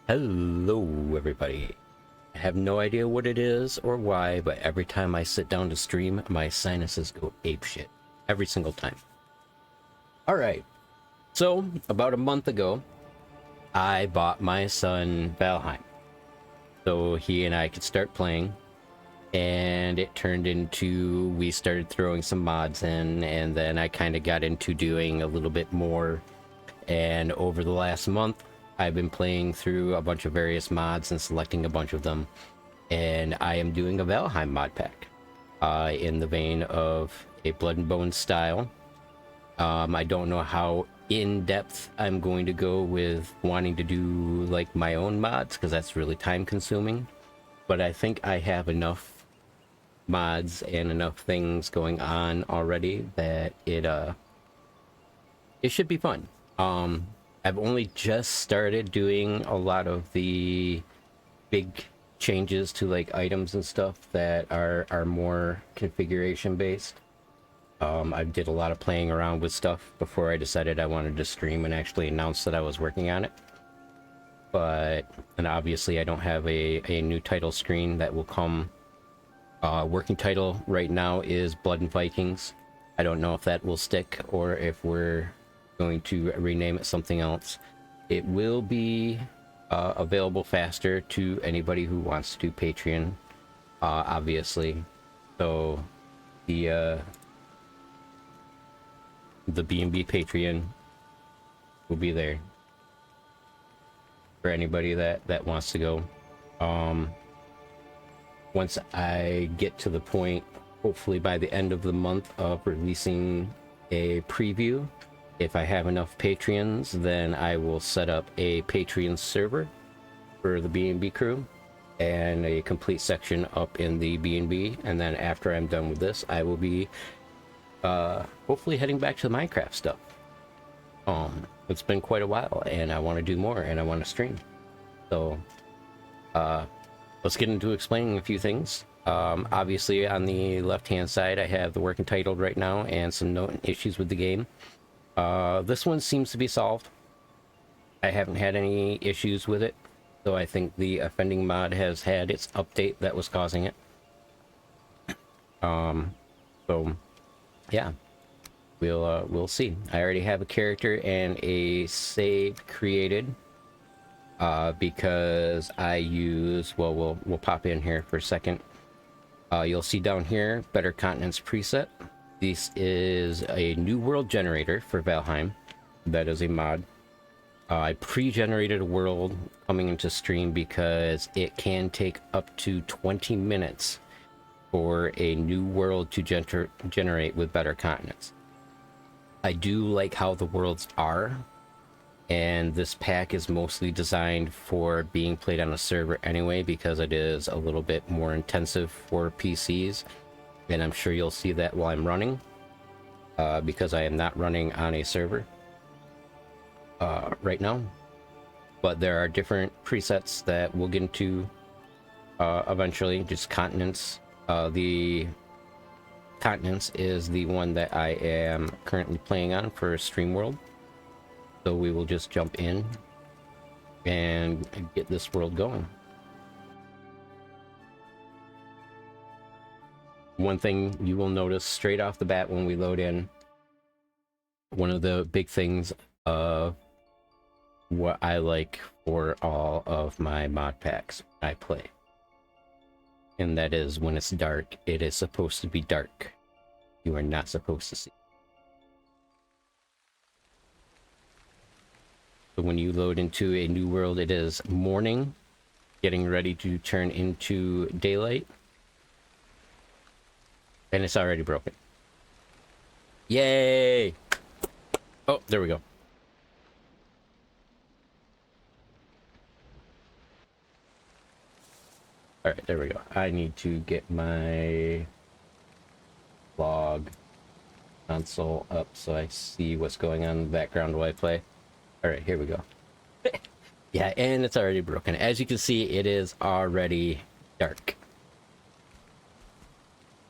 Hello everybody. I have no idea what it is or why, but every time I sit down to stream, my sinuses go apeshit. Every single time. Alright, so about a month ago, I bought my son Valheim. So he and I could start playing, and it turned into, we started throwing some mods in, and then I kind of got into doing a little bit more, and over the last month, I've been playing through a bunch of various mods and selecting a bunch of them, and I am doing a Valheim mod pack in the vein of a BloodNBones style. I don't know how in-depth I'm going to go with wanting to do like my own mods, because that's really time consuming, but I think I have enough mods and enough things going on already that it should be fun. I've only just started doing a lot of the big changes to like items and stuff that are more configuration based. I did a lot of playing around with stuff before I decided I wanted to stream and actually announce that I was working on it. And obviously I don't have a new title screen that will come. Working title right now is Blood and Vikings. I don't know if that will stick or if we're going to rename it something else. It will be available faster to anybody who wants to do Patreon, obviously. So the B&B Patreon will be there for anybody that wants to go. Once I get to the point, hopefully by the end of the month, of releasing a preview, if I have enough Patreons, then I will set up a Patreon server for the B&B crew and a complete section up in the B&B. And then after I'm done with this, I will be hopefully heading back to the Minecraft stuff. It's been quite a while and I want to do more and I want to stream. So let's get into explaining a few things. Obviously on the left hand side I have the working title right now and some known issues with the game. This one seems to be solved. I haven't had any issues with it, so I think the offending mod has had its update that was causing it. So yeah, we'll see. I already have a character and a save created because I use, well, we'll pop in here for a second. You'll see down here better continents preset. This is a new world generator for Valheim. That is a mod. I pre-generated a world coming into stream because it can take up to 20 minutes for a new world to generate with better continents. I do like how the worlds are, and this pack is mostly designed for being played on a server anyway because it is a little bit more intensive for PCs. And I'm sure you'll see that while I'm running, because I am not running on a server right now. But there are different presets that we'll get into eventually, just continents. The continents is the one that I am currently playing on for Stream World. So we will just jump in and get this world going. One thing you will notice straight off the bat when we load in, one of the big things of what I like for all of my mod packs I play, and that is when it's dark, it is supposed to be dark. You are not supposed to see. So when you load into a new world, it is morning, getting ready to turn into daylight. And it's already broken. Yay! Oh, there we go. Alright, there we go. I need to get my log console up so I see what's going on in the background while I play. Alright, here we go. Yeah, and it's already broken. As you can see, it is already dark.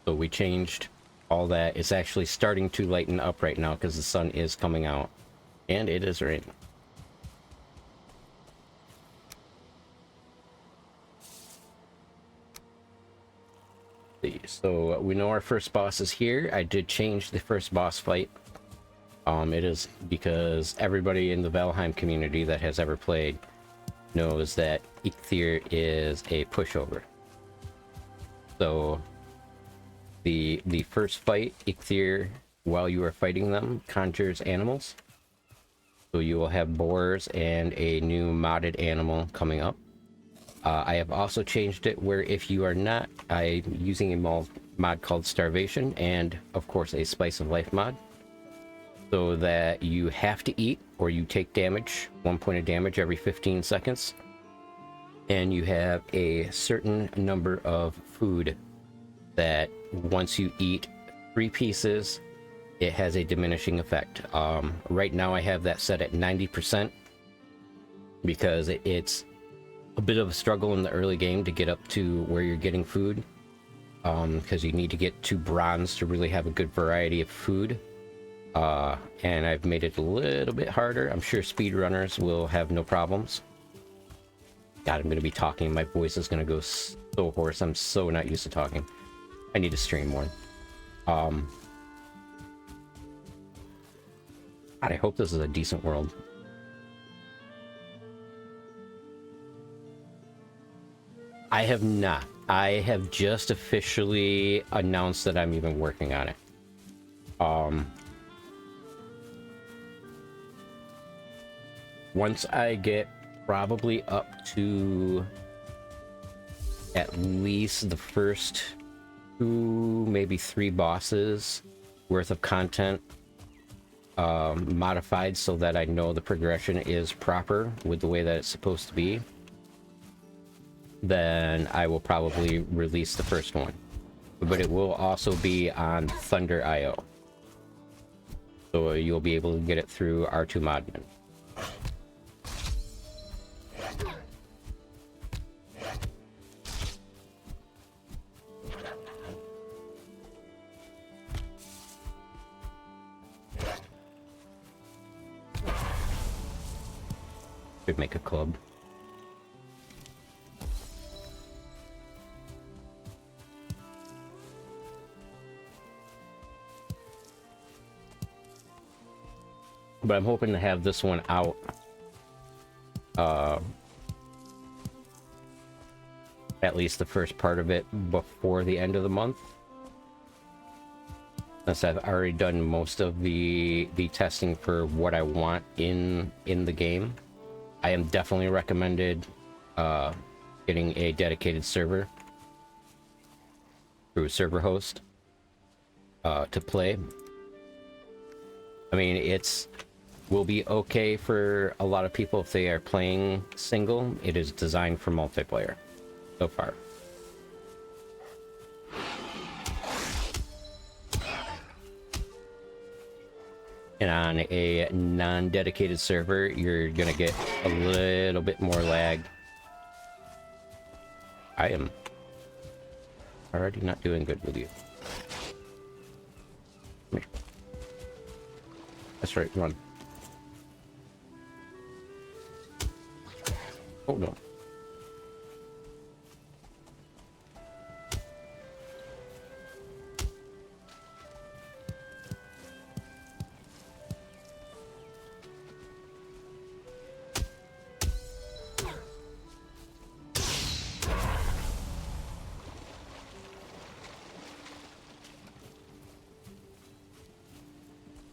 So we changed all that. It's actually starting to lighten up right now because the sun is coming out. And it is raining. So we know our first boss is here. I did change the first boss fight. It is because everybody in the Valheim community that has ever played knows that Eikthyr is a pushover. So the first fight, Eikthyr, while you are fighting them, conjures animals. So you will have boars and a new modded animal coming up. I have also changed it where if you are not, I'm using a mod called Starvation and of course a Spice of Life mod. So that you have to eat or you take damage, 1 point of damage every 15 seconds. And you have a certain number of food that once you eat 3 pieces, it has a diminishing effect. Right now I have that set at 90% because it's a bit of a struggle in the early game to get up to where you're getting food. Because you need to get to bronze to really have a good variety of food. And I've made it a little bit harder. I'm sure speedrunners will have no problems. God, I'm going to be talking. My voice is going to go so hoarse. I'm so not used to talking. I need to stream more. God, I hope this is a decent world. I have not. I have just officially announced that I'm even working on it. Once I get probably up to at least the first 2, maybe 3 bosses worth of content modified so that I know the progression is proper with the way that it's supposed to be, then I will probably release the first one. But it will also be on Thunder.io. So you'll be able to get it through R2 Modman. Should make a club. But I'm hoping to have this one out at least the first part of it before the end of the month, since I've already done most of the testing for what I want in the game. I am definitely recommended getting a dedicated server through a server host to play. I mean, will be okay for a lot of people if they are playing single. It is designed for multiplayer so far. And on a non-dedicated server, you're gonna get a little bit more lag. I am already not doing good with you. Come here. That's right, run. Hold on.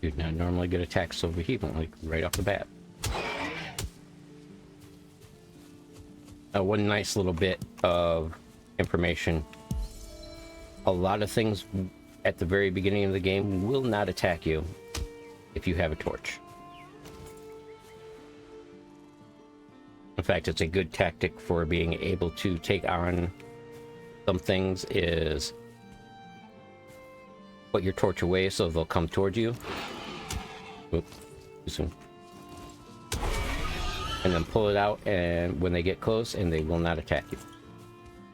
Dude, now I normally get attacked so vehemently right off the bat. One nice little bit of information. A lot of things at the very beginning of the game will not attack you if you have a torch. In fact, it's a good tactic for being able to take on some things is put your torch away so they'll come towards you. Oops, too soon. And then pull it out, and when they get close, and they will not attack you.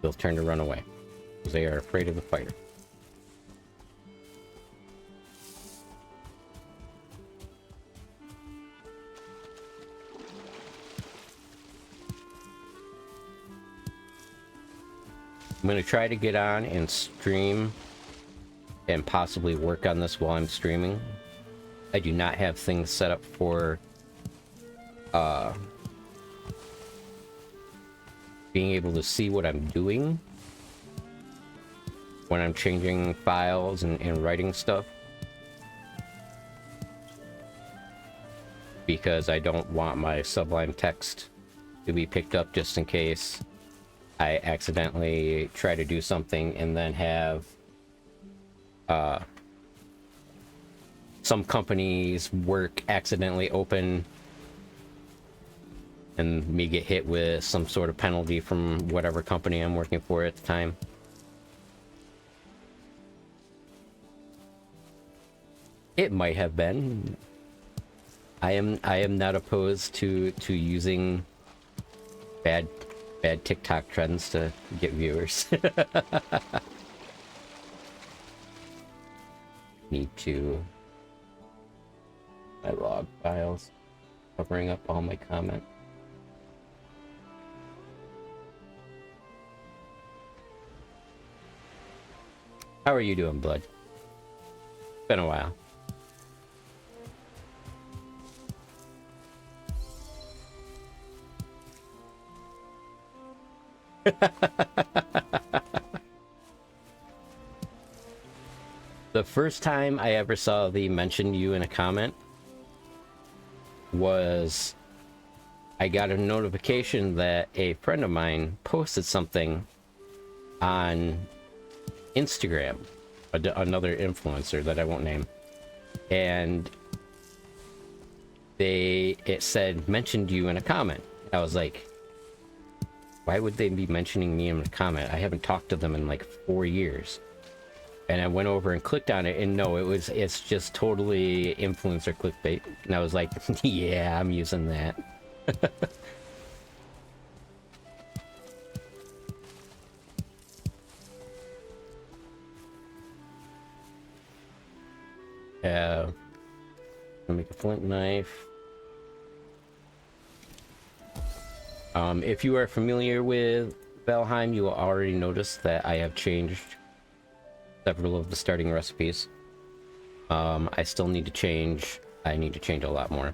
They'll turn to run away because they are afraid of the fighter. I'm going to try to get on and stream and possibly work on this while I'm streaming. I do not have things set up for being able to see what I'm doing when I'm changing files and writing stuff, because I don't want my Sublime text to be picked up just in case I accidentally try to do something and then have some company's work accidentally open and me get hit with some sort of penalty from whatever company I'm working for at the time. It might have been. I am not opposed to using bad TikTok trends to get viewers. Need to my log files covering up all my comments. How are you doing, Blood? Been a while. The first time I ever saw the mention you in a comment was I got a notification that a friend of mine posted something on Instagram, another influencer that I won't name, and it said mentioned you in a comment. I was like, why would they be mentioning me in a comment? I haven't talked to them in like 4 years. And I went over and clicked on it, and no, it's just totally influencer clickbait. And I was like, yeah, I'm using that. I'll make a flint knife. If you are familiar with Valheim, you will already notice that I have changed several of the starting recipes. I still need to change. I need to change a lot more.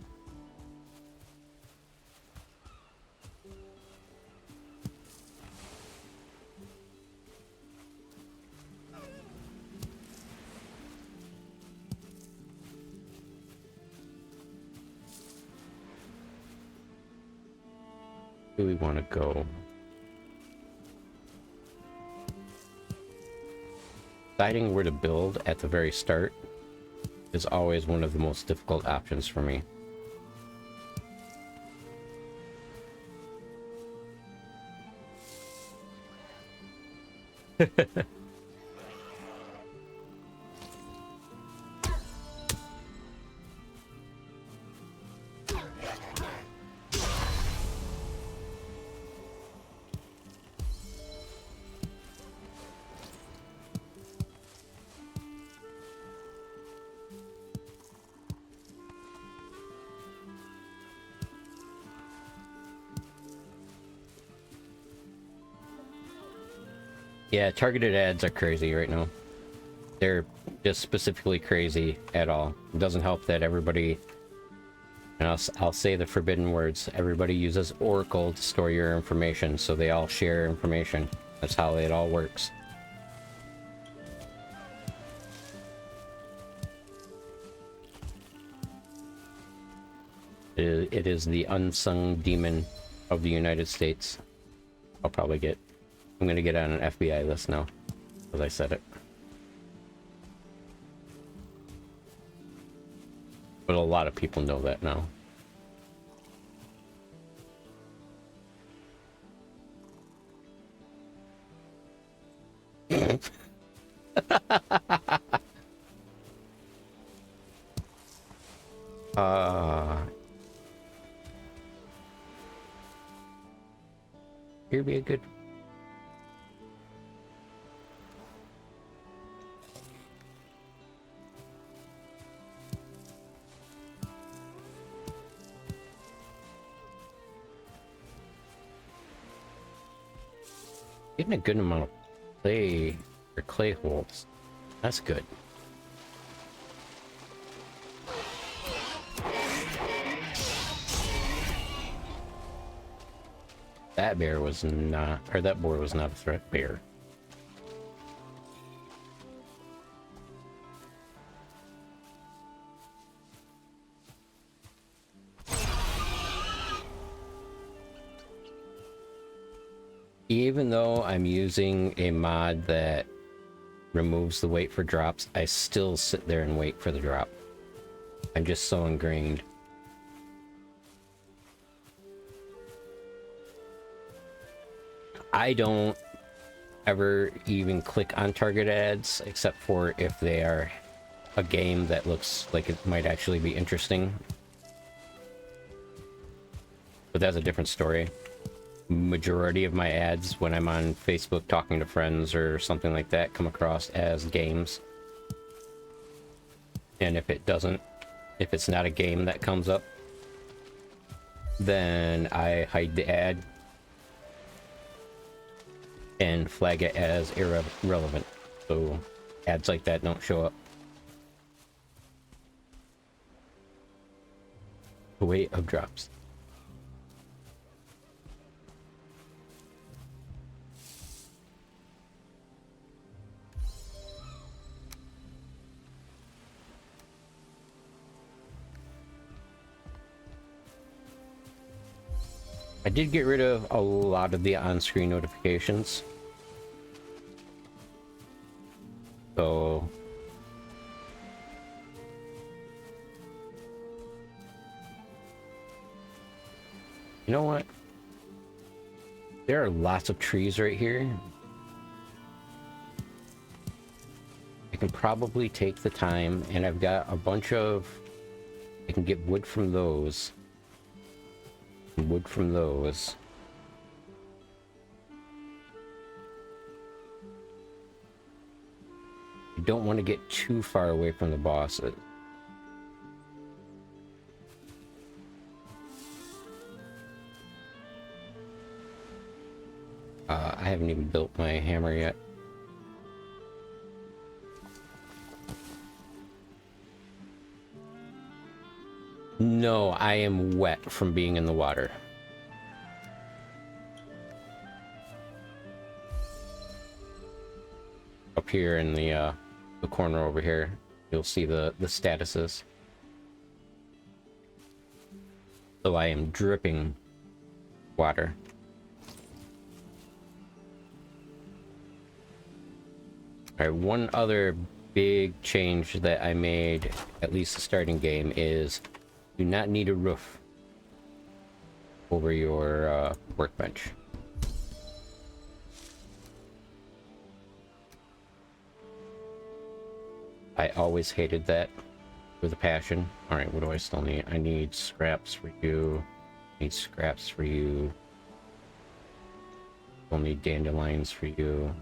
Where do we want to go? Deciding where to build at the very start is always one of the most difficult options for me. Yeah, targeted ads are crazy right now. They're just specifically crazy at all. It doesn't help that everybody, and I'll say the forbidden words, everybody uses Oracle to store your information, so they all share information. That's how it all works. It is the unsung demon of the United States. I'm gonna get on an FBI list now, as I said it. But a lot of people know that now. Here be a good. Getting a good amount of clay holes. That's good. That bear was not, or that boar was not a threat bear. Even though I'm using a mod that removes the wait for drops, I still sit there and wait for the drop. I'm just so ingrained. I don't ever even click on target ads, except for if they are a game that looks like it might actually be interesting. But that's a different story. Majority of my ads when I'm on Facebook talking to friends or something like that come across as games. And if it's not a game that comes up, then I hide the ad and flag it as irrelevant, so ads like that don't show up. The weight of drops. I did get rid of a lot of the on-screen notifications. So you know what? There are lots of trees right here. I can probably take the time, and I've got a bunch of... I can get wood from those. Wood from those. You don't want to get too far away from the bosses. I haven't even built my hammer yet. No, I am wet from being in the water. Up here in the corner over here, you'll see the statuses. So I am dripping water. Alright, one other big change that I made, at least the starting game, is do not need a roof over your workbench. I always hated that with a passion. Alright, what do I still need? I need scraps for you. I need scraps for you. I'll need dandelions for you.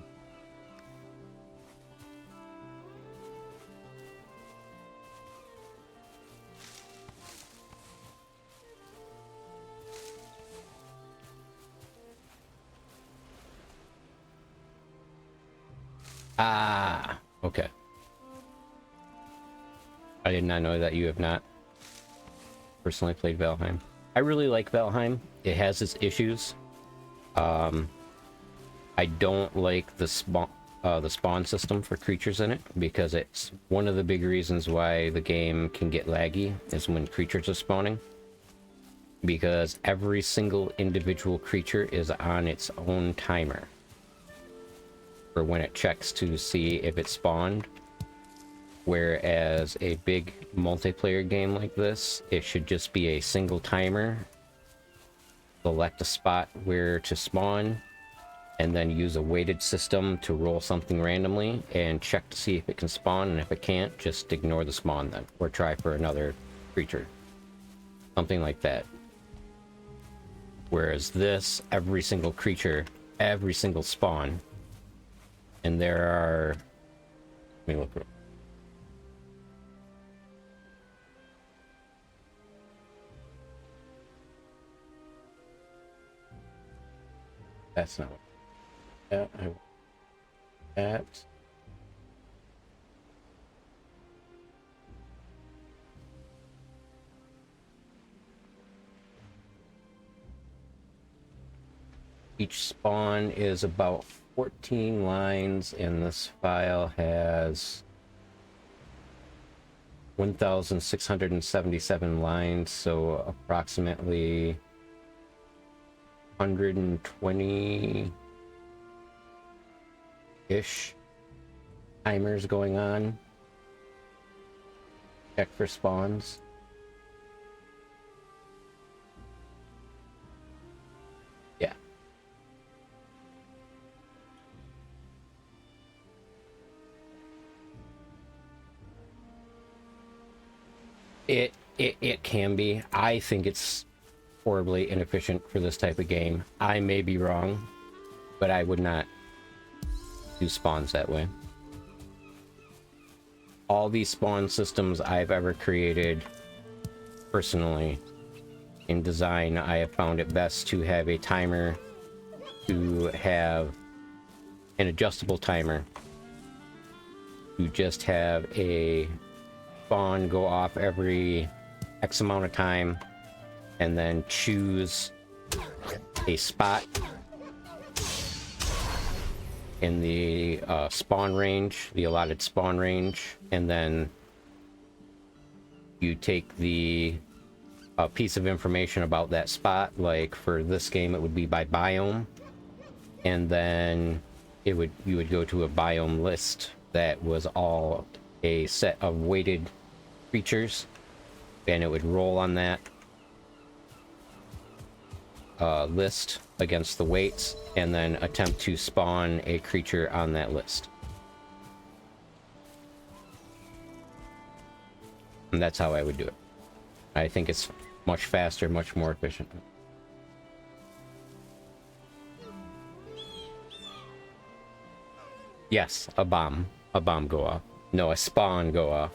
Ah, okay. I did not know that you have not personally played Valheim. I really like Valheim. It has its issues. I don't like the spawn system for creatures in it, because it's one of the big reasons why the game can get laggy is when creatures are spawning. Because every single individual creature is on its own timer for when it checks to see if it spawned. Whereas a big multiplayer game like this, it should just be a single timer. Select a spot where to spawn, and then use a weighted system to roll something randomly and check to see if it can spawn, and if it can't, just ignore the spawn then, or try for another creature. Something like that. Whereas this, every single creature, every single spawn, and there are... Let me look. That's not what... that. Each spawn is about 14 lines, and this file has 1,677 lines, so approximately 120-ish timers going on. Check for spawns. Yeah. It can be. I think it's horribly inefficient for this type of game. I may be wrong, but I would not do spawns that way. All these spawn systems I've ever created personally in design, I have found it best to have a timer, to have an adjustable timer, to just have a spawn go off every X amount of time, and then choose a spot in the spawn range, the allotted spawn range, and then you take the piece of information about that spot, like for this game it would be by biome, and then you would go to a biome list that was all a set of weighted creatures, and it would roll on that list against the weights, and then attempt to spawn a creature on that list. And that's how I would do it. I think it's much faster, much more efficient. Yes, a bomb go off. No, a spawn go off.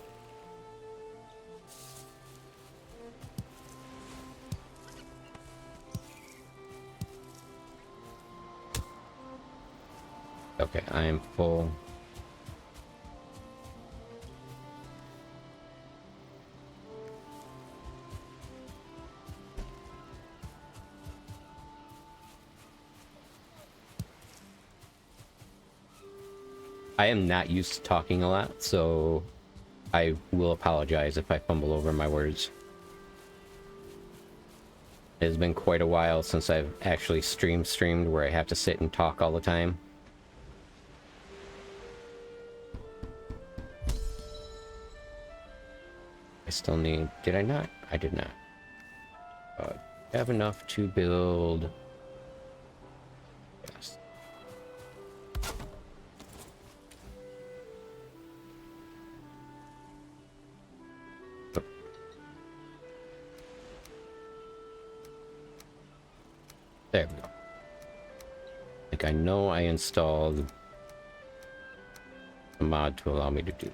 Okay, I am full. I am not used to talking a lot, so I will apologize if I fumble over my words. It has been quite a while since I've actually streamed where I have to sit and talk all the time. I still need... Did I not? I did not. Have enough to build... Yes. Oh. There we go. Like, I know I installed a mod to allow me to do.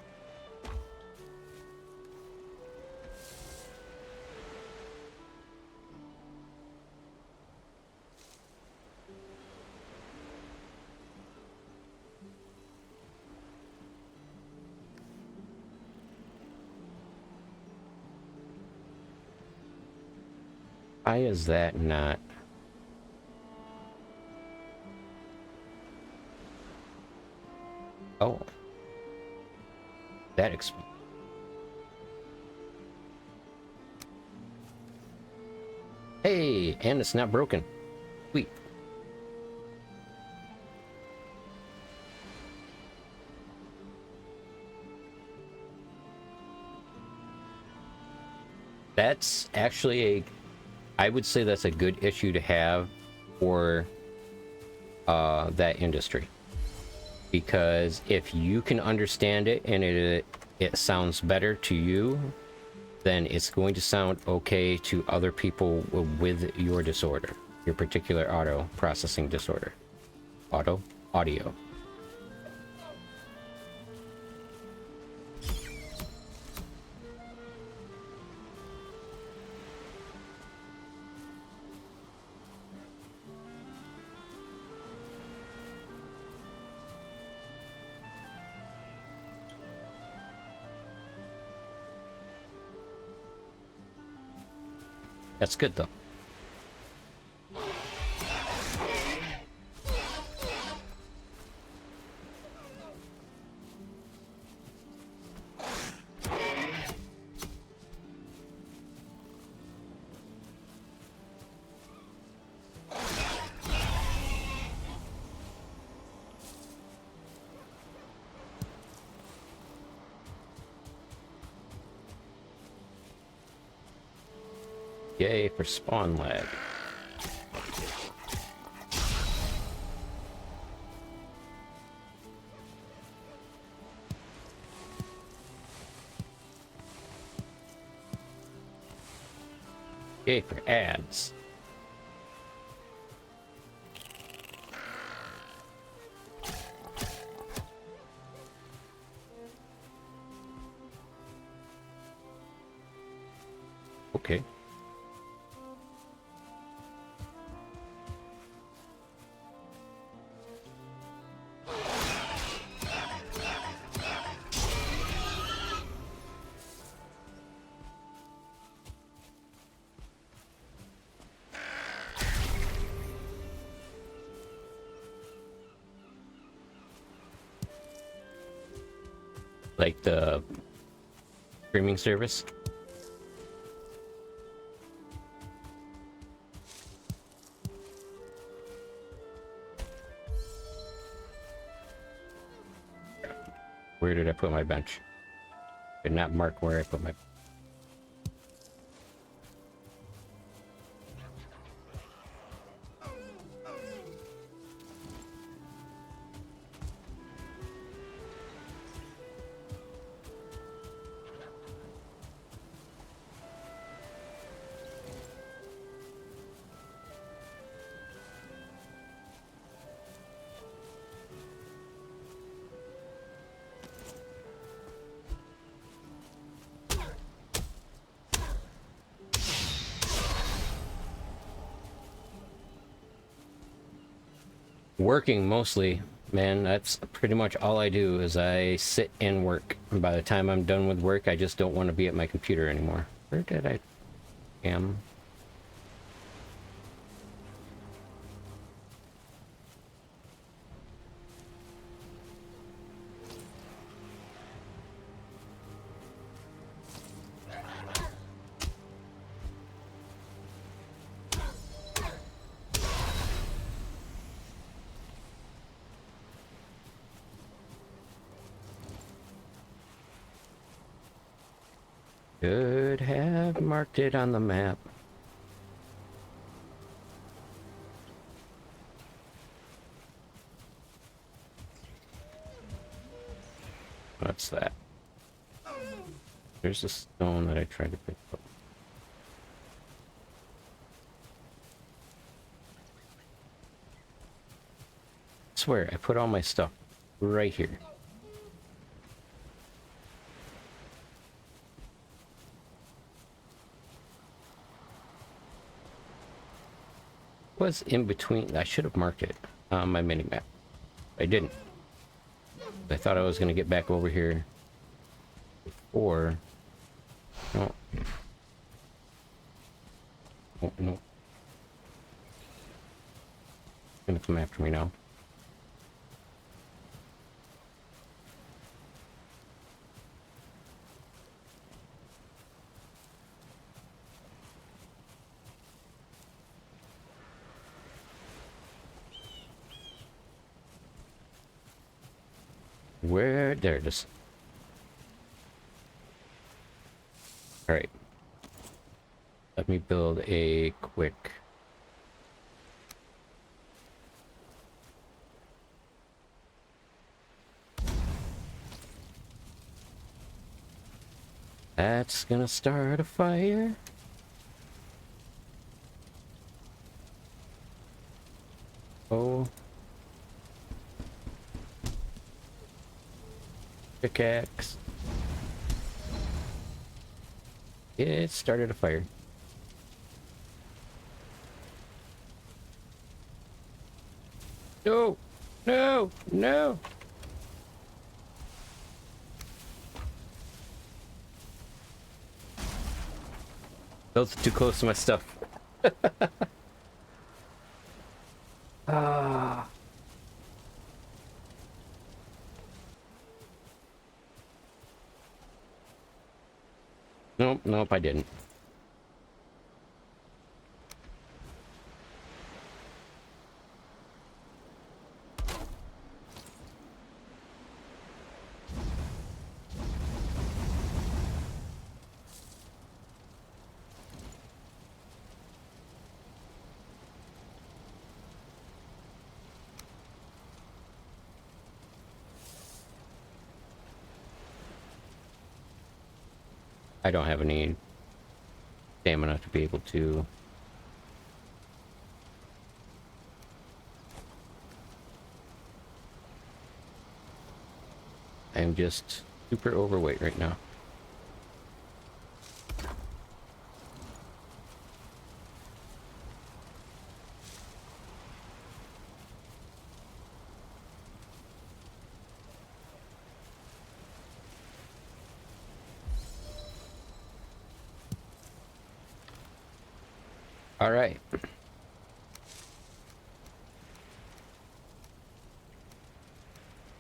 Why is that not? Oh. That explains. Hey, and it's not broken. Sweet. That's actually I would say that's a good issue to have for that industry, because if you can understand it and it sounds better to you, then it's going to sound okay to other people with your disorder, your particular auto processing disorder. Audio. That's good though. Yay for spawn lag. Yay for ads. Okay. Like the streaming service. Where did I put my bench? Did not mark where I put my. Working mostly, man. That's pretty much all I do is I sit and work. And by the time I'm done with work, I just don't want to be at my computer anymore. Where did I am? Could have marked it on the map. What's that? There's a stone that I tried to pick up. I swear, I put all my stuff right here. Was in between. I should have marked it on my mini map. I didn't. I thought I was going to get back over here before. No. Oh, no. It's going to come after me now. Where? There it is. Alright. Let me build a quick... That's gonna start a fire. Oh. Pickaxe. It started a fire. No! No! No! Those are too close to my stuff. Ah. Nope, nope, I didn't. I don't have any stamina to be able to. I'm just super overweight right now. All right.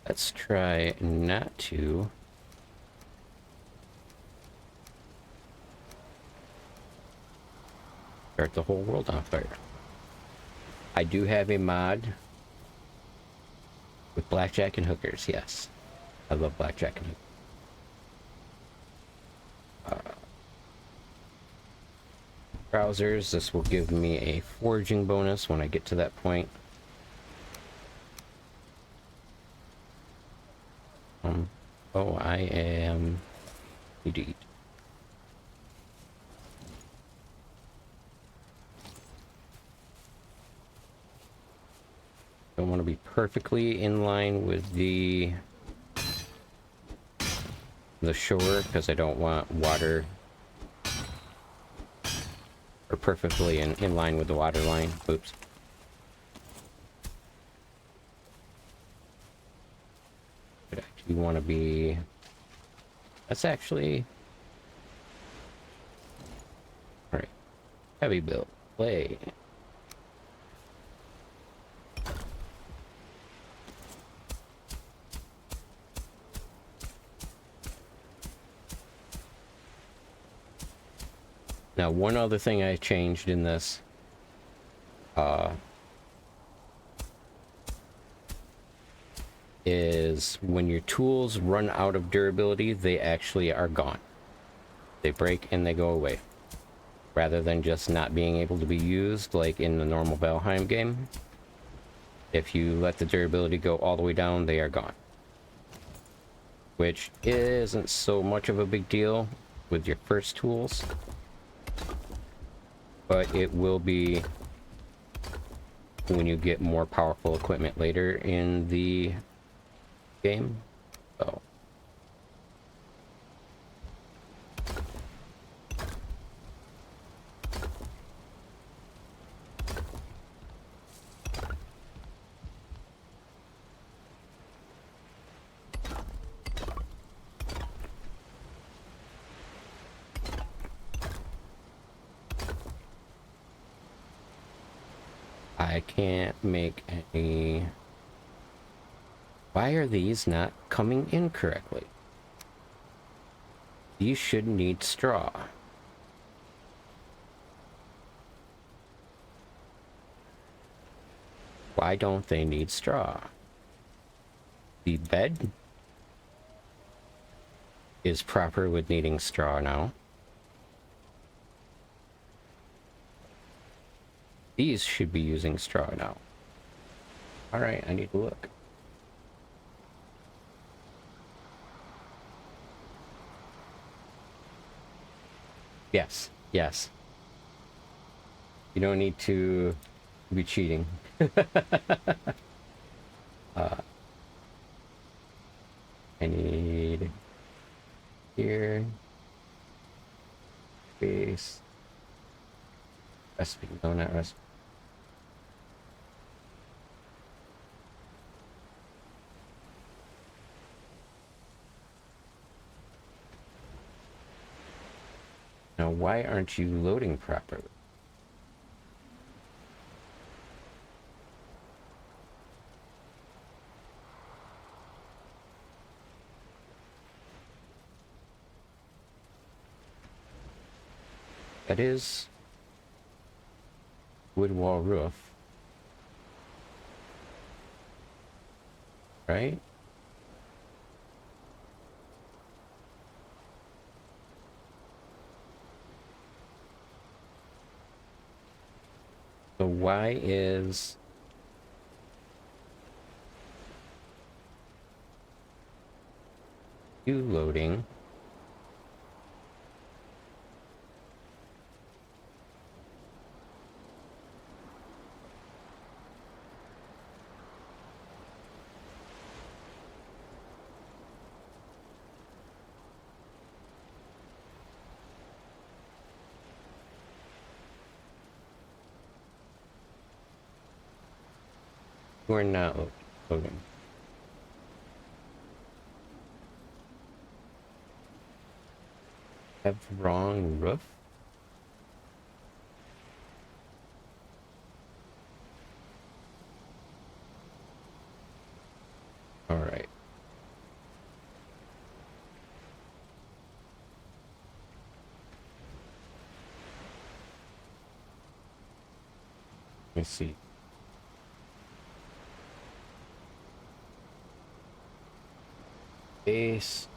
Let's try not to start the whole world on fire. I do have a mod with blackjack and hookers, yes. I love blackjack and hookers. Browsers, this will give me a foraging bonus when I get to that point. Oh, I am indeed. Don't want to be perfectly in line with the shore because I don't want water, or perfectly in line with the water line. Oops. But actually want to be. That's actually all right. Heavy build. Play. Now, one other thing I changed in this, is when your tools run out of durability, they actually are gone. They break and they go away. Rather than just not being able to be used like in the normal Valheim game. If you let the durability go all the way down, they are gone. Which isn't so much of a big deal with your first tools. But it will be when you get more powerful equipment later in the game. So I can't make any. Why are these not coming in correctly? These should need straw. Why don't they need straw? The bed is proper with needing straw now. These should be using straw now. Alright, I need to look. Yes, yes. You don't need to be cheating. I need here base recipe. No, not recipe. Now, why aren't you loading properly? That is wood wall roof, right? So why is you loading? You are not loading. Have wrong roof? Alright. Let me see. Base.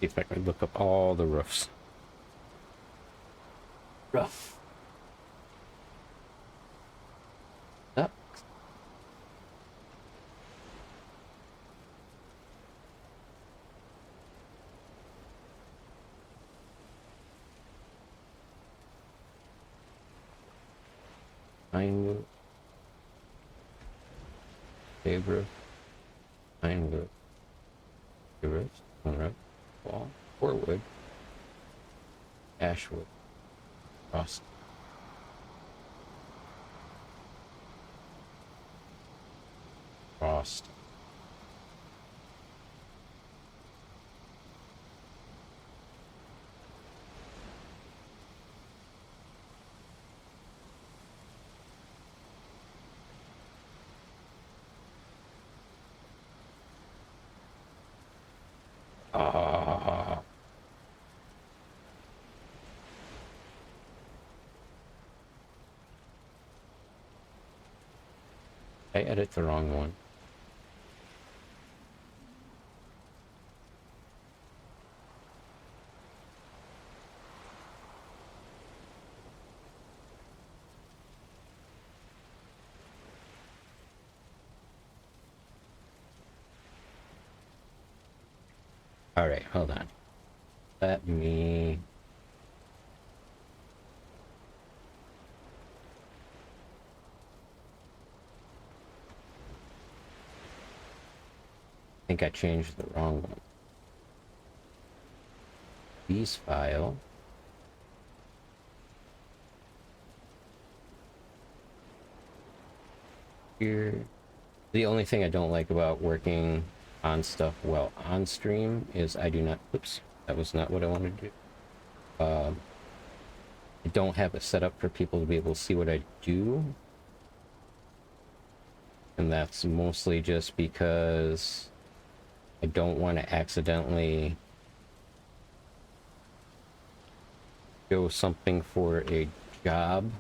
See if I can look up all the roofs. Rough. Up. Pine roof. Pave roof. Pine roof. Roof. Alright. Wall. Or wood. Ash wood. Frost. Frost. Ah. I edit the wrong one. Alright, hold on. Let me... I think I changed the wrong one. These file. Here. The only thing I don't like about working on stuff while on stream is I do not... Oops, that was not what I wanted to do. I don't have it set up for people to be able to see what I do. And that's mostly just because I don't want to accidentally show something for a job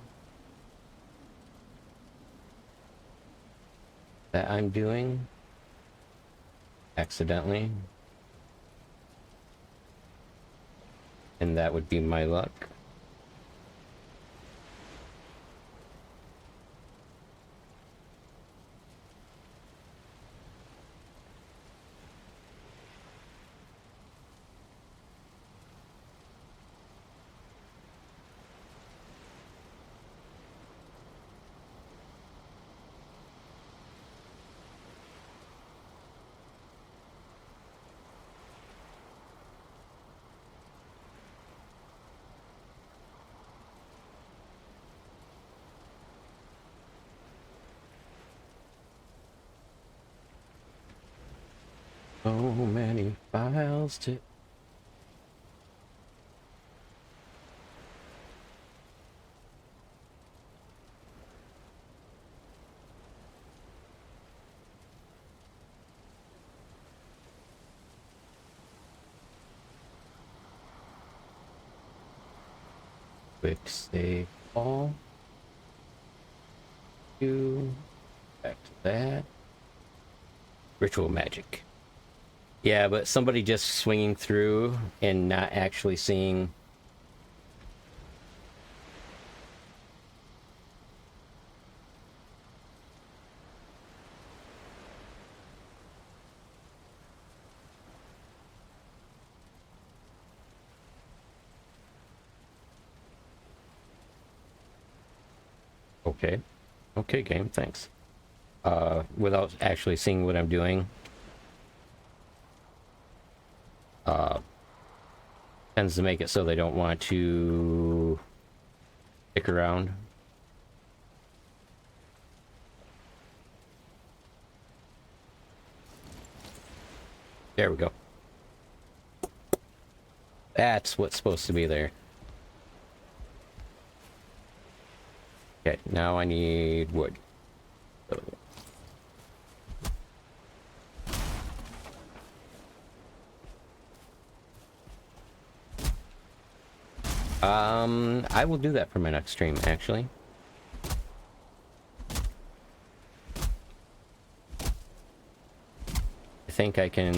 that I'm doing accidentally. And that would be my luck. So many files to... Quick save all. Back to that. Ritual magic. Yeah, but somebody just swinging through and not actually seeing. Okay. Okay, game, thanks. Without actually seeing what I'm doing. Tends to make it so they don't want to stick around. There we go. That's what's supposed to be there. Okay, now I need wood. I will do that for my next stream, actually. I think I can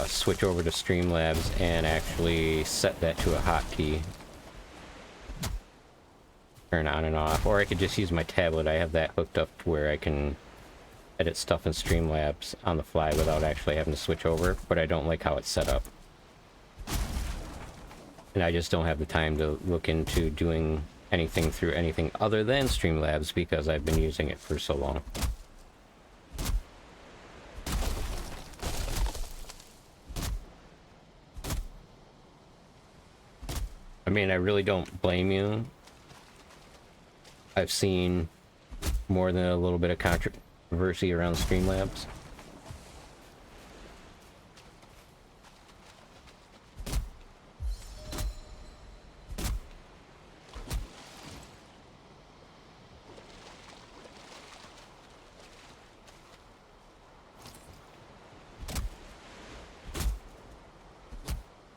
switch over to Streamlabs and actually set that to a hotkey. Turn on and off, or I could just use my tablet. I have that hooked up to where I can edit stuff in Streamlabs on the fly without actually having to switch over, but I don't like how it's set up. And I just don't have the time to look into doing anything through anything other than Streamlabs because I've been using it for so long. I mean, I really don't blame you. I've seen more than a little bit of controversy around Streamlabs.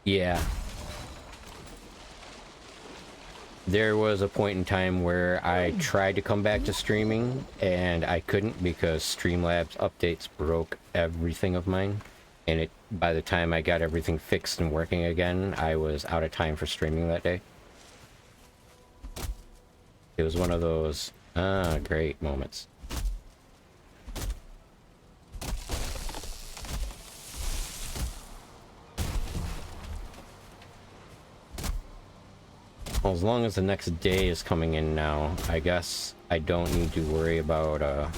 Yeah. There was a point in time where I tried to come back to streaming and I couldn't because Streamlabs updates broke everything of mine. And by the time I got everything fixed and working again, I was out of time for streaming that day. It was one of those, great moments. Well, as long as the next day is coming in now, I guess I don't need to worry about,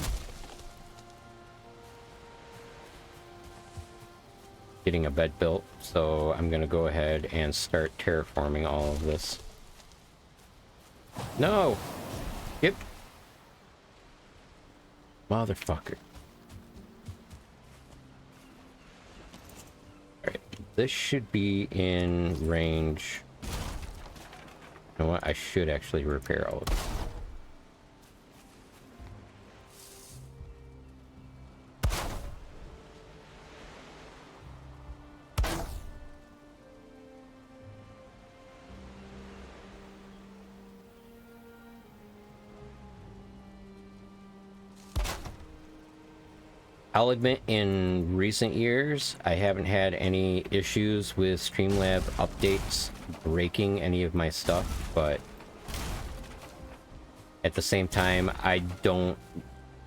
getting a bed built, so I'm gonna go ahead and start terraforming all of this. No! Yep. Motherfucker. Alright, this should be in range. You know what? I should actually repair all of this. I'll admit, in recent years, I haven't had any issues with Streamlabs updates breaking any of my stuff, but at the same time, I don't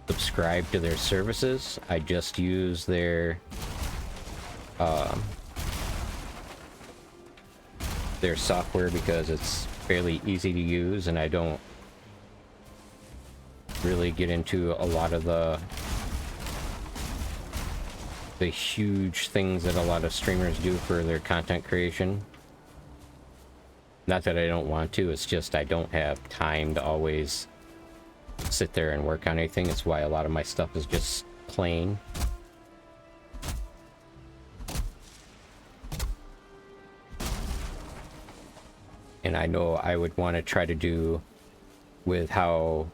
subscribe to their services. I just use their software because it's fairly easy to use, and I don't really get into a lot of the huge things that a lot of streamers do for their content creation. Not that I don't want to, it's just I don't have time to always sit there and work on anything. It's why a lot of my stuff is just plain. And I know I would want to try to do with how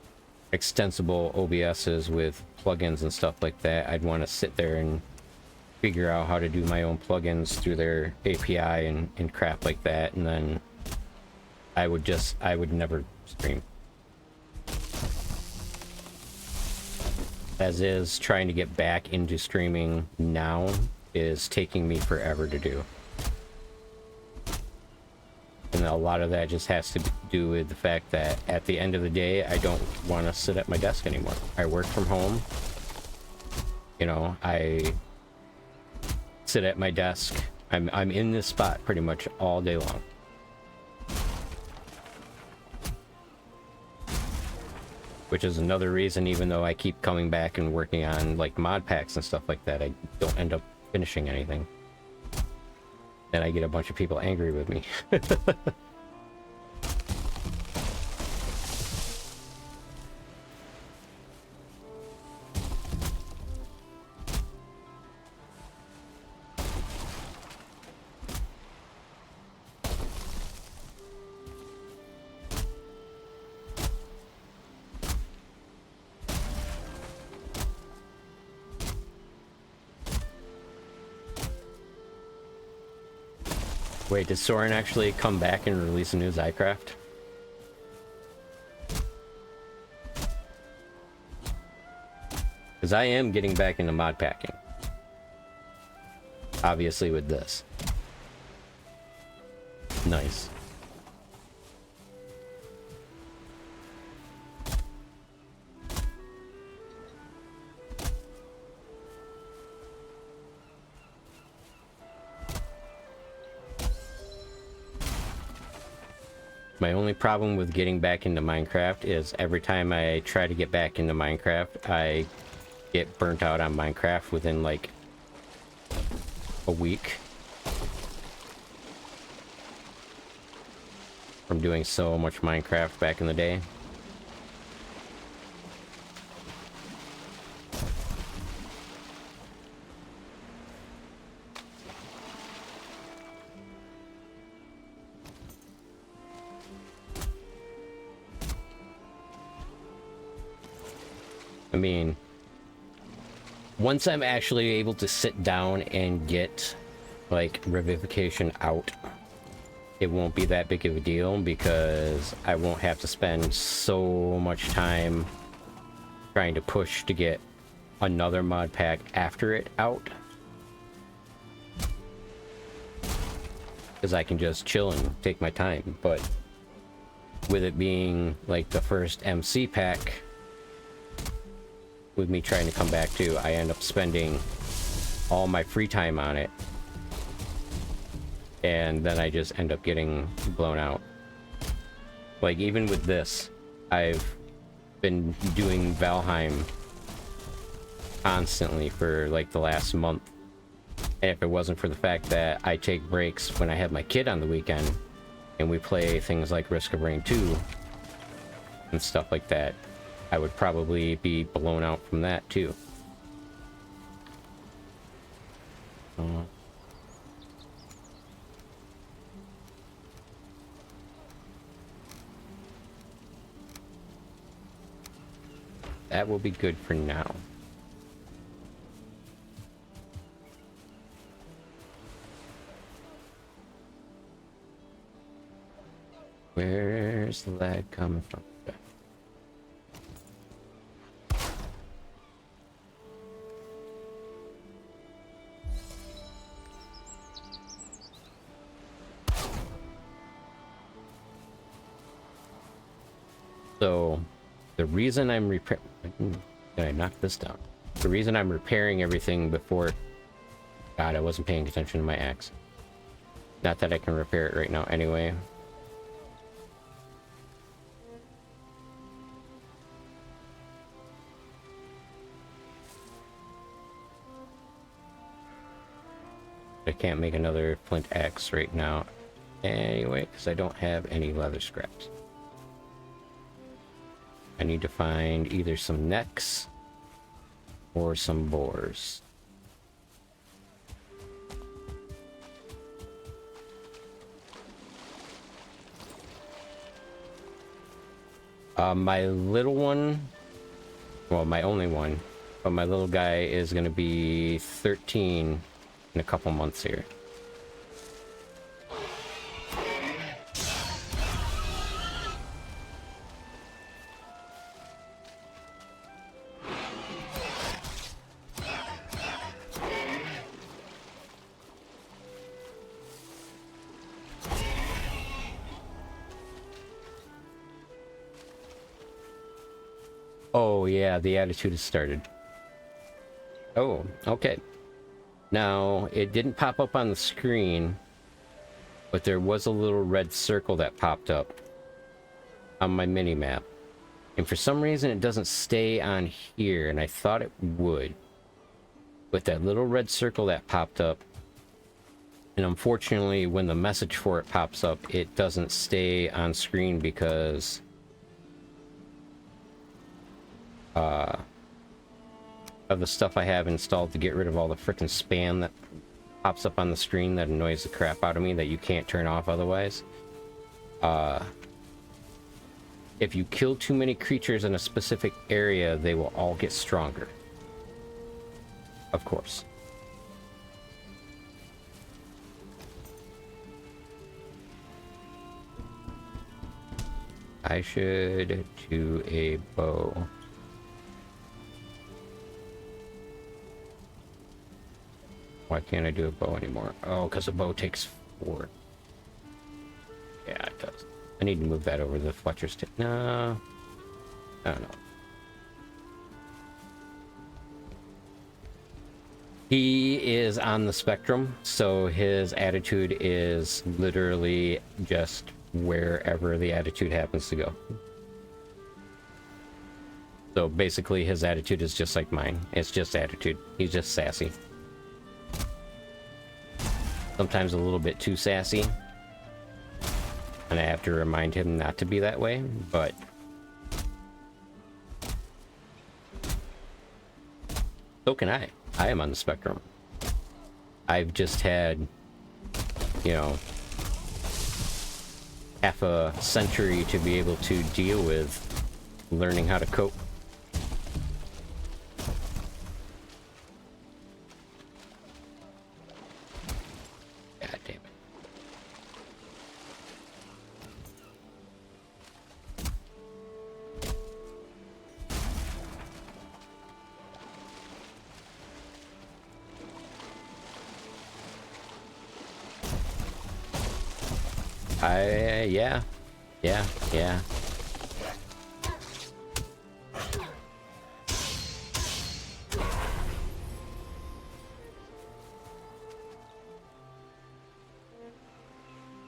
extensible OBS is with plugins and stuff like that. I'd want to sit there and figure out how to do my own plugins through their API and crap like that, and then I would never stream. As is, trying to get back into streaming now is taking me forever to do. And a lot of that just has to do with the fact that at the end of the day, I don't want to sit at my desk anymore. I work from home. You know, I sit at my desk. I'm in this spot pretty much all day long. Which is another reason, even though I keep coming back and working on like mod packs and stuff like that, I don't end up finishing anything. Then I get a bunch of people angry with me. Wait, did Soren actually come back and release a new Zycraft? Because I am getting back into mod packing. Obviously with this. Nice. My only problem with getting back into Minecraft is every time I try to get back into Minecraft, I get burnt out on Minecraft within like a week. From doing so much Minecraft back in the day. I mean, once I'm actually able to sit down and get, like, Revivification out, it won't be that big of a deal because I won't have to spend so much time trying to push to get another mod pack after it out. Because I can just chill and take my time, but with it being, like, the first MC pack, with me trying to come back to, I end up spending all my free time on it. And then I just end up getting blown out. Like, even with this, I've been doing Valheim constantly for, like, the last month. And if it wasn't for the fact that I take breaks when I have my kid on the weekend, and we play things like Risk of Rain 2, and stuff like that, I would probably be blown out from that too. That will be good for now. Where's the lag coming from? So, the reason I'm did I knock this down? The reason I'm repairing everything before... God, I wasn't paying attention to my axe. Not that I can repair it right now anyway. I can't make another flint axe right now anyway, because I don't have any leather scraps. I need to find either some necks or some boars. My little one, well, my only one, but my little guy is going to be 13 in a couple months here. Oh yeah, the attitude has started. Oh, okay. Now, it didn't pop up on the screen, but there was a little red circle that popped up on my mini-map. And for some reason, it doesn't stay on here, and I thought it would. But that little red circle that popped up, and unfortunately, when the message for it pops up, it doesn't stay on screen because of the stuff I have installed to get rid of all the frickin' spam that pops up on the screen that annoys the crap out of me that you can't turn off otherwise. If you kill too many creatures in a specific area, they will all get stronger. Of course. I should do a bow. Why can't I do a bow anymore? Oh, because a bow takes 4. Yeah, it does. I need to move that over to the Fletcher's tip. No. I don't know. He is on the spectrum, so his attitude is literally just wherever the attitude happens to go. So basically his attitude is just like mine. It's just attitude. He's just sassy. Sometimes a little bit too sassy. And I have to remind him not to be that way, but so can I. I am on the spectrum. I've just had, you know, half a century to be able to deal with learning how to cope. God damn it. Yeah.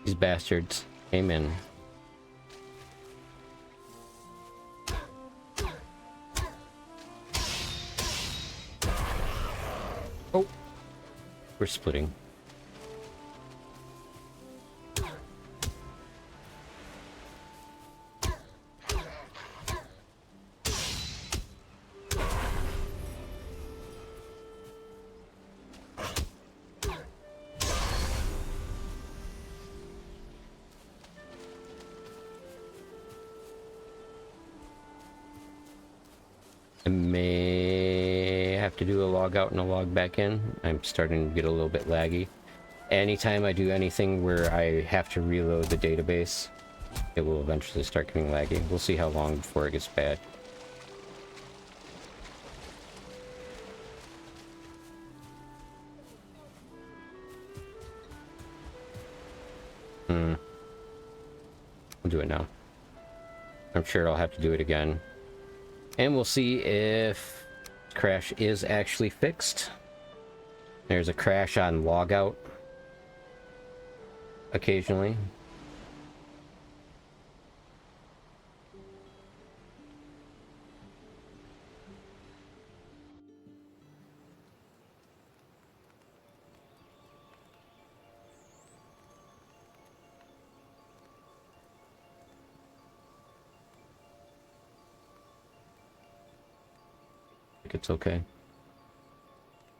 These bastards. Amen. Oh. We're splitting. I may have to do a log out and a log back in. I'm starting to get a little bit laggy. Anytime I do anything where I have to reload the database, it will eventually start getting laggy. We'll see how long before it gets bad. I'll do it now. I'm sure I'll have to do it again. And we'll see if crash is actually fixed. There's a crash on logout occasionally. It's okay.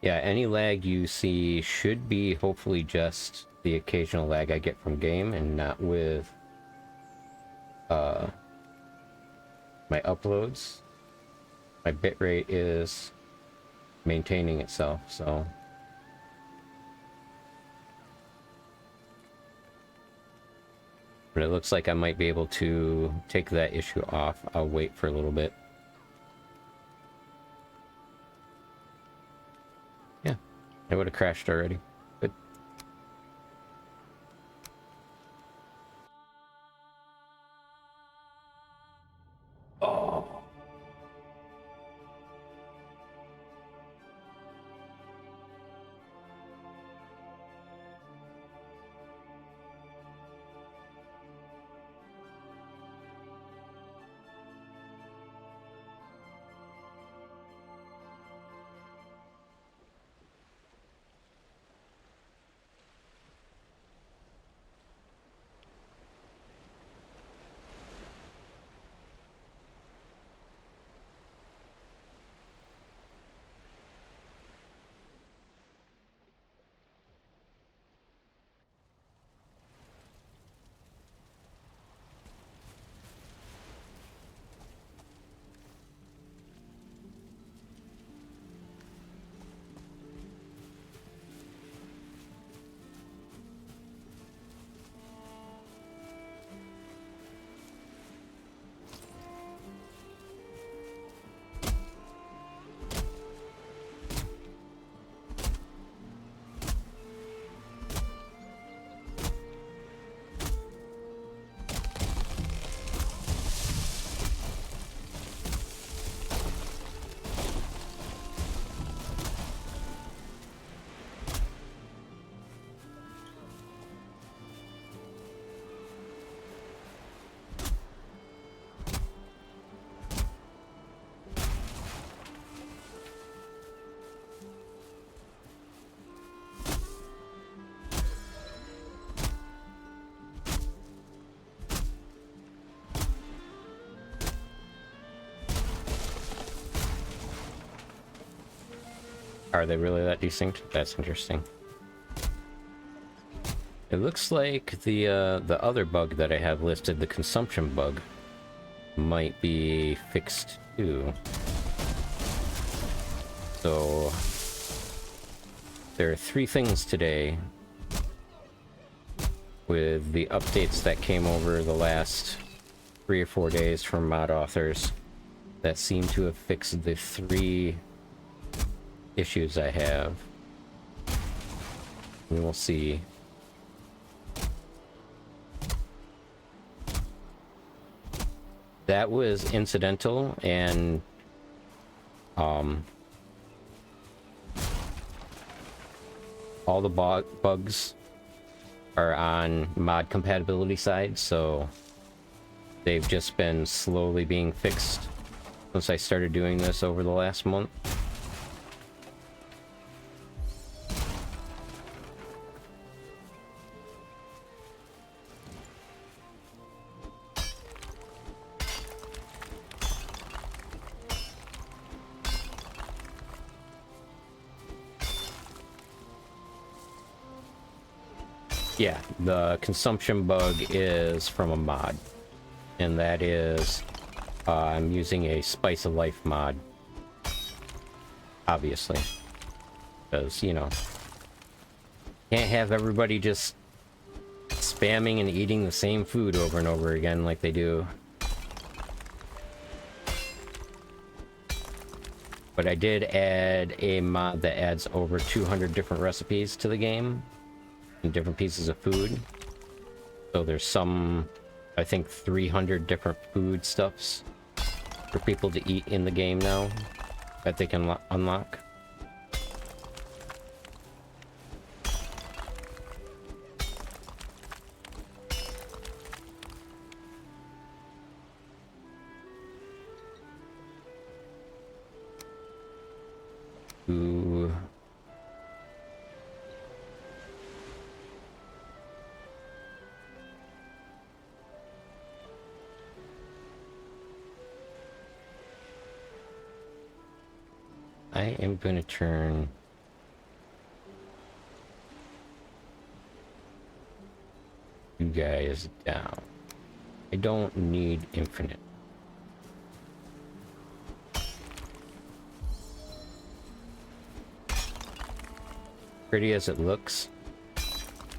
Yeah, any lag you see should be hopefully just the occasional lag I get from game and not with my uploads. My bitrate is maintaining itself, so but it looks like I might be able to take that issue off. I'll wait for a little bit. Yeah, it would have crashed already. Good. Oh. Are they really that distinct? That's interesting. It looks like the other bug that I have listed, the consumption bug, might be fixed too. So there are 3 things today with the updates that came over the last 3 or 4 days from mod authors that seem to have fixed the 3 issues I have. We will see. That was incidental, and all the bugs are on mod compatibility side, so they've just been slowly being fixed since I started doing this over the last month. Yeah, the consumption bug is from a mod, and that is I'm using a Spice of Life mod, obviously, because, you know, can't have everybody just spamming and eating the same food over and over again like they do. But I did add a mod that adds over 200 different recipes to the game and different pieces of food. So there's some, I think, 300 different food stuffs for people to eat in the game now that they can unlock. Ooh. I am going to turn you guys down. I don't need infinite. Pretty as it looks,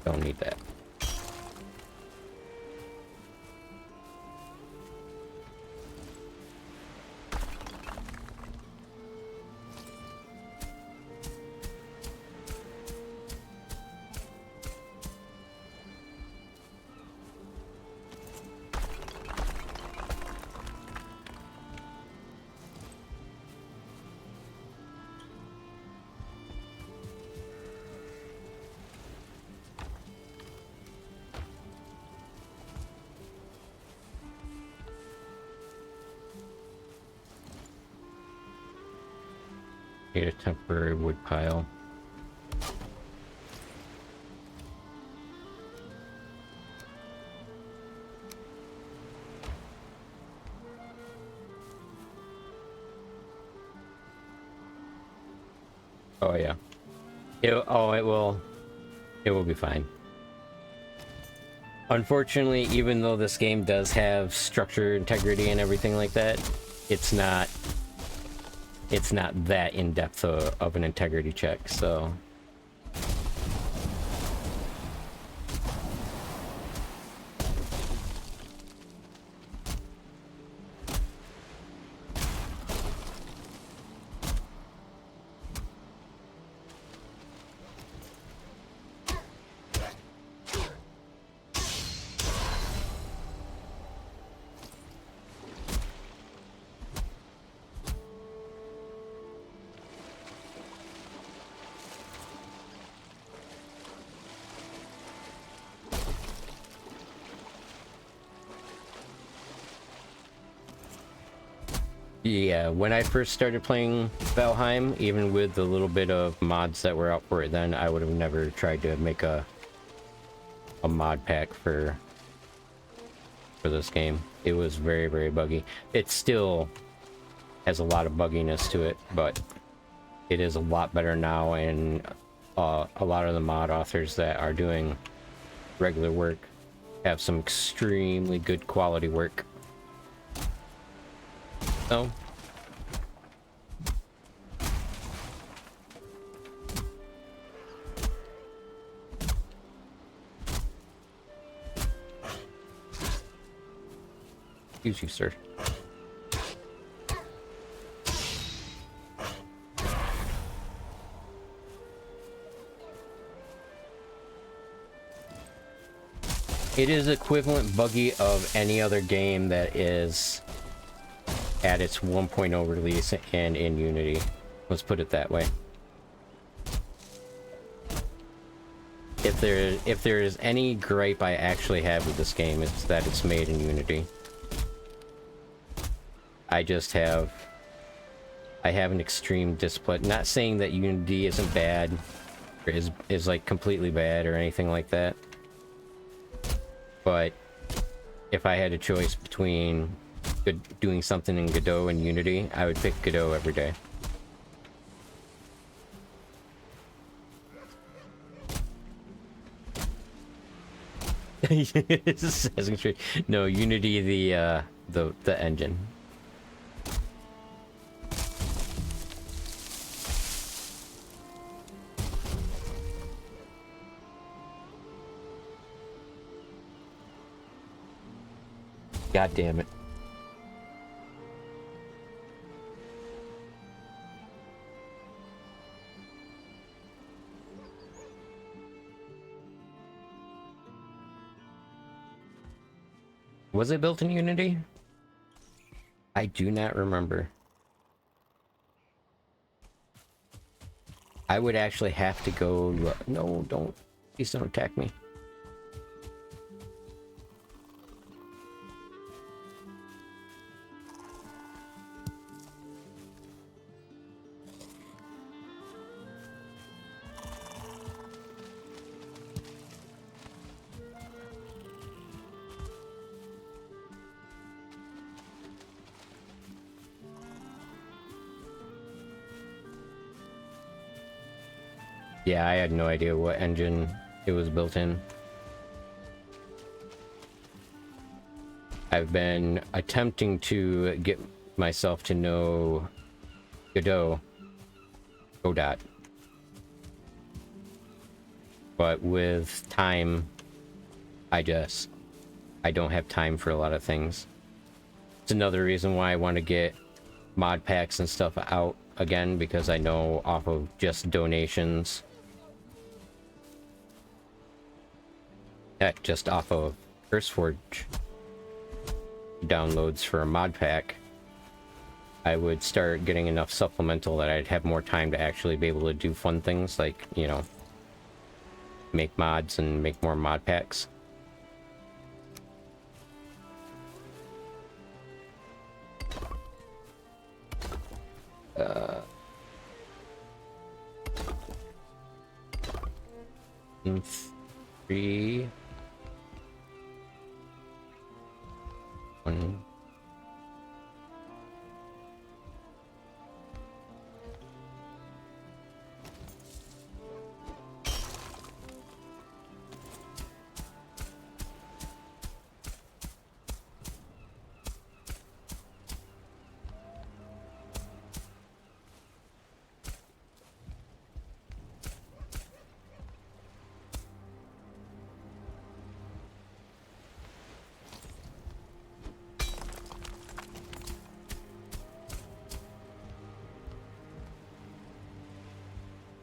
don't need that. Need a temporary wood pile. Oh yeah. It will be fine. Unfortunately, even though this game does have structure, integrity, and everything like that, it's not that in-depth of an integrity check, so... Yeah, when I first started playing Valheim, even with the little bit of mods that were out for it then, I would have never tried to make a mod pack for this game. It was very, very buggy. It still has a lot of bugginess to it, but it is a lot better now, and a lot of the mod authors that are doing regular work have some extremely good quality work. So excuse you, sir. It is equivalent buggy of any other game that is at its 1.0 release and in Unity. Let's put it that way. If there is any gripe I actually have with this game, it's that it's made in Unity. I have an extreme displeasure. Not saying that Unity isn't bad, or is like completely bad or anything like that. But if I had a choice between doing something in Godot and Unity, I would pick Godot every day. Assassin's Creed. No, Unity, the engine. God damn it. Was it built in Unity? I do not remember. I would actually have to go... No, don't. Please don't attack me. Yeah, I had no idea what engine it was built in. I've been attempting to get myself to know Godot. But with time, I don't have time for a lot of things. It's another reason why I want to get mod packs and stuff out again, because I know off of just donations, heck, just off of CurseForge downloads for a mod pack, I would start getting enough supplemental that I'd have more time to actually be able to do fun things like, you know, make mods and make more mod packs. In 3, 1.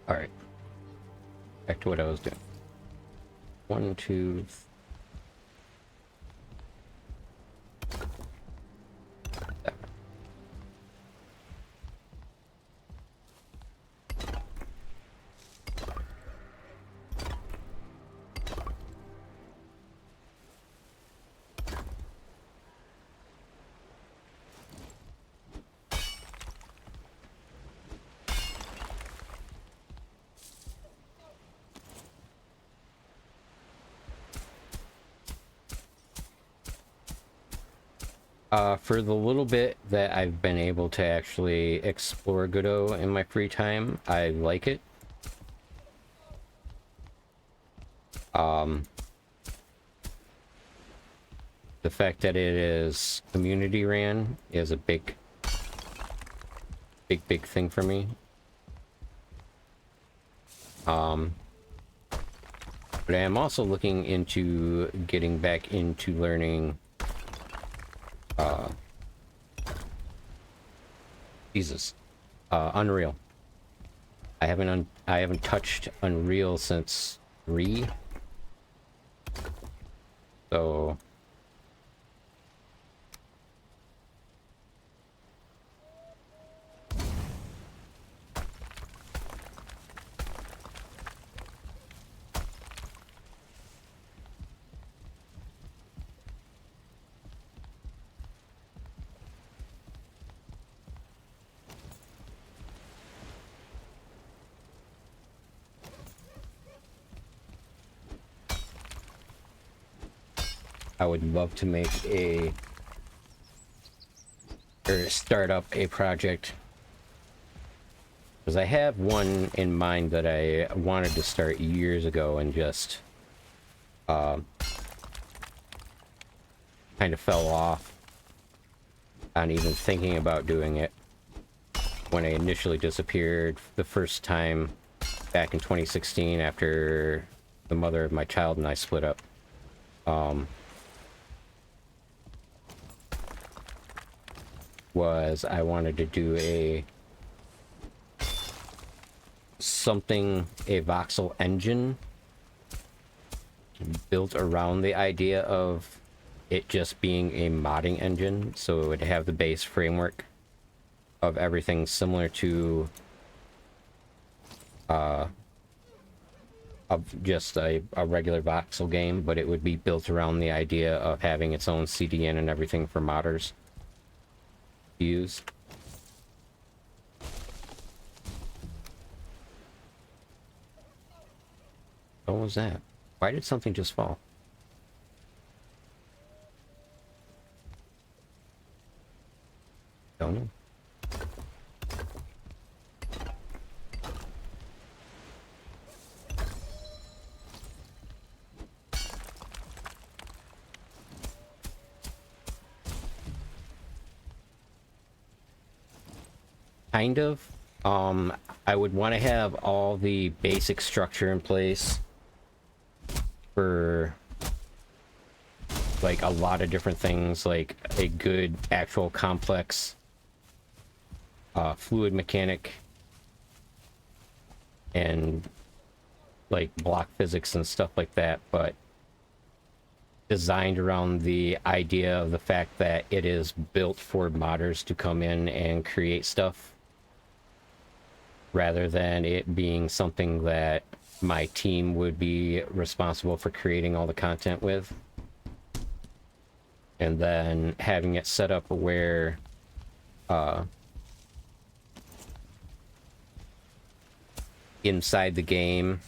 Alright. Back to what I was doing. 1, 2, 3. For the little bit that I've been able to actually explore Godot in my free time, I like it. The fact that it is community ran is a big thing for me. But I am also looking into getting back into learning Unreal. I haven't touched Unreal since 3. So I would love to make start up a project, because I have one in mind that I wanted to start years ago and just kind of fell off on even thinking about doing it when I initially disappeared the first time back in 2016 after the mother of my child and I split up. Was I wanted to do a voxel engine built around the idea of it just being a modding engine, so it would have the base framework of everything similar to of just a regular voxel game, but it would be built around the idea of having its own CDN and everything for modders to use. What was that? Why did something just fall? Don't know. Kind of. I would want to have all the basic structure in place for like a lot of different things, like a good actual complex fluid mechanic and like block physics and stuff like that, but designed around the idea of the fact that it is built for modders to come in and create stuff, rather than it being something that my team would be responsible for creating all the content with. And then having it set up where inside the game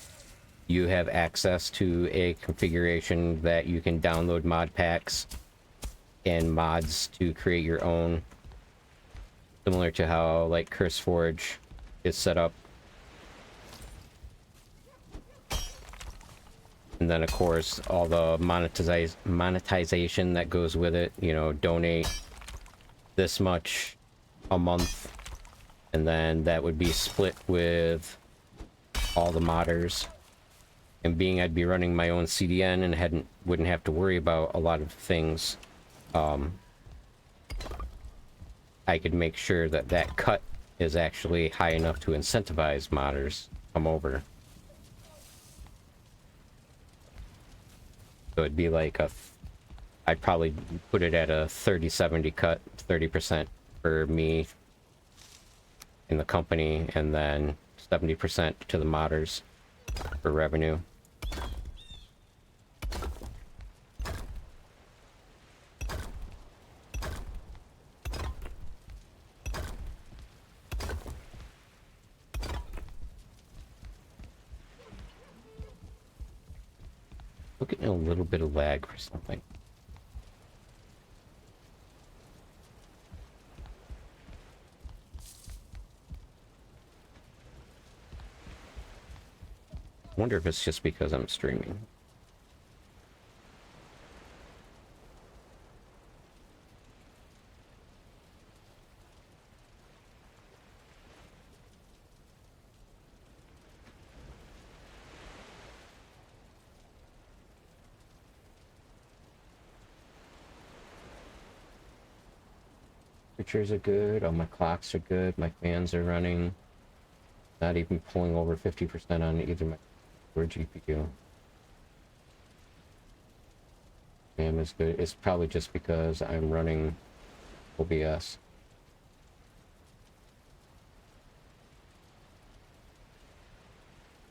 you have access to a configuration that you can download mod packs and mods to create your own, similar to how like CurseForge is set up. And then of course all the monetization that goes with it, you know, donate this much a month, and then that would be split with all the modders. And being I'd be running my own CDN and wouldn't have to worry about a lot of things, I could make sure that that cut is actually high enough to incentivize modders to come over. So it'd be like I'd probably put it at a 30-70 cut, 30% for me in the company, and then 70% to the modders for revenue. Look at a little bit of lag or something. wonder if it's just because I'm streaming. Pictures are good, all my clocks are good, my fans are running. Not even pulling over 50% on either my or GPU. RAM is good. It's probably just because I'm running OBS.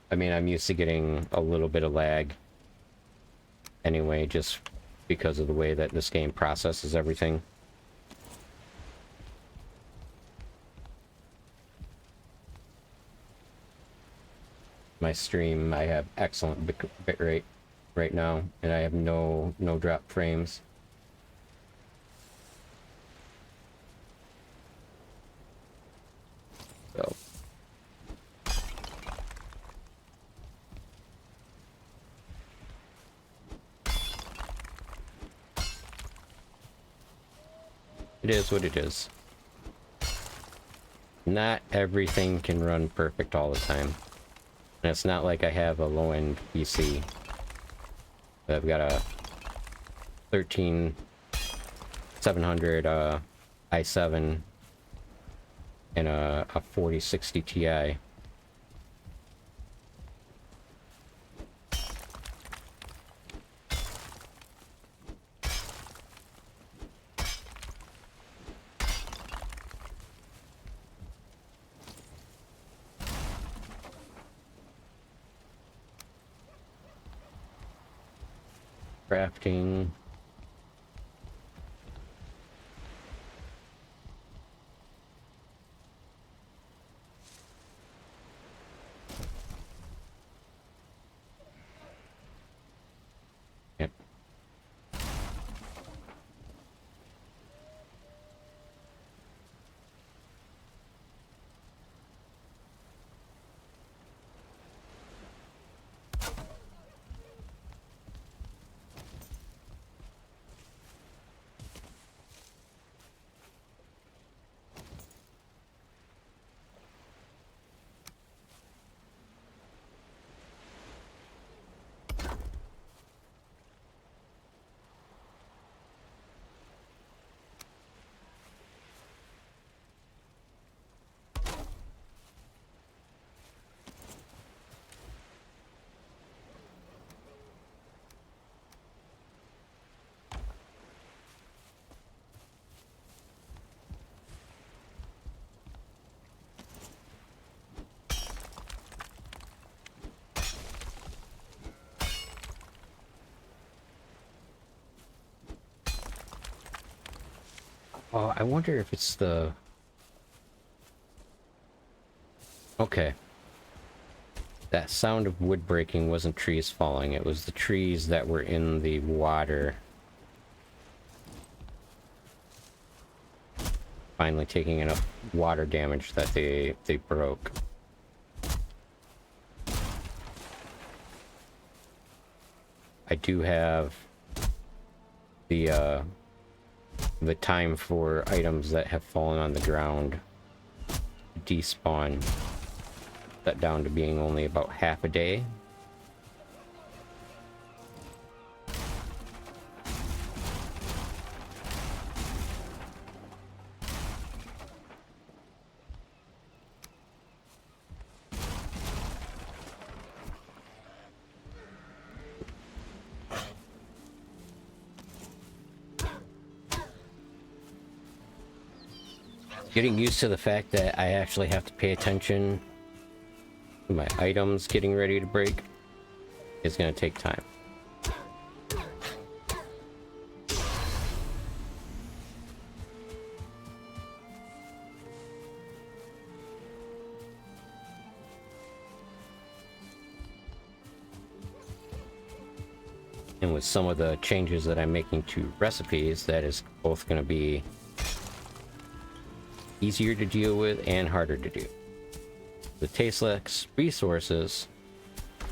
I mean, I'm used to getting a little bit of lag anyway, just because of the way that this game processes everything. My stream, I have excellent bit rate right now, and I have no drop frames. So it is what it is. Not everything can run perfect all the time. And it's not like I have a low-end PC. I've got a 13700 i7 and a 4060 Ti. Crafting. Yep. Oh, I wonder if it's the... Okay. That sound of wood breaking wasn't trees falling, it was the trees that were in the water finally taking enough water damage that they broke. I do have the time for items that have fallen on the ground despawn that down to being only about half a day. Getting used to the fact that I actually have to pay attention to my items getting ready to break is going to take time. And with some of the changes that I'm making to recipes, that is both going to be easier to deal with and harder to do. The tasteless resources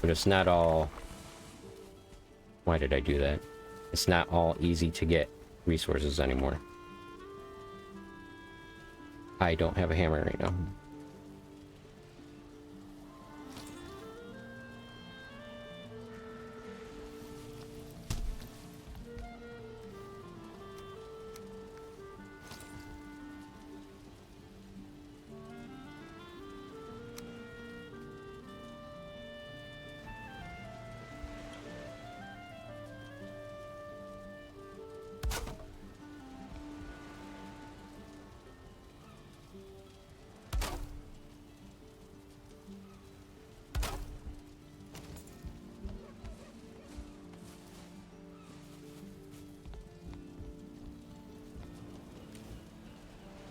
But it's not all... Why did I do that? It's not all easy to get resources anymore. I don't have a hammer right now.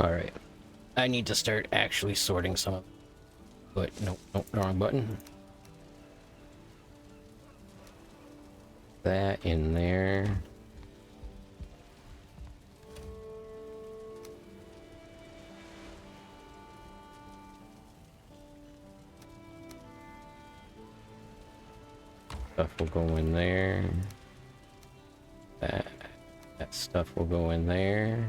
Alright. I need to start actually sorting some of it. But nope, wrong button. That in there. Stuff will go in there. That stuff will go in there.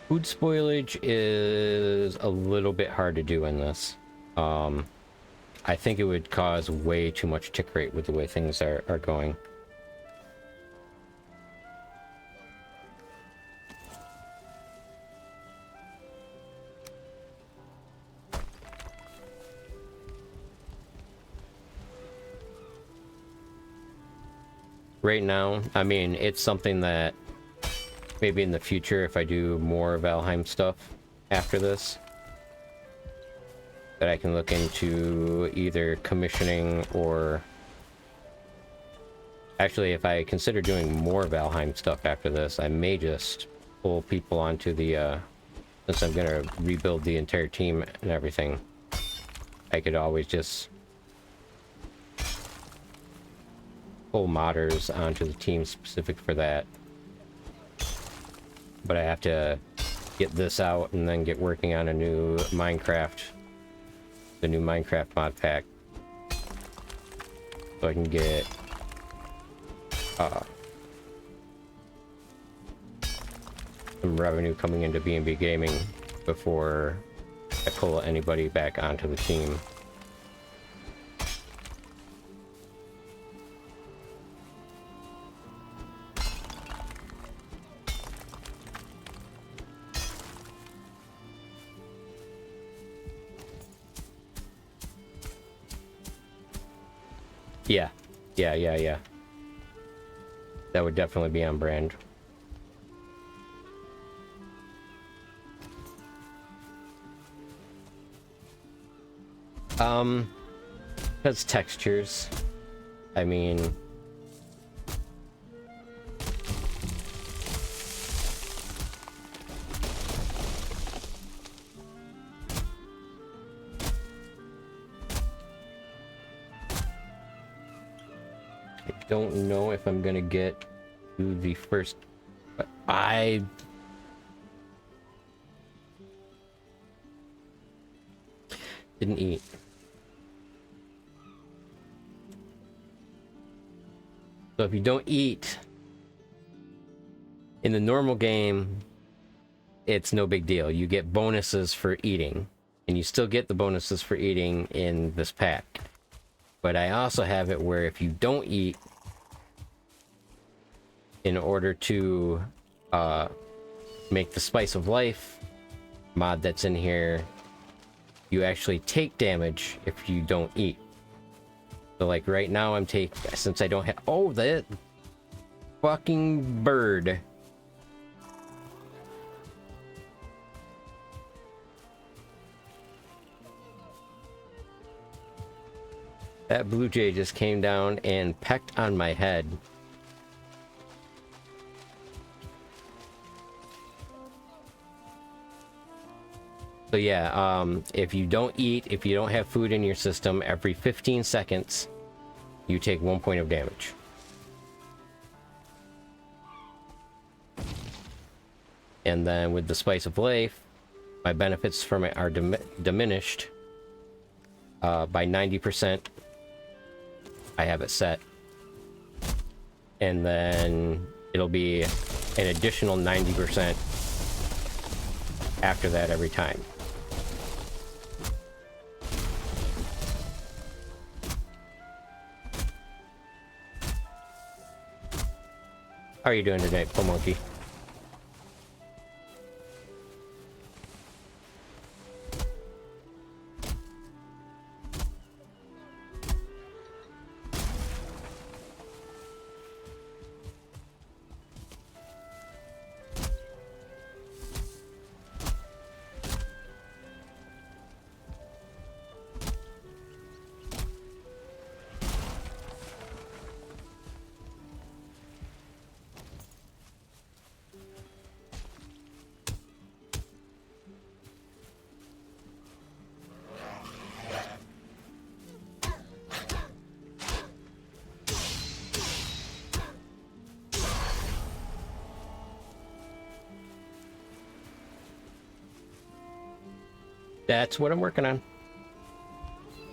Food spoilage is a little bit hard to do in this. I think it would cause way too much tick rate with the way things are going. Right now, I mean, it's something that maybe in the future, if I do more Valheim stuff after this, that I can look into either commissioning or... Actually, if I consider doing more Valheim stuff after this, I may just pull people onto the, since I'm gonna rebuild the entire team and everything, I could always just pull modders onto the team specific for that. But I have to get this out and then get working on a new Minecraft, the new Minecraft mod pack, so I can get some revenue coming into B&B Gaming before I pull anybody back onto the team. Yeah. That would definitely be on brand. That's textures. I mean... don't know if I'm gonna get to the first, but I didn't eat. So if you don't eat in the normal game, it's no big deal. You get bonuses for eating, and you still get the bonuses for eating in this pack. But I also have it where if you don't eat, in order to make the Spice of Life mod that's in here, you actually take damage if you don't eat. So like right now I'm since I don't have, fucking bird. That blue jay just came down and pecked on my head. So yeah, if you don't eat, if you don't have food in your system, every 15 seconds, you take 1 point of damage. And then with the Spice of Life, my benefits from it are diminished by 90%. I have it set. And then it'll be an additional 90% after that every time. How are you doing today, Monkey? That's what I'm working on.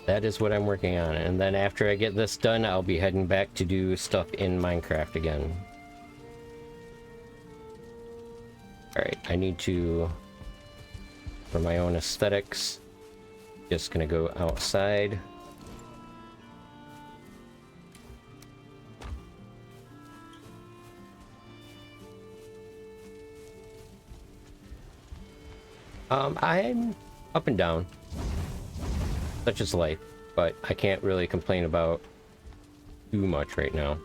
That is what I'm working on. And then after I get this done, I'll be heading back to do stuff in Minecraft again. Alright, I need to, for my own aesthetics, just gonna go outside. I'm up and down. Such is life, but I can't really complain about too much right now.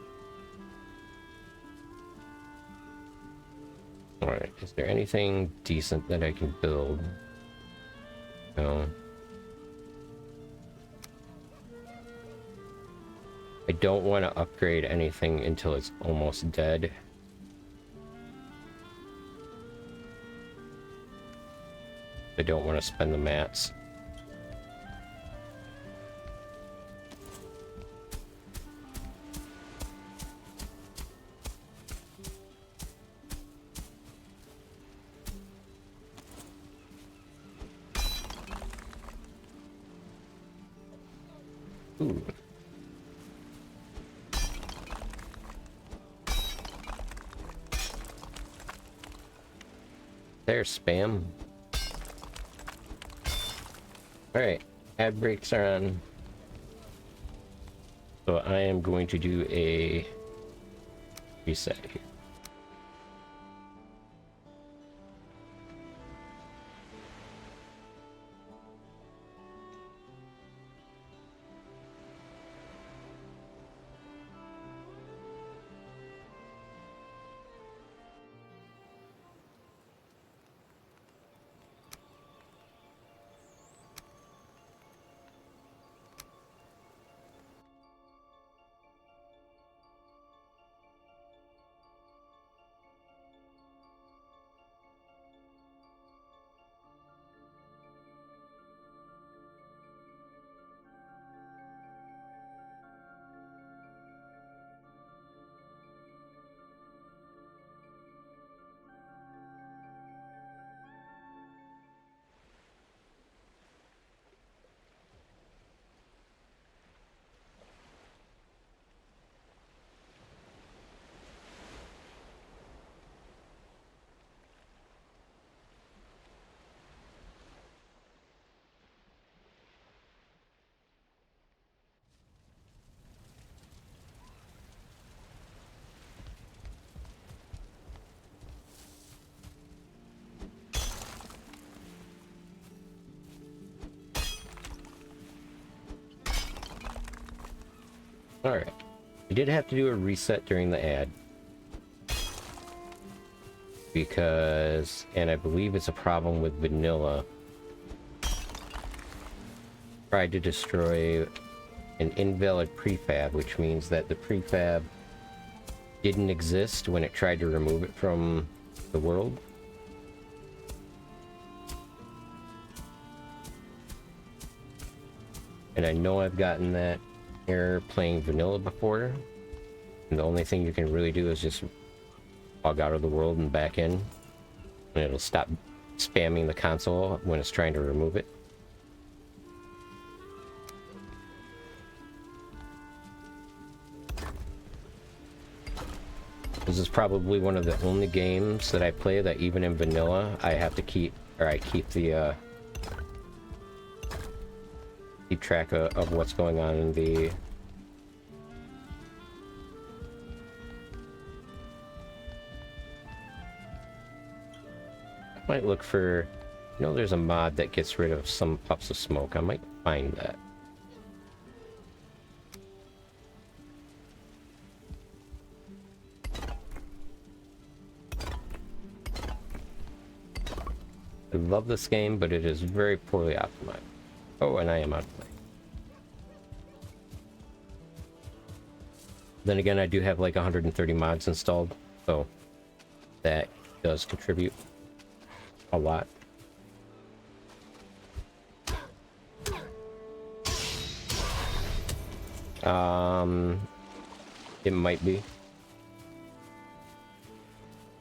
Alright, is there anything decent that I can build? No. I don't want to upgrade anything until it's almost dead. I don't want to spend the mats. Ooh. There's spam. Alright, ad breaks are on. So I am going to do a reset here. Alright. I did have to do a reset during the ad. because, and I believe it's a problem with vanilla, tried to destroy an invalid prefab, which means that the prefab didn't exist when it tried to remove it from the world. And I know I've gotten that error playing vanilla before, and the only thing you can really do is just log out of the world and back in, and it'll stop spamming the console when it's trying to remove it. This is probably one of the only games that I play that even in vanilla I have to keep, or I keep the keep track of what's going on in the I might look for, you know, there's a mod that gets rid of some puffs of smoke. I might find that. I love this game, but it is very poorly optimized. Oh, and I am out of play. Then again, I do have like 130 mods installed, so that does contribute a lot. It might be.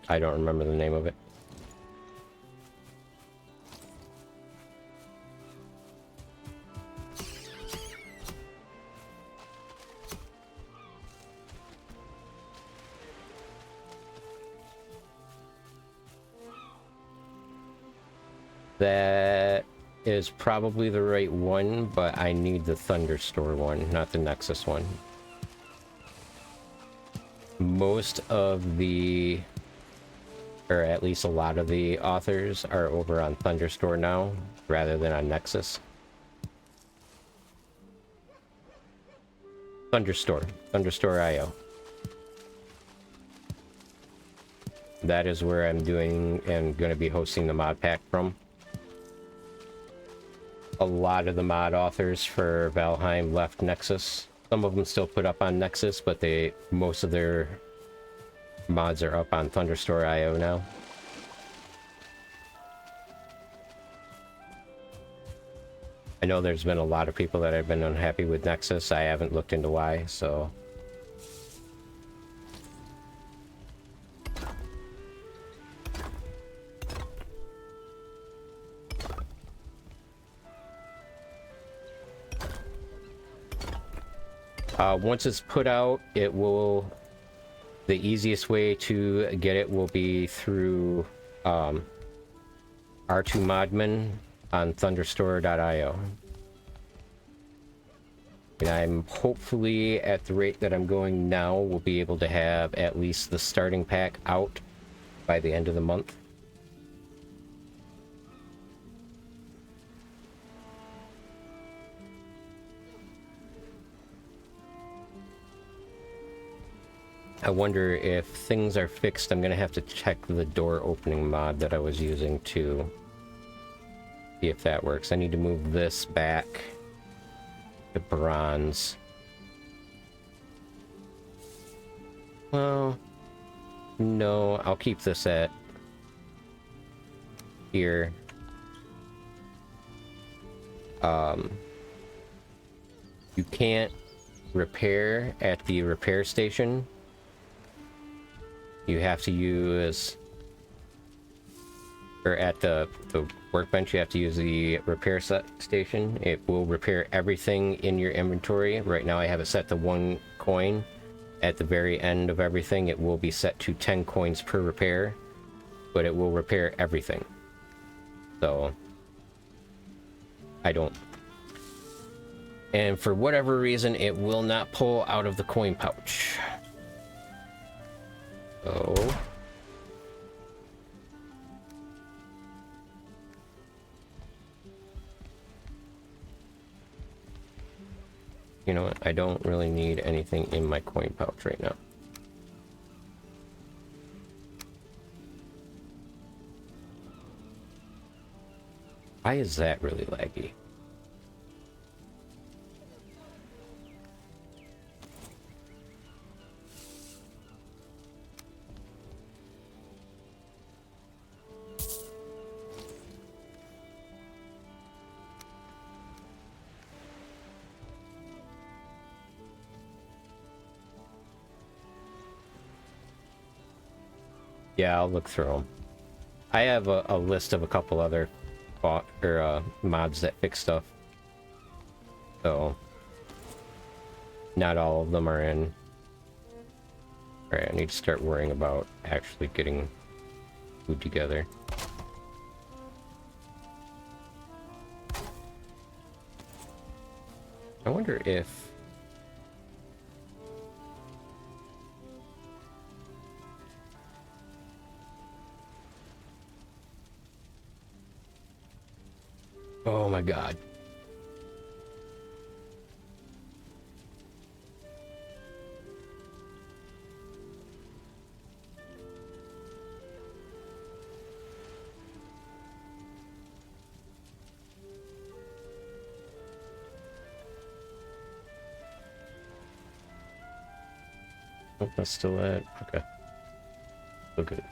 I don't remember the name of it. That is probably the right one, but I need the Thunderstore one, not the Nexus one. Most of the, or at least a lot of the authors are over on Thunderstore now, rather than on Nexus. Thunderstore.io. That is where I'm doing and going to be hosting the mod pack from. A lot of the mod authors for Valheim left Nexus. Some of them still put up on Nexus, but most of their mods are up on Thunderstore.io now. I know there's been a lot of people that have been unhappy with Nexus. I haven't looked into why, so... once it's put out, it will... The easiest way to get it will be through R2Modman on Thunderstore.io. And I'm hopefully, at the rate that I'm going now, will be able to have at least the starting pack out by the end of the month. I wonder if things are fixed. I'm gonna have to check the door opening mod that I was using to see if that works. I need to move this back to bronze. Well, no, I'll keep this at here. You can't repair at the repair station. You have to use, or at the workbench, you have to use the repair station. It will repair everything in your inventory. Right now I have it set to 1 coin. At the very end of everything, it will be set to 10 coins per repair, but it will repair everything. So, I don't. And for whatever reason, it will not pull out of the coin pouch. Oh. You know what? I don't really need anything in my coin pouch right now. Why is that really laggy? Yeah, I'll look through them. I have a list of a couple other mods that fix stuff. So, not all of them are in. Alright, I need to start worrying about actually getting food together. I wonder if... Oh my god. Oh, that's still it. Okay. So good.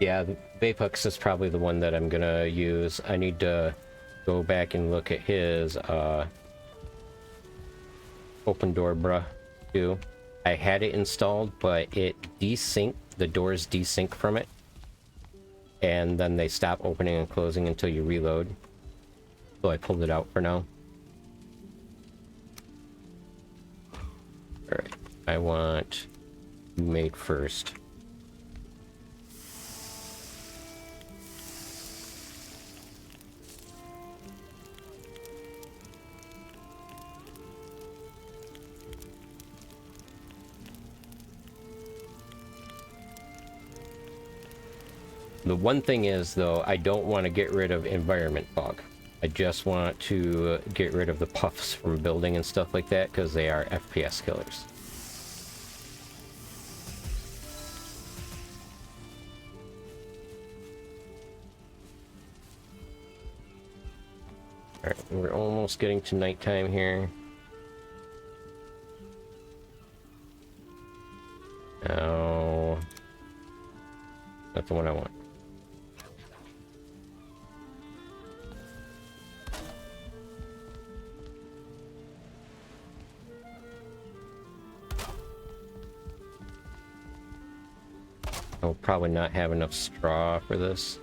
Yeah, the Vapex is probably the one that I'm gonna use. I need to go back and look at his open door bruh too. I had it installed, but it desynced, the doors desync from it. And then they stop opening and closing until you reload. So I pulled it out for now. Alright, I want made first. The one thing is, though, I don't want to get rid of environment fog. I just want to get rid of the puffs from building and stuff like that, because they are FPS killers. Alright, we're almost getting to nighttime here. No. Not the one I want. I'll probably not have enough straw for this.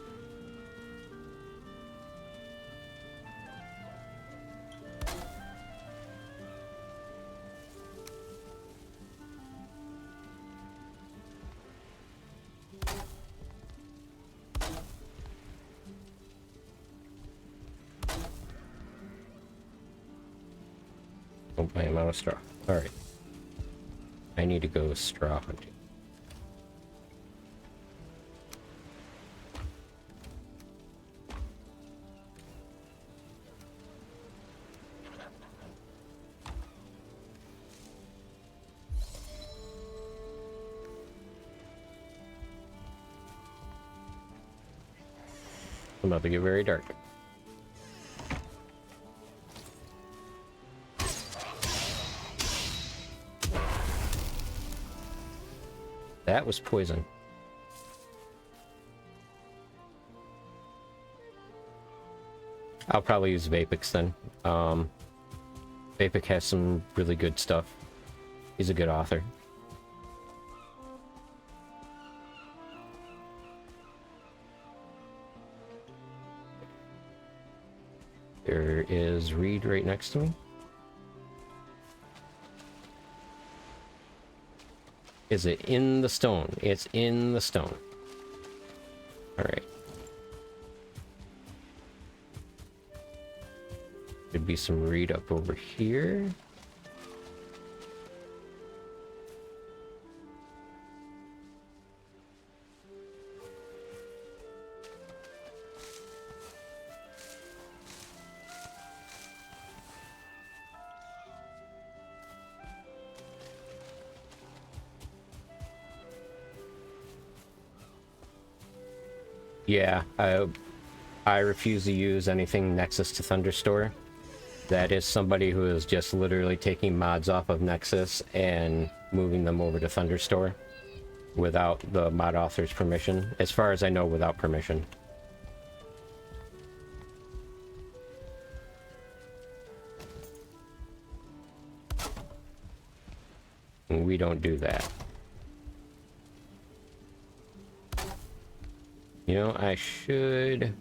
Oh, I am out of straw. Alright. I need to go straw hunting. It's about to get very dark. That was poison. I'll probably use Vapix then. Vapix has some really good stuff. He's a good author. There is Reed right next to me. Is it in the stone? It's in the stone. Alright. Could be some Reed up over here. Yeah, I refuse to use anything Nexus to Thunderstore. That is somebody who is just literally taking mods off of Nexus and moving them over to Thunderstore without the mod author's permission. As far as I know, without permission. And we don't do that. You know, I should...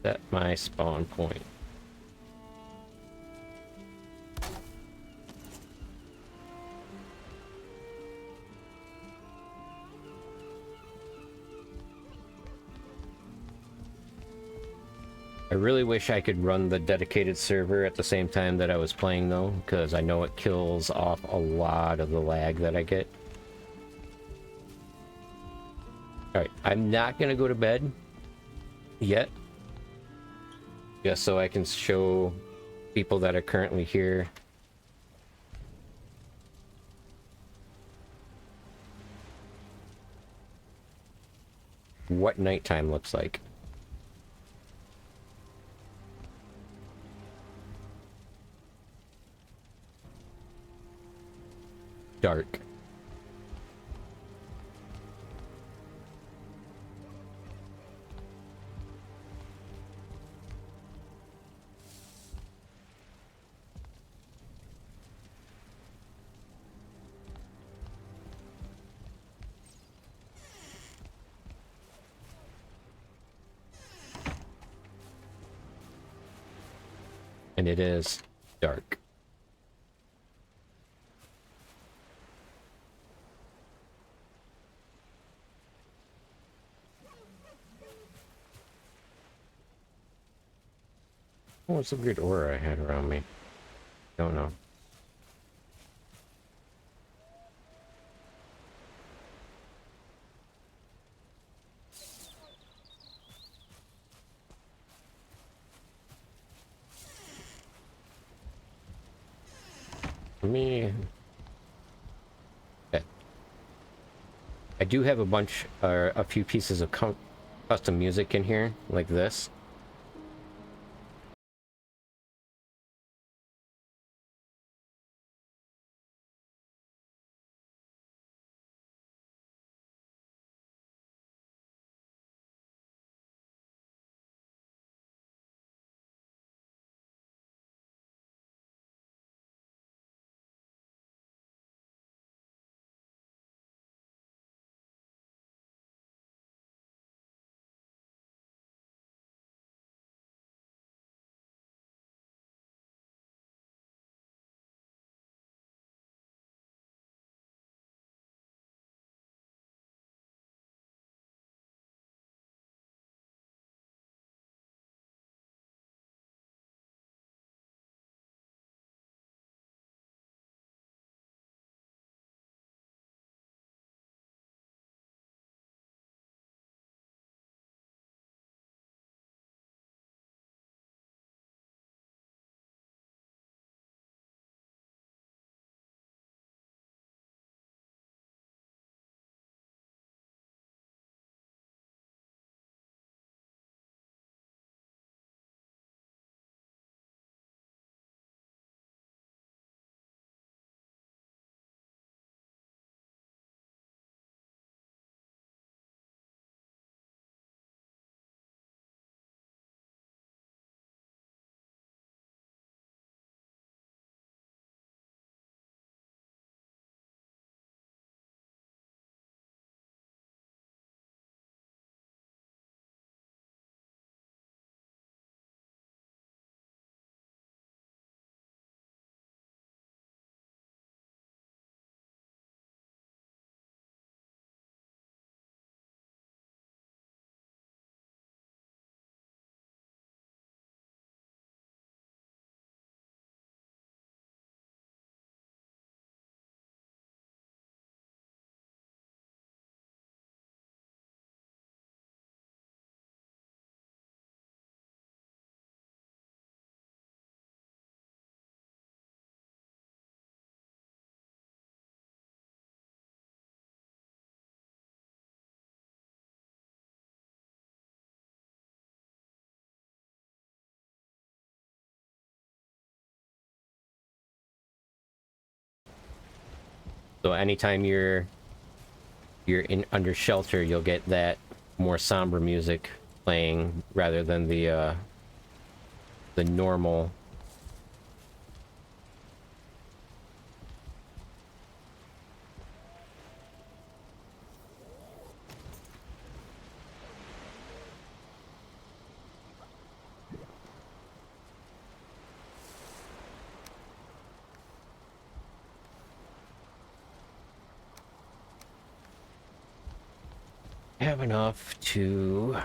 set my spawn point. I really wish I could run the dedicated server at the same time that I was playing though, because I know it kills off a lot of the lag that I get. Alright, I'm not gonna go to bed yet. Just so I can show people that are currently here what nighttime looks like. Dark. And it is dark. Oh, what's the weird aura I had around me? Don't know. Me. Okay. I do have a bunch, a few pieces of custom music in here, like this. So anytime you're in under shelter, you'll get that more somber music playing rather than the normal. Have enough to,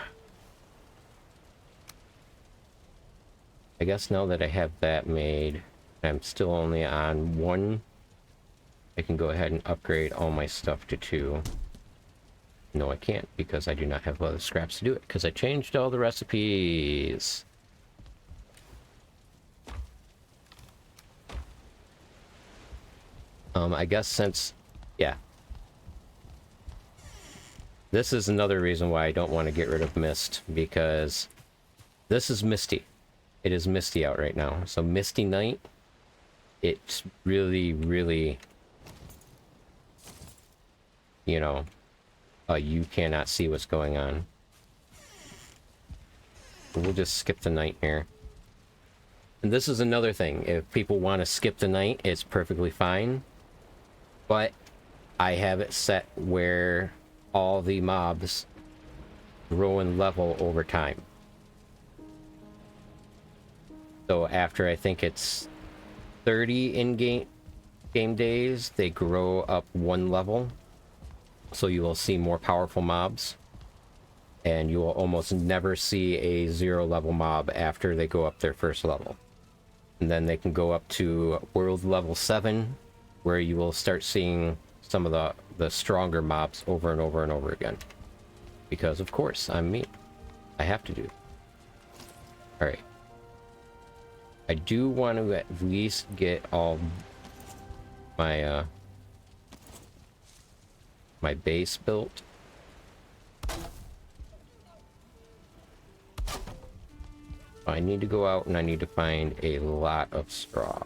I guess now that I have that made, I'm still only on 1. I can go ahead and upgrade all my stuff to 2. No, I can't, because I do not have leather scraps to do it, because I changed all the recipes. I guess since, yeah. This is another reason why I don't want to get rid of mist, because this is misty. It is misty out right now. So misty night, it's really, really, you know, you cannot see what's going on. We'll just skip the night here. And this is another thing. If people want to skip the night, it's perfectly fine. But I have it set where all the mobs grow in level over time. So after I think it's 30 in-game days, they grow up 1 level. So you will see more powerful mobs. And you will almost never see a 0 level mob after they go up their first level. And then they can go up to world level 7, where you will start seeing some of the stronger mobs over and over and over again. Because of course, I'm me. I have to do. Alright. I do want to at least get all my my base built. I need to go out and I need to find a lot of straw.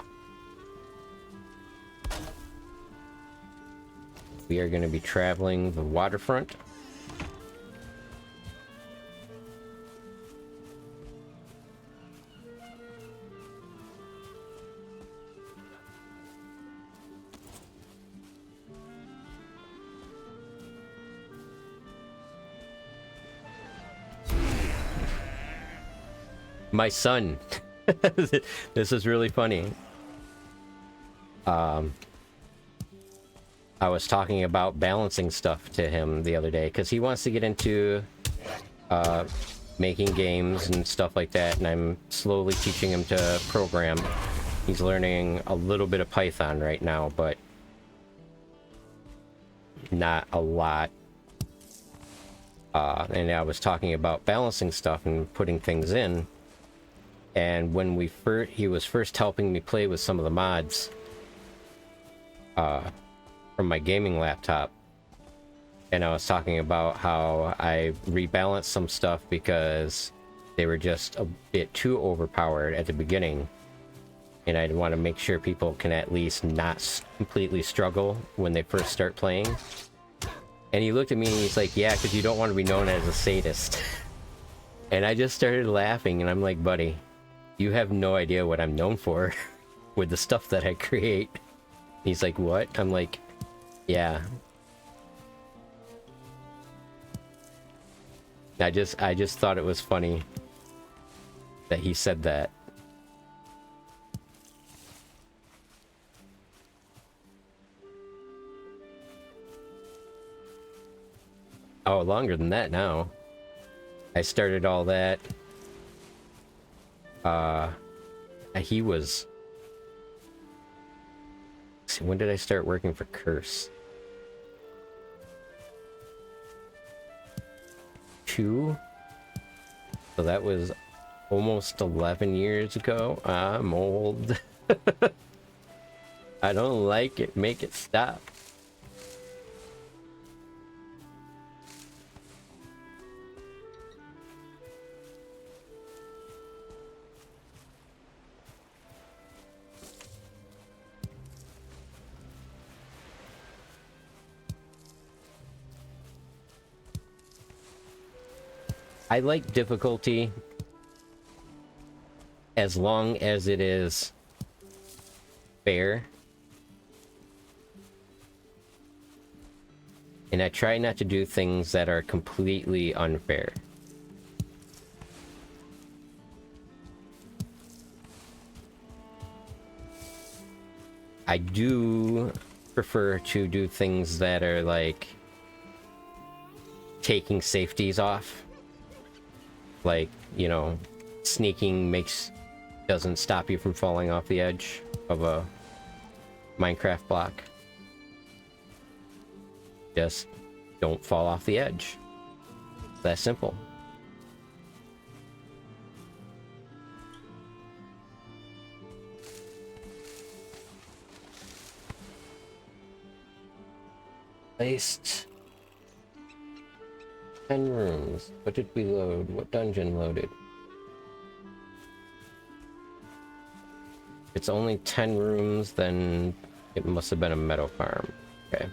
We are going to be traveling the waterfront. My son. This is really funny. I was talking about balancing stuff to him the other day because he wants to get into making games and stuff like that, and I'm slowly teaching him to program. He's learning a little bit of Python right now, but not a lot. And I was talking about balancing stuff and putting things in. And when he was first helping me play with some of the mods from my gaming laptop, and I was talking about how I rebalanced some stuff because they were just a bit too overpowered at the beginning, and I'd want to make sure people can at least not completely struggle when they first start playing. And he looked at me and he's like, yeah, because you don't want to be known as a sadist. And I just started laughing, and I'm like, buddy, you have no idea what I'm known for with the stuff that I create. He's like, what? I'm like, yeah. I just thought it was funny that he said that. Oh, longer than that now. I started all that. He was... See, when did I start working for Curse? 2? So that was almost 11 years ago. I'm old. I don't like it. Make it stop. I like difficulty as long as it is fair. And I try not to do things that are completely unfair. I do prefer to do things that are like taking safeties off. Like, you know, sneaking doesn't stop you from falling off the edge of a Minecraft block. Just don't fall off the edge. It's that simple. Placed 10 rooms. What did we load? What dungeon loaded? If it's only 10 rooms, then it must have been a meadow farm. Okay.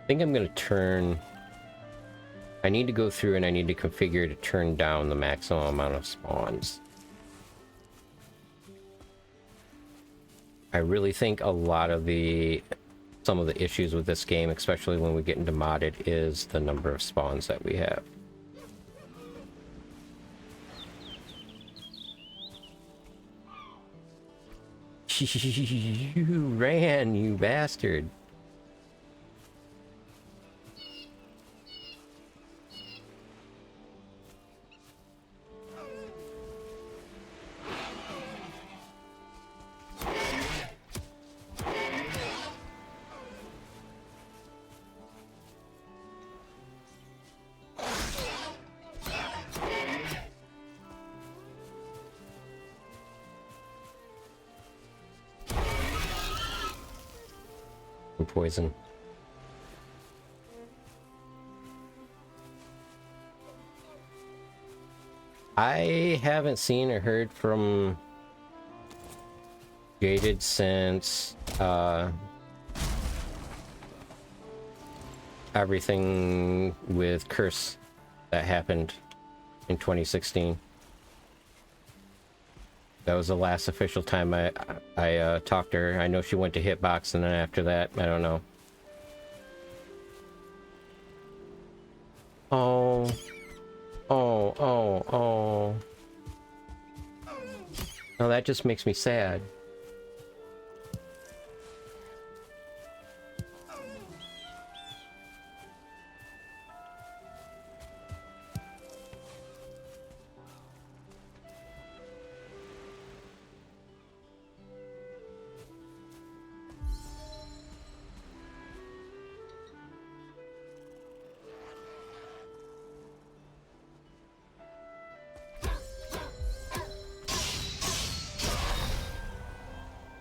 I think I'm going to turn... I need to go through and I need to configure to turn down the maximum amount of spawns. I really think a lot of some of the issues with this game, especially when we get into modded, is the number of spawns that we have. You ran, you bastard. Poison. I haven't seen or heard from Jaded since everything with Curse that happened in 2016. That was the last official time I talked to her. I know she went to Hitbox, and then after that, I don't know. Oh. Oh, oh, oh. Oh, that just makes me sad.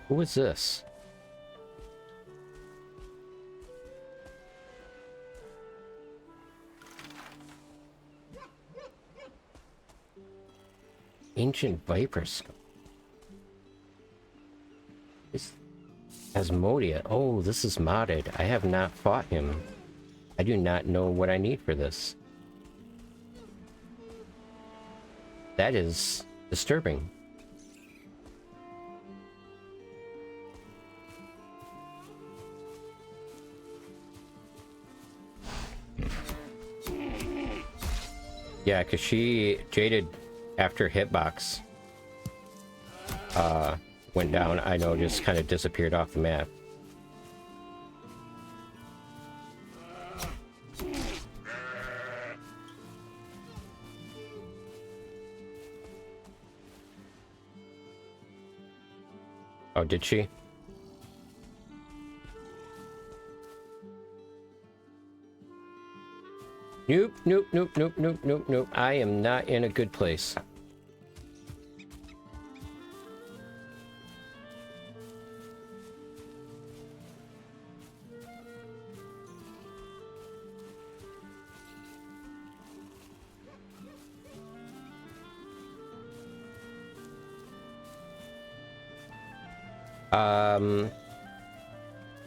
Who is this? Ancient Viper Skull. This Asmodia. Oh, this is modded. I have not fought him. I do not know what I need for this. That is disturbing. Yeah, because she Jaded after Hitbox went down, I know, just kind of disappeared off the map. Oh, did she? Nope, nope, nope, nope, nope, nope, nope. I am not in a good place.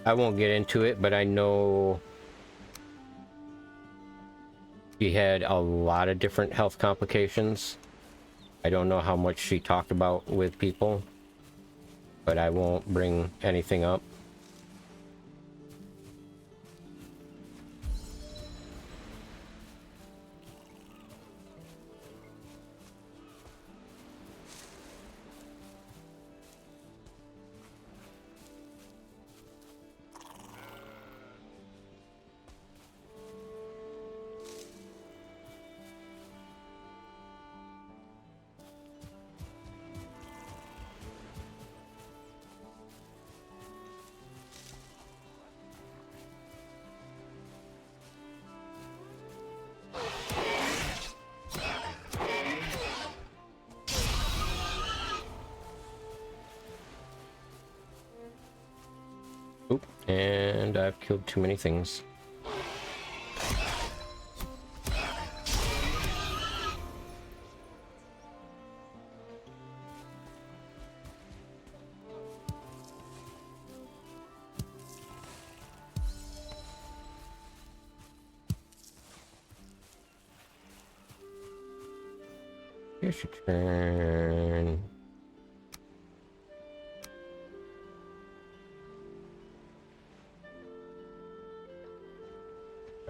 I won't get into it, but I know she had a lot of different health complications. I don't know how much she talked about with people, but I won't bring anything up. Oop, and I've killed too many things. Here's your turn.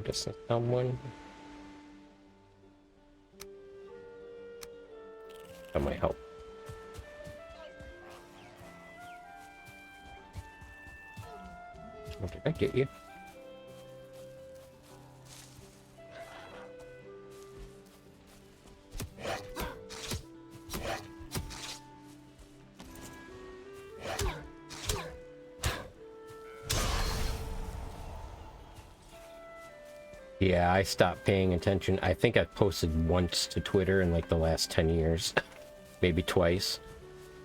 Just someone. That might help. What did I get you? Yeah, I stopped paying attention. I think I've posted once to Twitter in like the last 10 years. Maybe twice.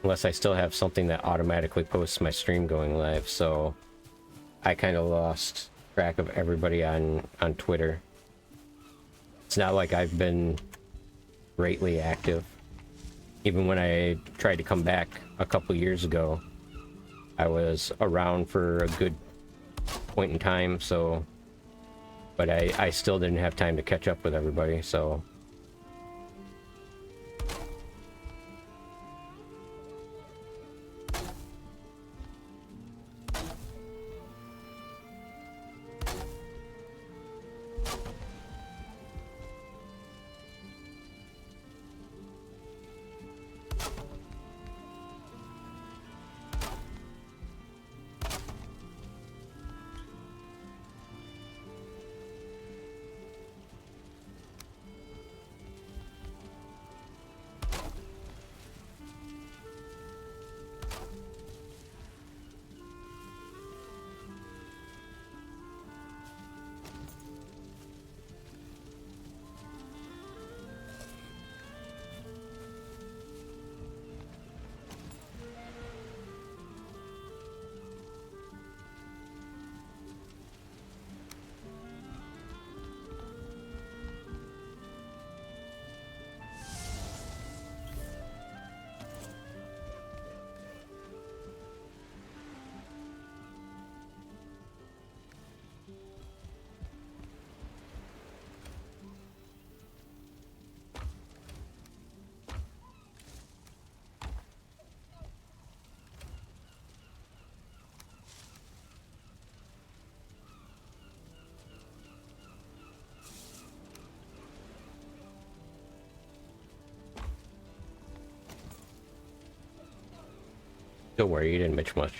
Unless I still have something that automatically posts my stream going live, so I kind of lost track of everybody on Twitter. It's not like I've been greatly active. Even when I tried to come back a couple years ago, I was around for a good point in time, so... But I still didn't have time to catch up with everybody, so... Don't worry, you didn't miss much.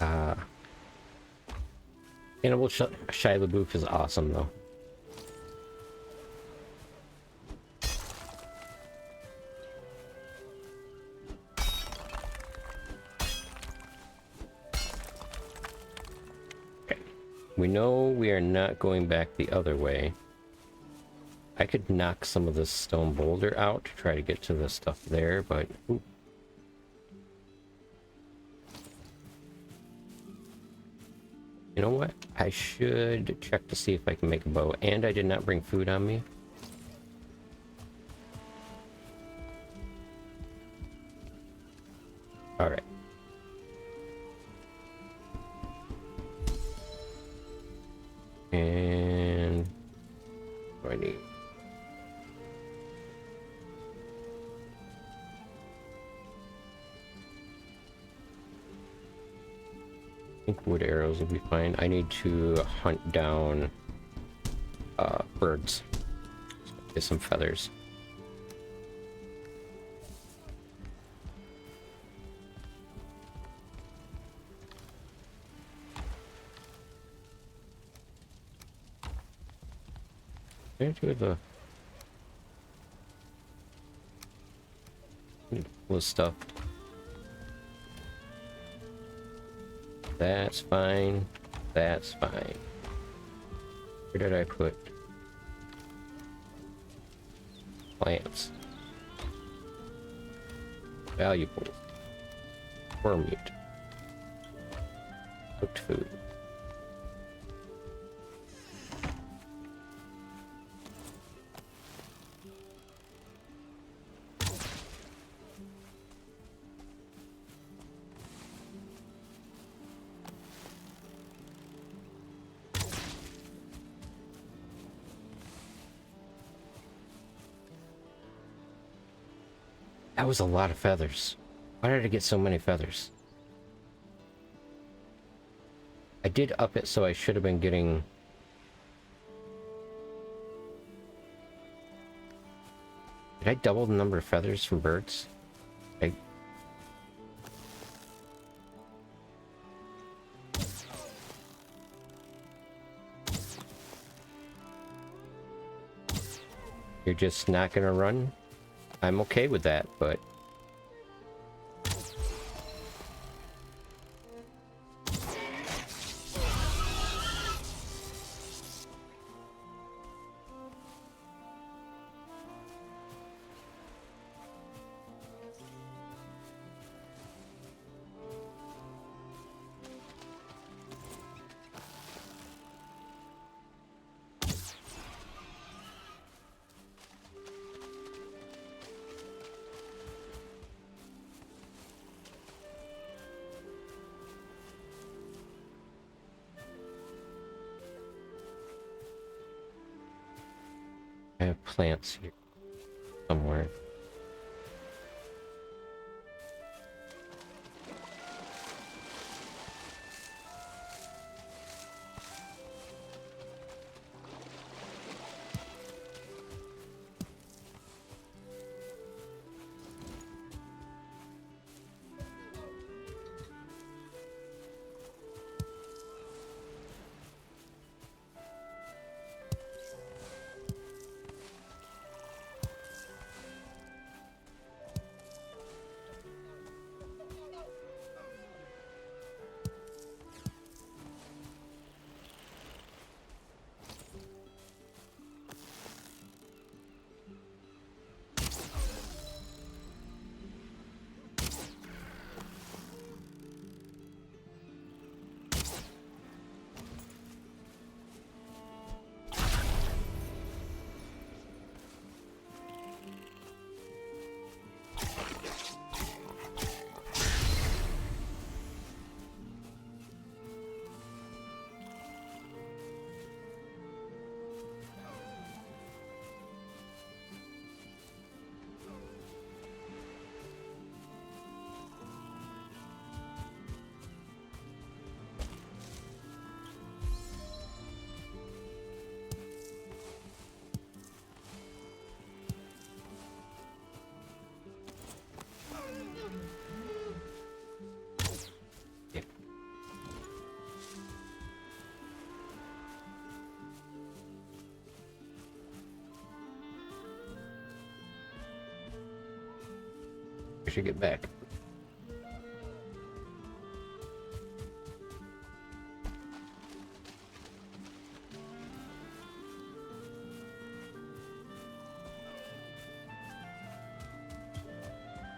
Uh, Cannibal Shia LaBeouf is awesome, though. Okay. We know we are not going back the other way. I could knock some of this stone boulder out to try to get to the stuff there, but... Ooh. You know what? I should check to see if I can make a bow. And I did not bring food on me. Alright. And... what do I need? I think wood arrows will be fine. I need to hunt down birds. Get some feathers. Where do the stuff? That's fine. That's fine. Where did I put plants? Valuable. Worm meat. Cooked food. That was a lot of feathers. Why did I get so many feathers? I did up it, so I should have been getting... Did I double the number of feathers from birds? You're just not gonna run? I'm okay with that, but... I have plants here somewhere. should get back.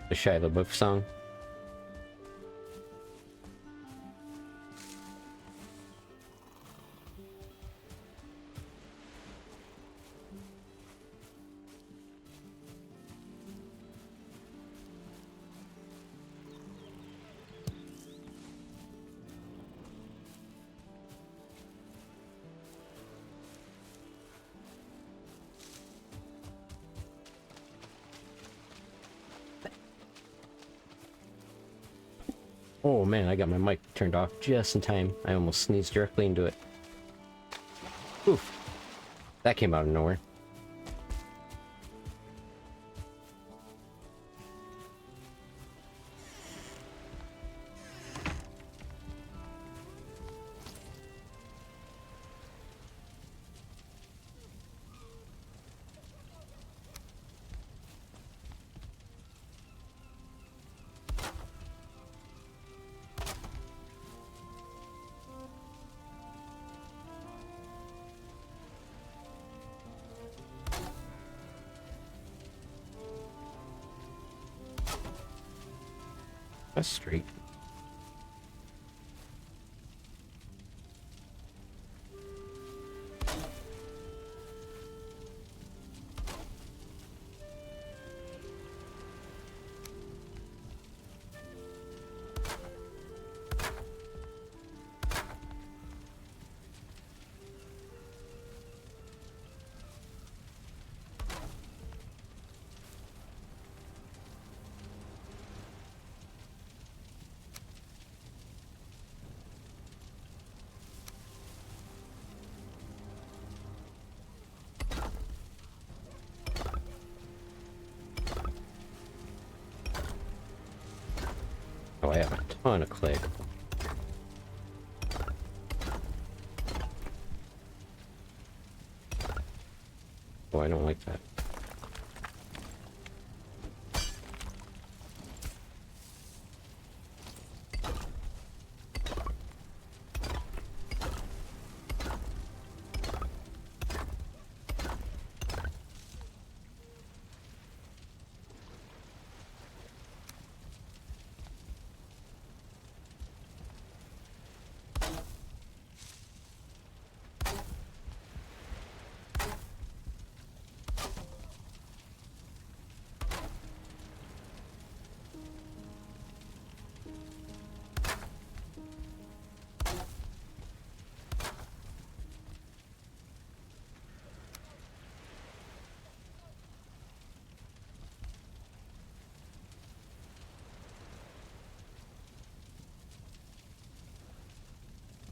The Shia LaBeouf song. Oh man, I got my mic turned off just in time. I almost sneezed directly into it. Oof. That came out of nowhere. That's straight. Oh, I have a ton of clay. Oh, I don't like that.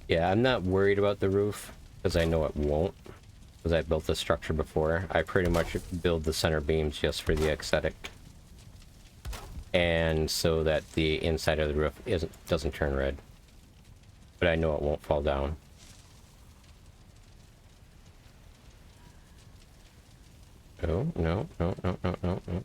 Yeah, I'm not worried about the roof, because I know it won't, because I built this structure before. I pretty much build the center beams just for the aesthetic, and so that the inside of the roof doesn't turn red. But I know it won't fall down. Oh, no, no, no, no, no, no.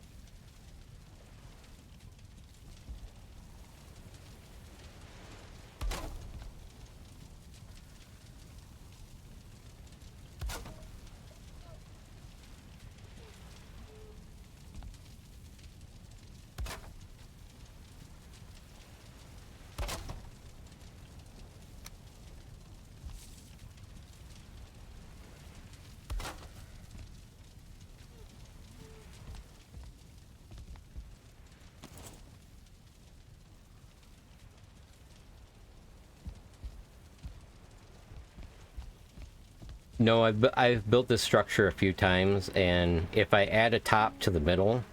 No, I've built this structure a few times, and if I add a top to the middle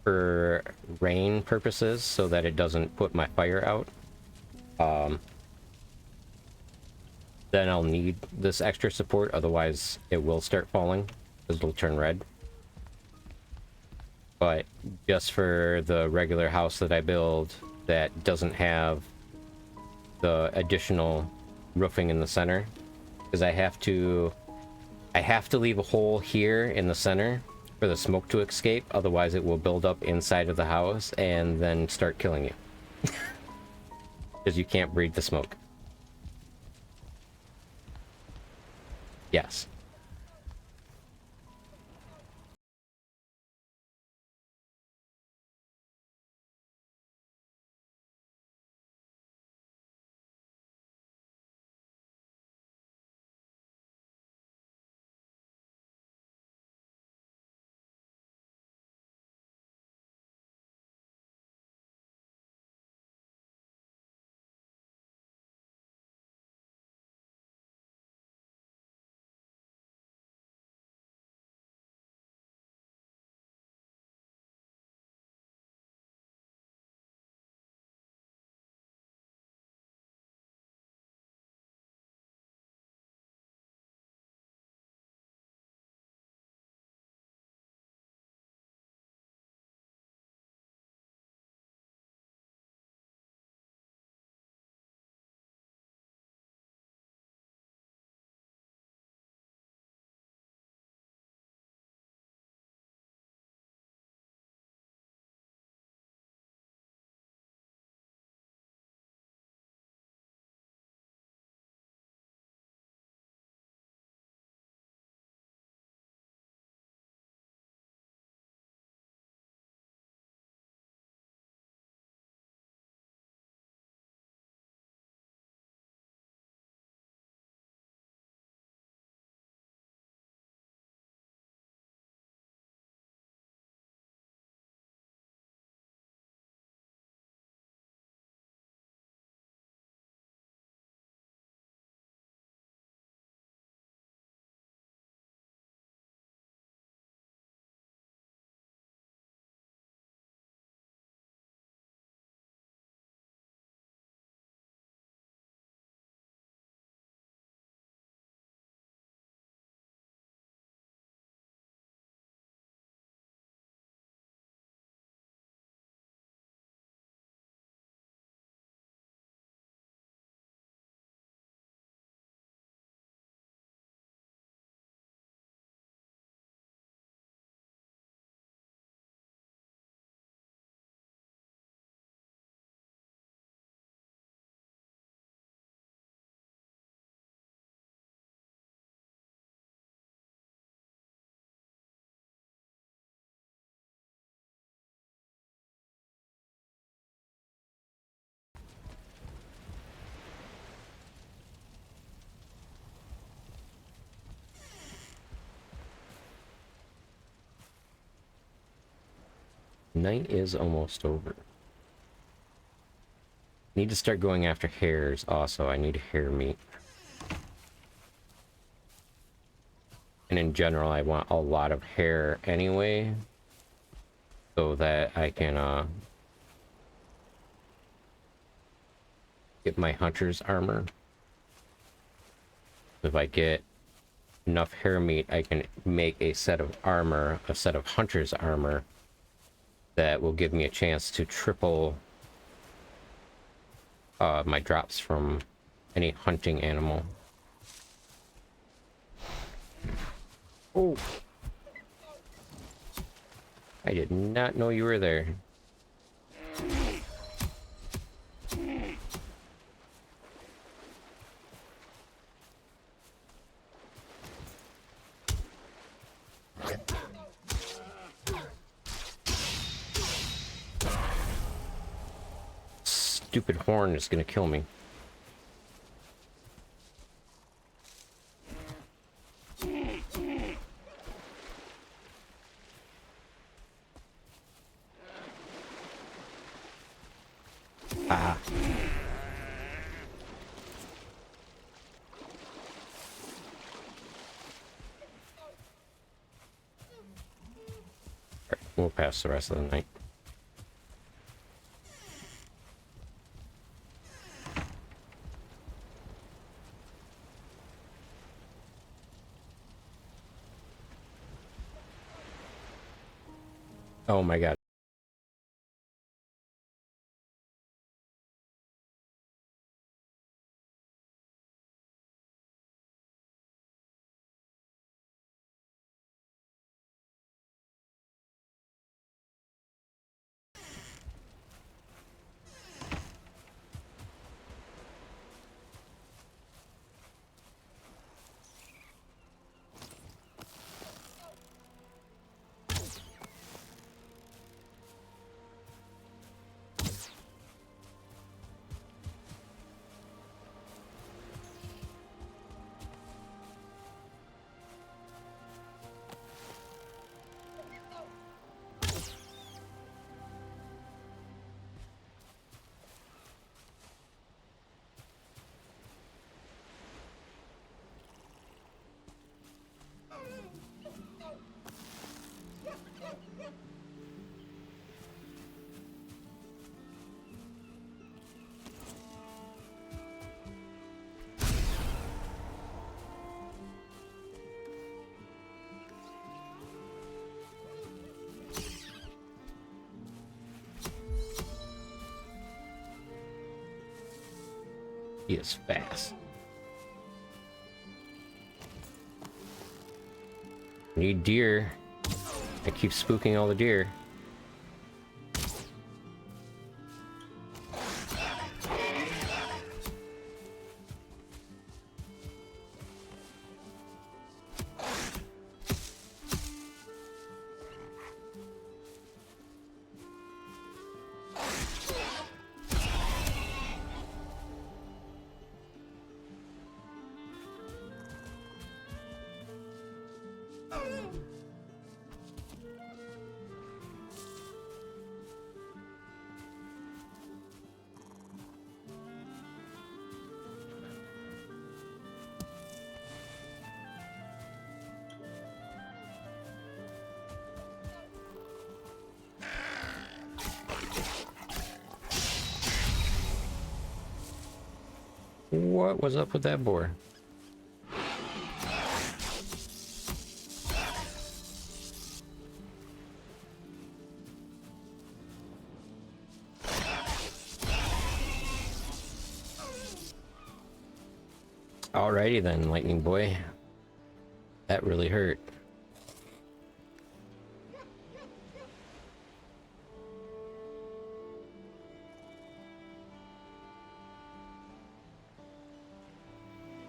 for rain purposes, so that it doesn't put my fire out, then I'll need this extra support. Otherwise, it will start falling because it'll turn red. But just for the regular house that I build that doesn't have the additional roofing in the center, because I have to leave a hole here in the center for the smoke to escape. Otherwise, it will build up inside of the house and then start killing you. Because you can't breathe the smoke. Yes. Night is almost over. Need to start going after hares also. I need hare meat. And in general, I want a lot of hare anyway, so that I can get my hunter's armor. If I get enough hare meat, I can make a set of armor, a set of hunter's armor, that will give me a chance to triple my drops from any hunting animal. Oh! I did not know you were there. Stupid horn is gonna kill me. Ah. Right, we'll pass the rest of the night. Oh my god. He is fast. Need deer. I keep spooking all the deer. What was up with that boar? Alrighty then, lightning boy. That really hurt.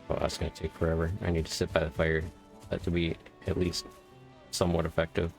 Oh, that's gonna take forever. I need to sit by the fire. That to be at least somewhat effective.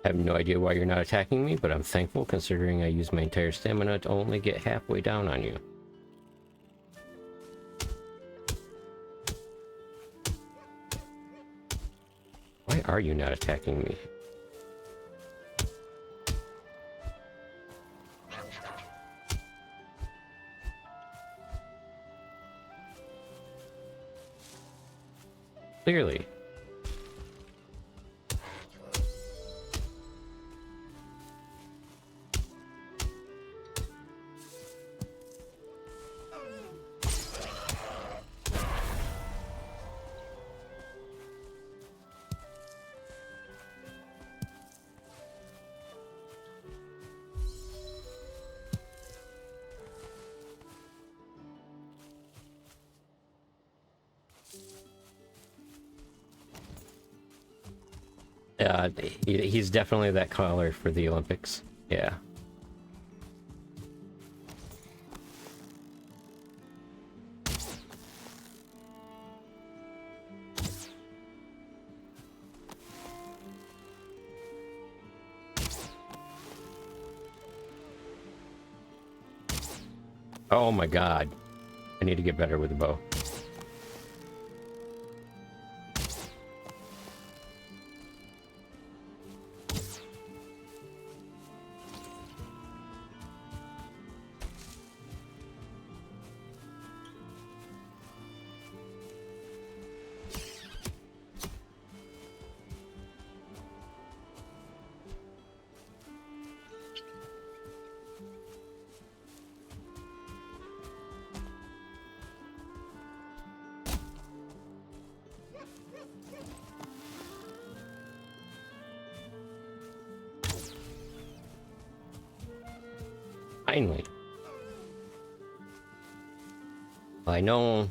I have no idea why you're not attacking me, but I'm thankful considering I used my entire stamina to only get halfway down on you. Why are you not attacking me? Clearly. He's definitely that color for the Olympics. Yeah. Oh my god. I need to get better with the bow. Finally. I know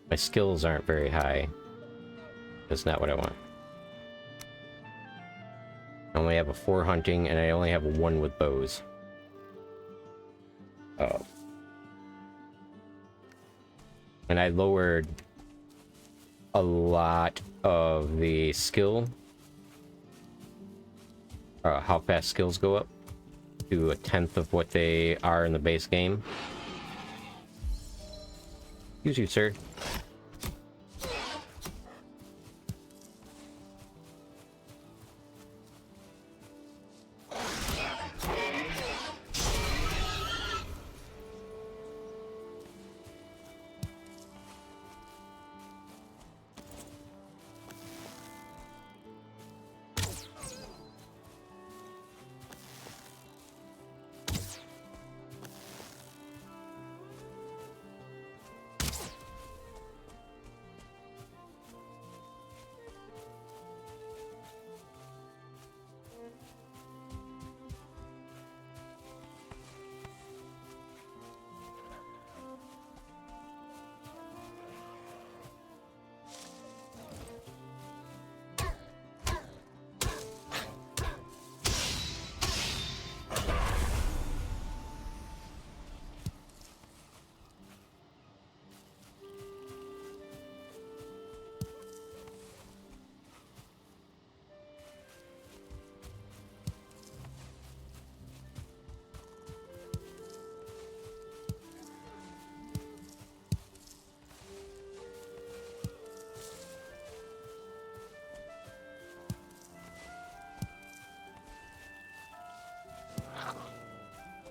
my skills aren't very high. That's not what I want. I only have a 4 hunting, and I only have a 1 with bows. Oh. And I lowered a lot of the skill. How fast skills go up. To 1/10 of what they are in the base game. Excuse you, sir.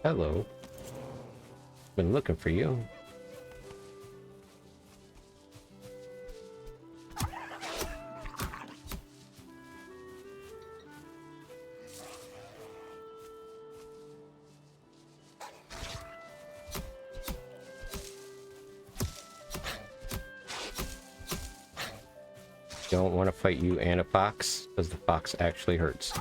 Hello. Been looking for you. Don't want to fight you and a fox, because the fox actually hurts.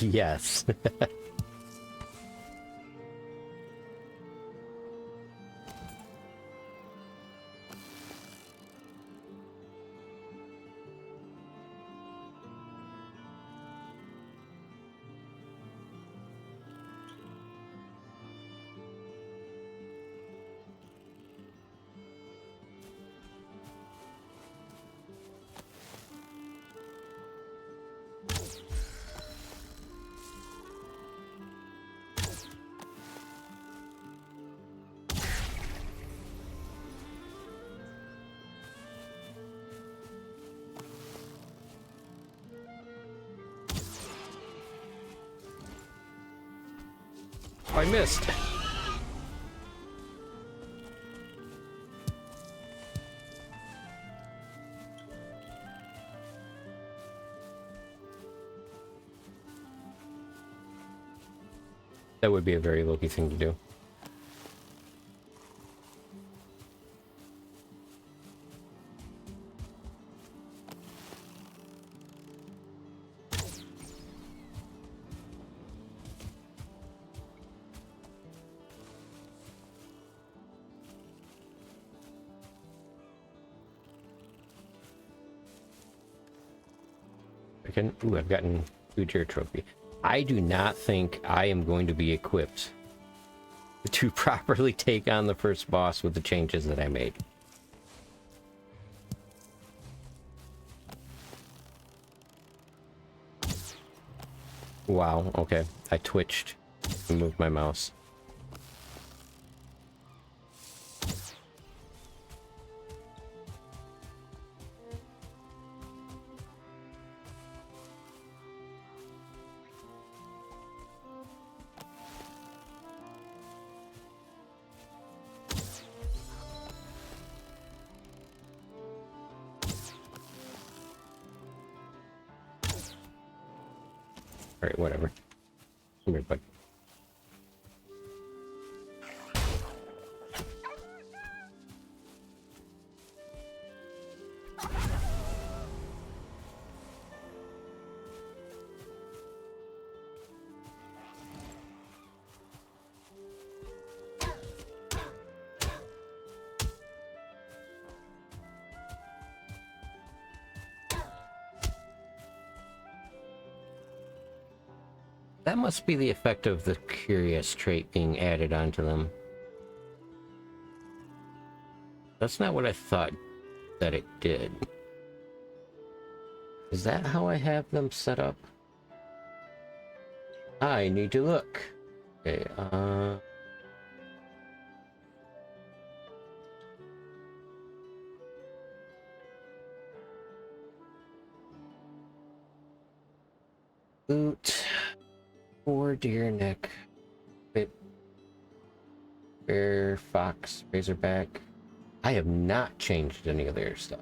Yes. I missed. That would be a very Loki thing to do. Ooh, I've gotten 2-tier trophy. I do not think I am going to be equipped to properly take on the first boss with the changes that I made. Wow, okay. I twitched and moved my mouse. Alright, whatever. Come here, bud. That must be the effect of the curious trait being added onto them. That's not what I thought that it did. Is that how I have them set up? I need to look. Okay, boot. 4 deer neck, bit, bear, fox, razorback. I have not changed any of their stuff.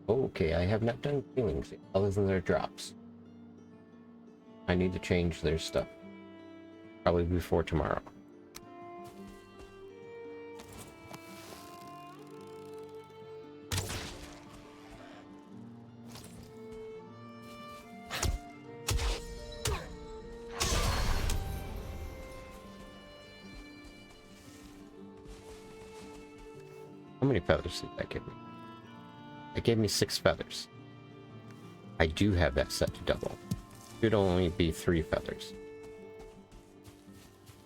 Okay, I have not done feelings other than their drops. I need to change their stuff. Probably before tomorrow. How many feathers did that give me? It gave me 6 feathers. I do have that set to double. It should only be 3 feathers.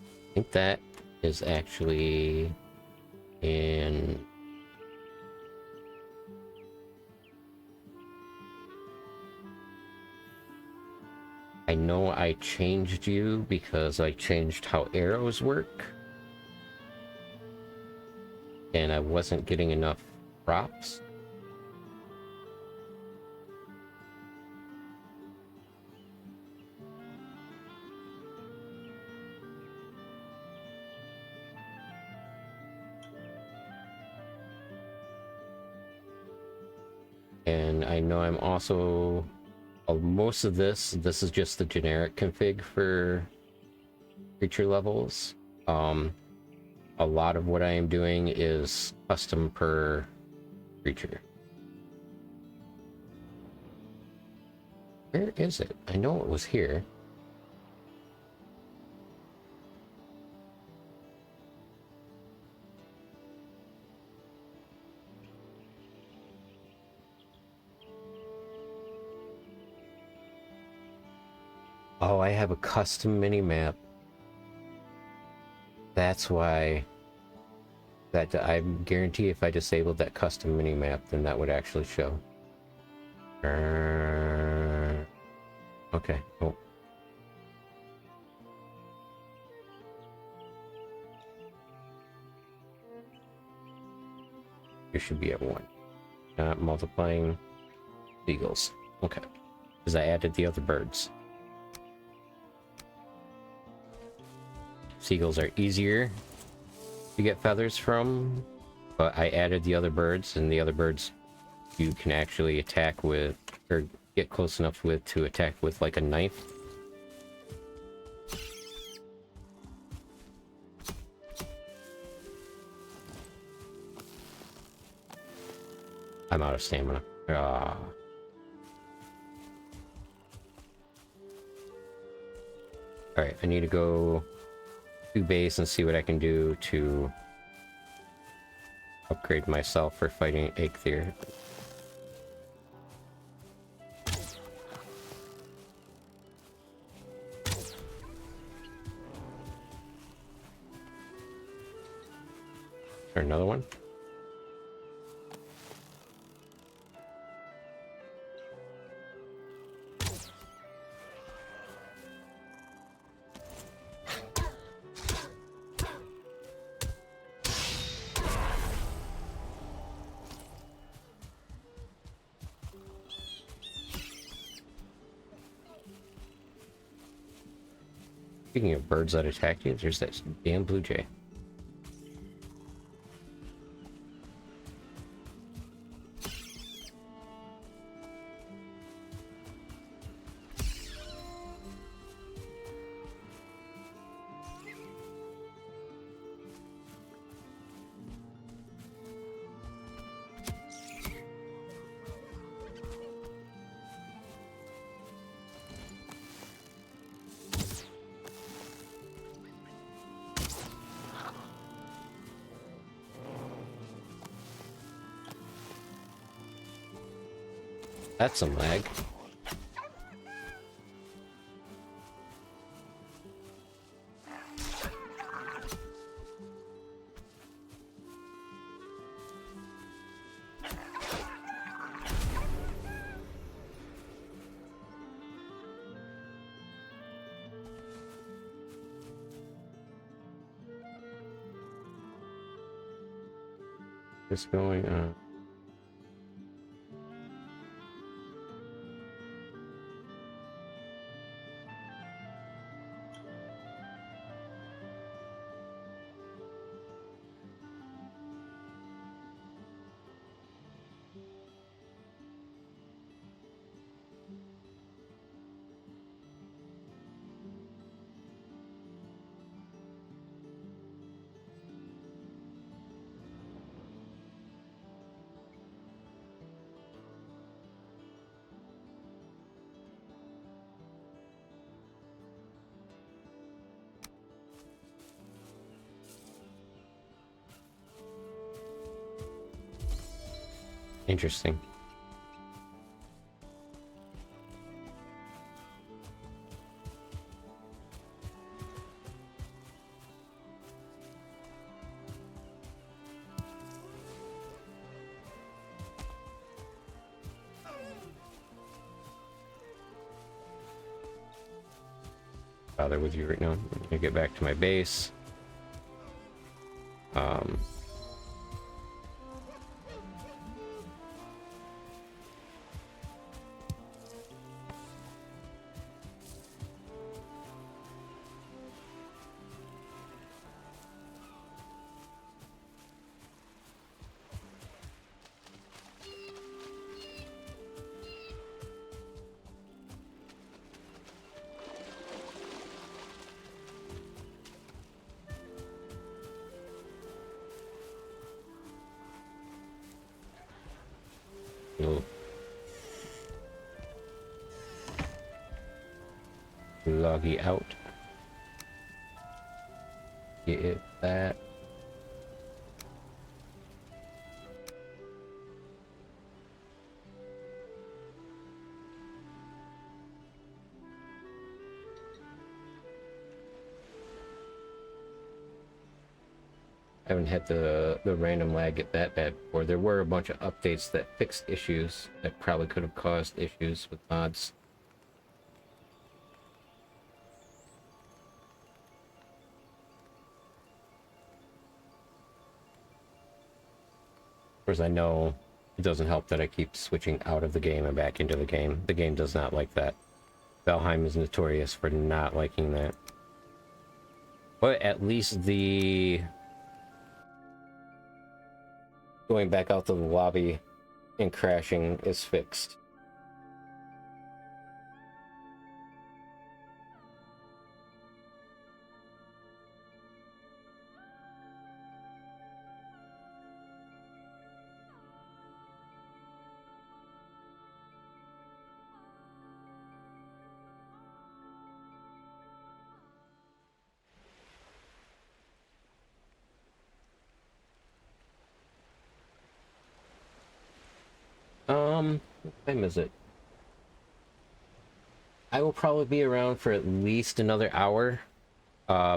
I think that is actually in... I know I changed you because I changed how arrows work. And I wasn't getting enough props. And I know I'm also... most of this is just the generic config for creature levels. A lot of what I am doing is custom per creature. Where is it? I know it was here. Oh, I have a custom mini-map. That's why... that I guarantee if I disabled that custom mini-map, then that would actually show. Okay. Oh. You should be at 1. Not multiplying seagulls. Okay. Because I added the other birds. Seagulls are easier to get feathers from, but I added the other birds, and the other birds you can actually attack with, or get close enough with to attack with like a knife. I'm out of stamina. Ah. Alright, I need to go to base and see what I can do to upgrade myself for fighting Eikthyr. Is there another one? Speaking of birds that attack you, there's that damn blue jay. That's some lag. What's going on? Interesting. bother with you right now. I'm gonna get back to my base. You'll loggy out. Get that. I haven't had the random lag get that bad before. There were a bunch of updates that fixed issues that probably could have caused issues with mods. Of course, I know it doesn't help that I keep switching out of the game and back into the game. The game does not like that. Valheim is notorious for not liking that. But at least the going back out to the lobby and crashing is fixed. What time is it? I will probably be around for at least another hour,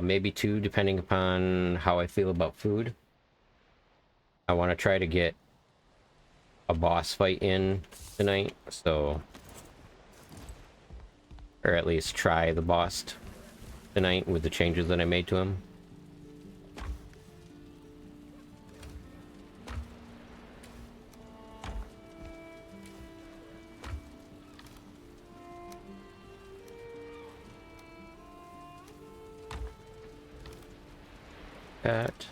maybe two, depending upon how I feel about food. I want to try to get a boss fight in tonight, so... Or at least try the boss tonight with the changes that I made to him. That.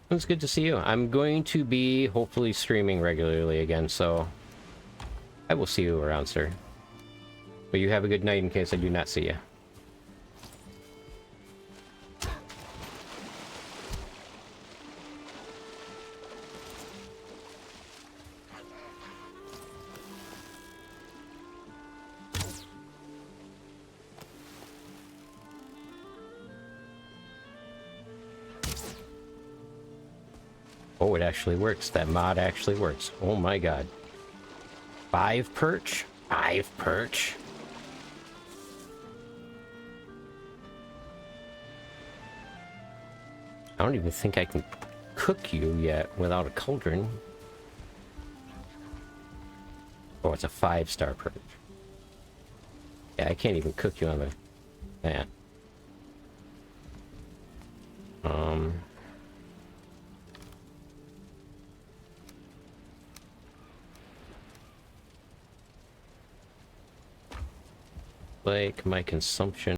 It's good to see you. I'm going to be hopefully streaming regularly again, so I will see you around, sir. But you have a good night in case I do not see you. Oh, it actually works. That mod actually works. Oh my god. 5 perch? 5 perch? I don't even think I can cook you yet without a cauldron. Oh, it's a 5-star perch. Yeah, I can't even cook you on the... Yeah. Like my consumption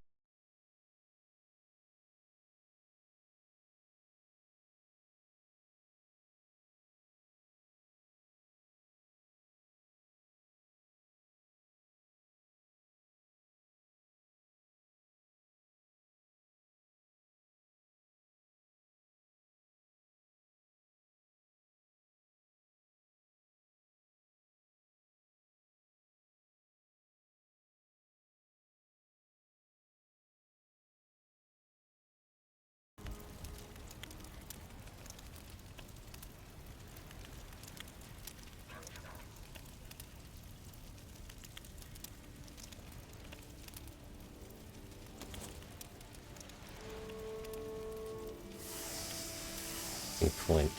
And flint.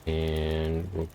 And we'll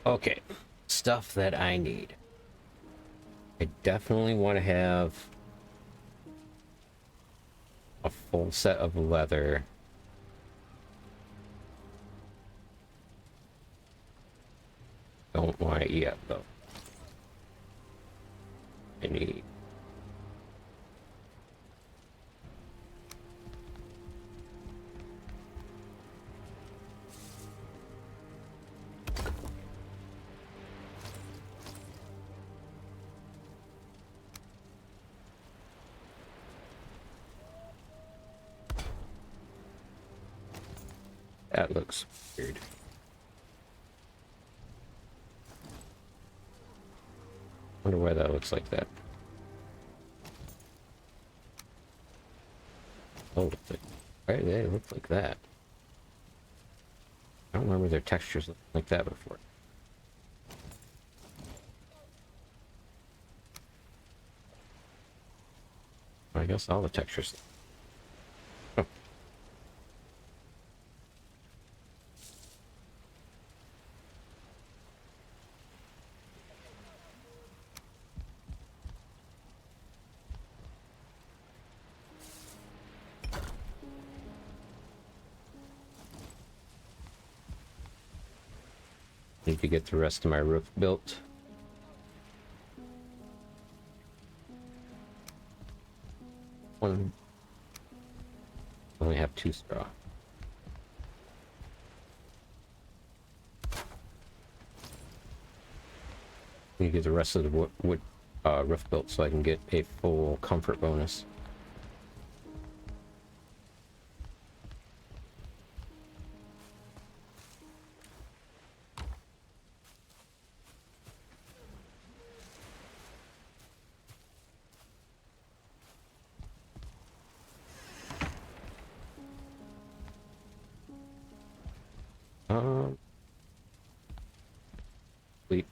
okay, stuff that I need. I definitely want to have a full set of leather. Don't want it yet, though. I need... That looks weird. Wonder why that looks like that. Oh, why do they look like that? I don't remember their textures looking like that before. I guess all the textures. Oh. Need to get the rest of my roof built. One. Only have 2 straw. Need to get the rest of the wood roof built so I can get a full comfort bonus. Sweet.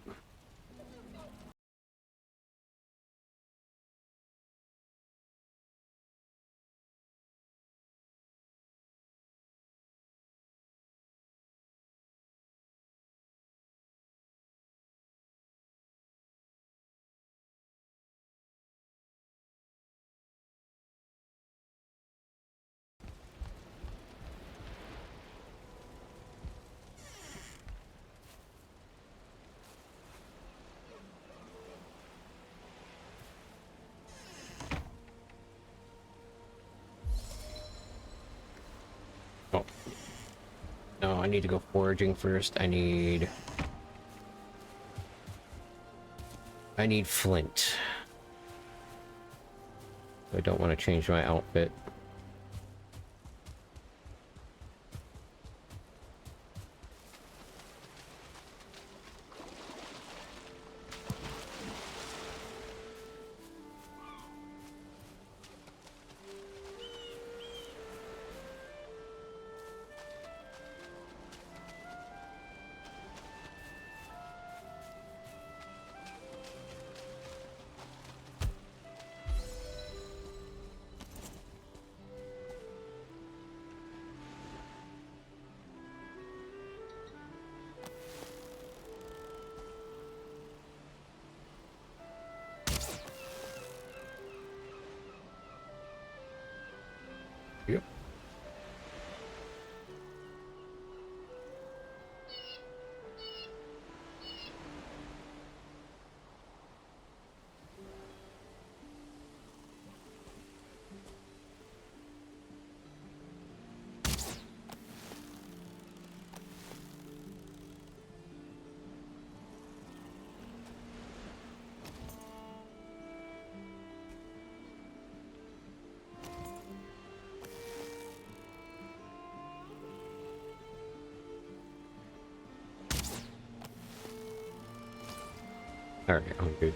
No, I need to go foraging first. I need flint. I don't want to change my outfit. Yep. All right, I'm good.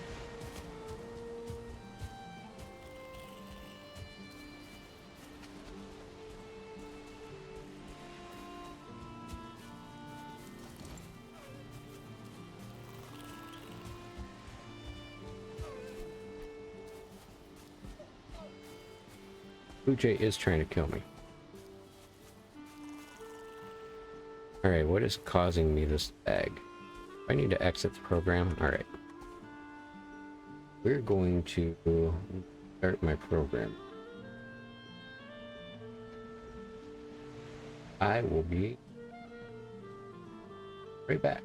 Blue Jay is trying to kill me. Alright, what is causing me this lag? I need to exit the program. Alright. We're going to start my program. I will be right back.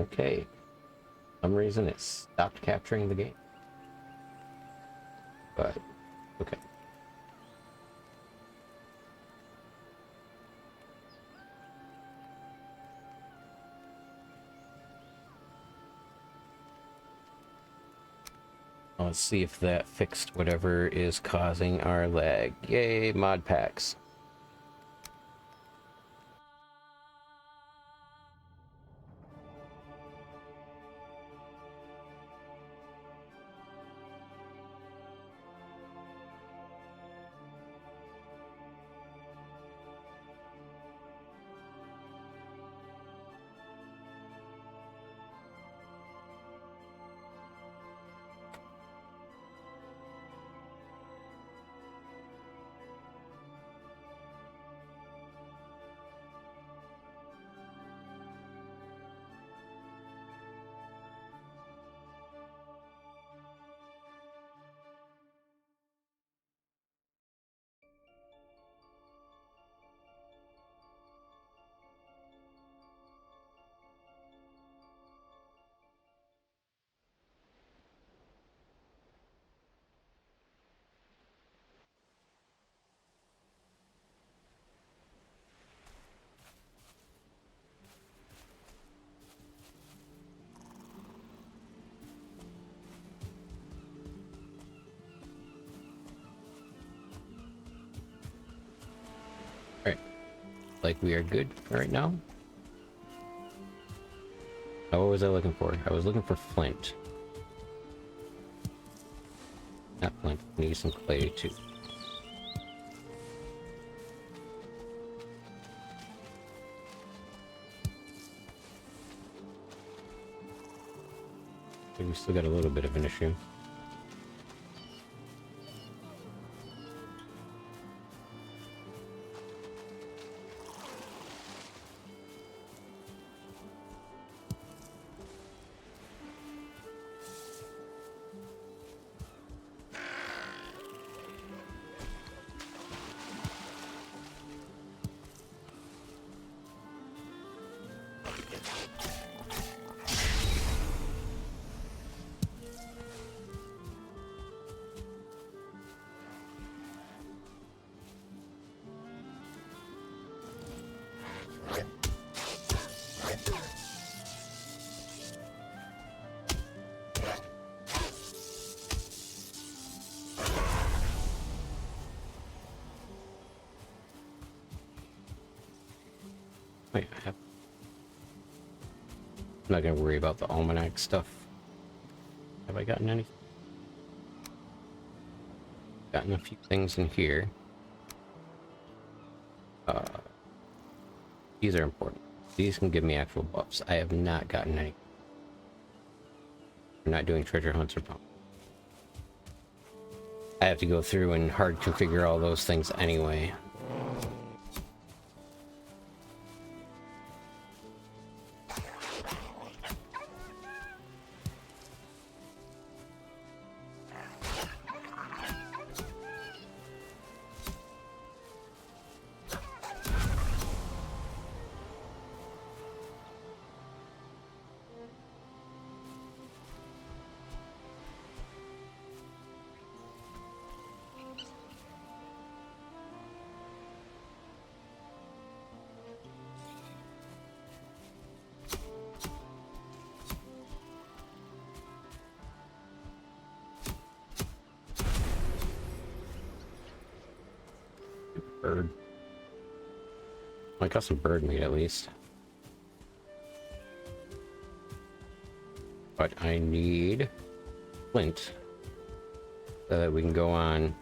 Okay. For some reason it stopped capturing the game. But, okay. Let's see if that fixed whatever is causing our lag. Yay, mod packs. Alright. Like we are good right now. Oh, what was I looking for? I was looking for flint. Not flint. I need some clay too. We still got a little bit of an issue. Wait, I'm not gonna worry about the almanac stuff. Have I gotten any? Gotten a few things in here. These are important. These can give me actual buffs. I have not gotten any. I'm not doing treasure hunts or pump. I have to go through and hard configure all those things anyway. Bird. I got some bird meat at least. But I need flint so that we can go on.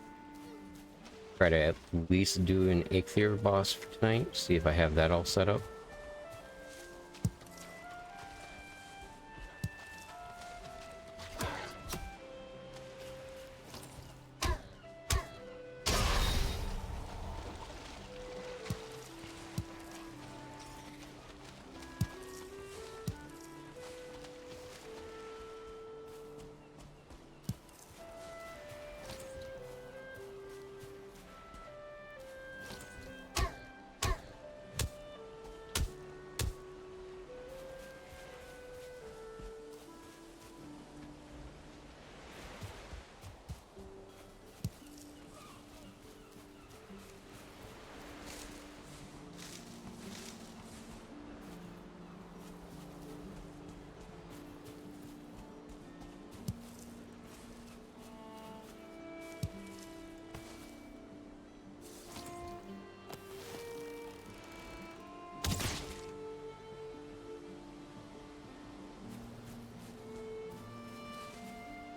Try to at least do an Eikthyr boss for tonight. See if I have that all set up.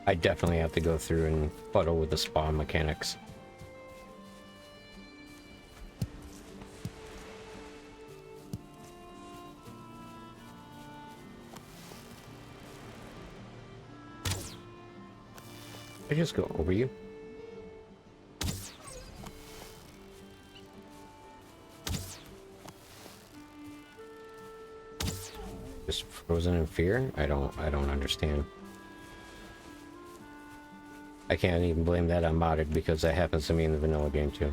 I definitely have to go through and fuddle with the spawn mechanics. I just go over you. Just frozen in fear? I don't understand. I can't even blame that on modded because that happens to me in the vanilla game too.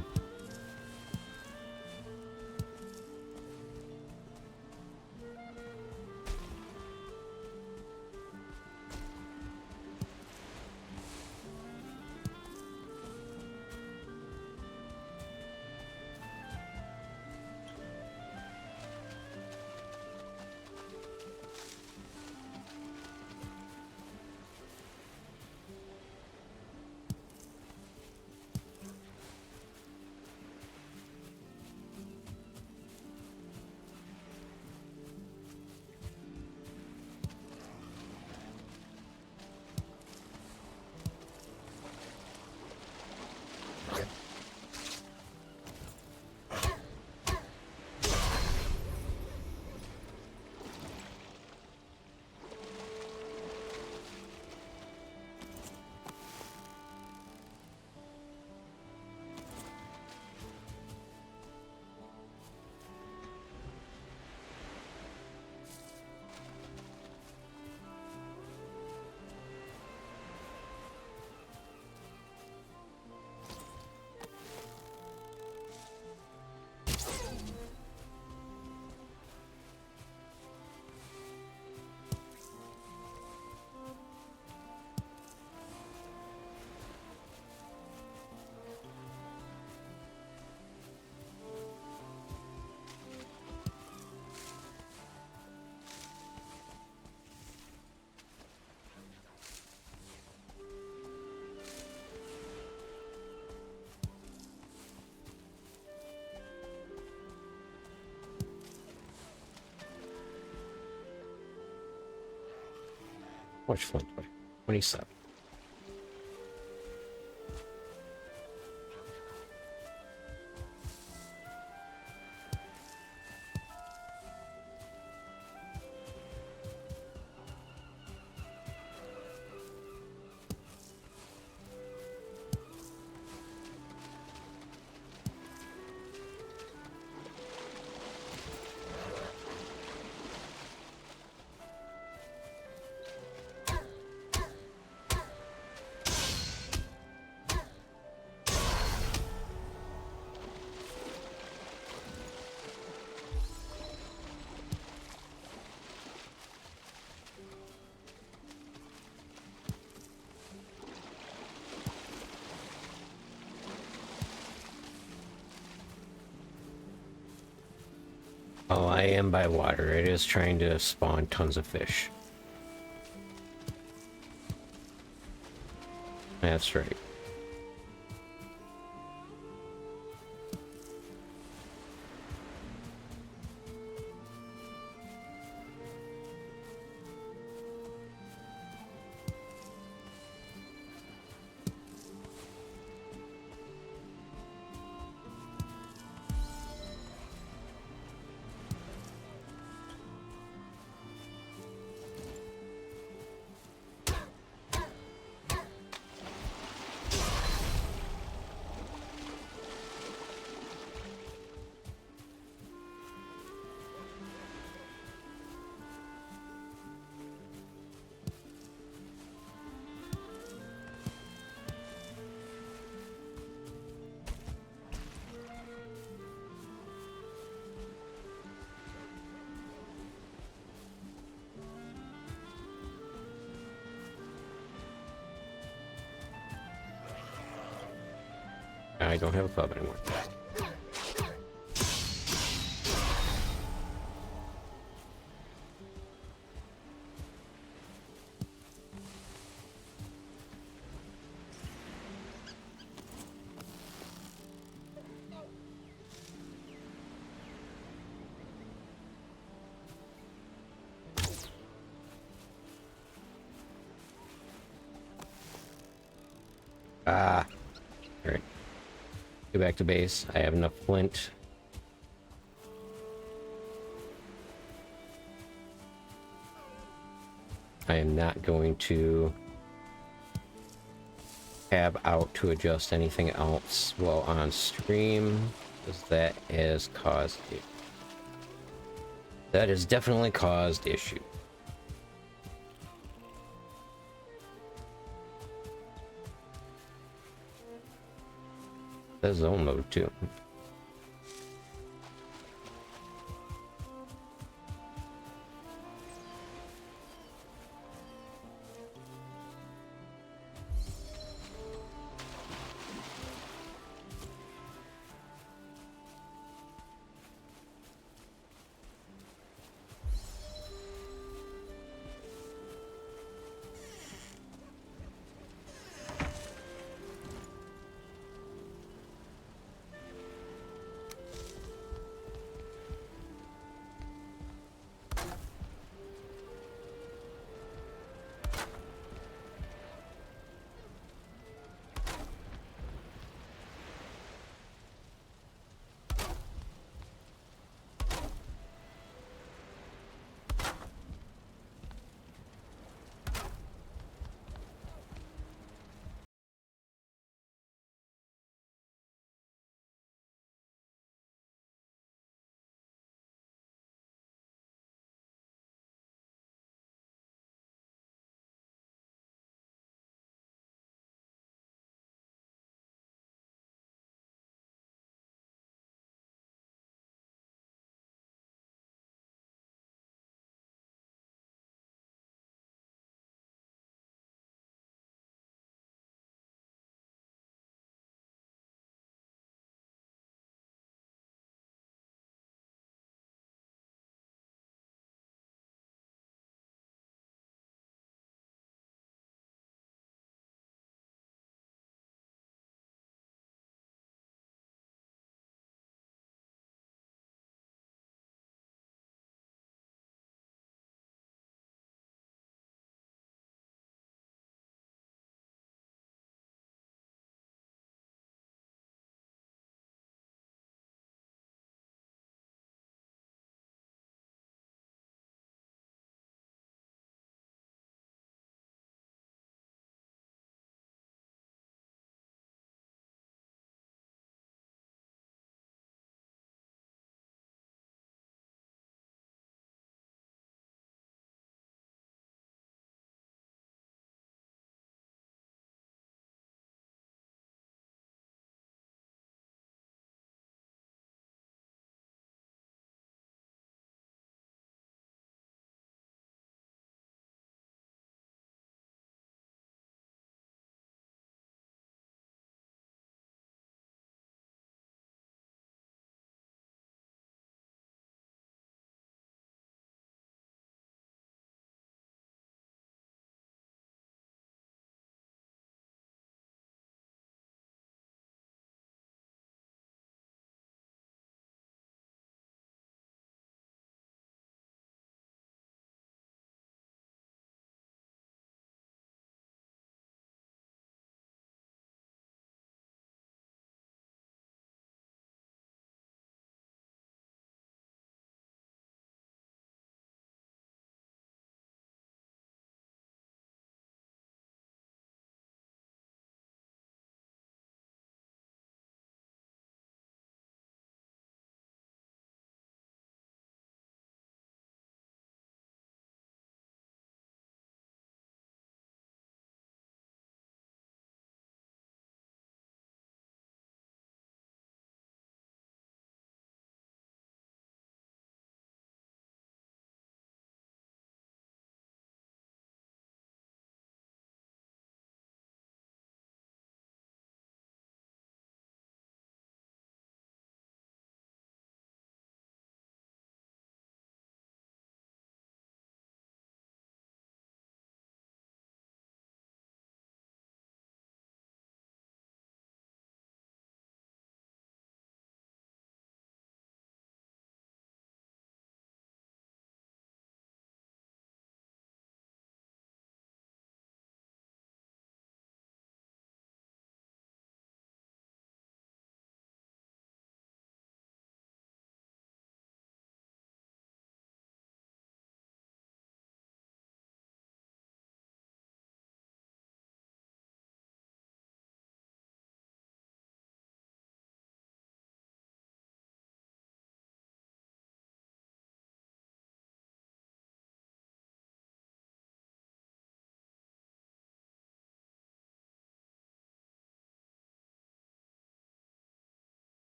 Much fun. 27. Oh, I am by water. It is trying to spawn tons of fish. That's right. I don't have a club anymore. Ah, all right. Go back to base. I have enough flint. I am not going to tab out to adjust anything else while on stream, because that has caused it. That has definitely caused issue. That's zone mode too.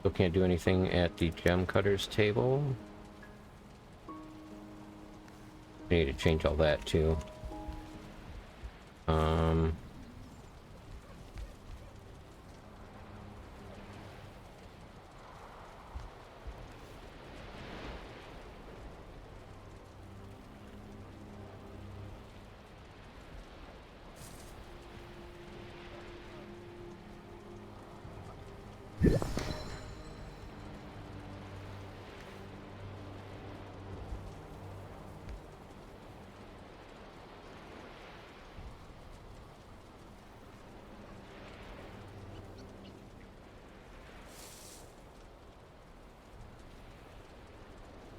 Still can't do anything at the gem cutters table. I need to change all that too.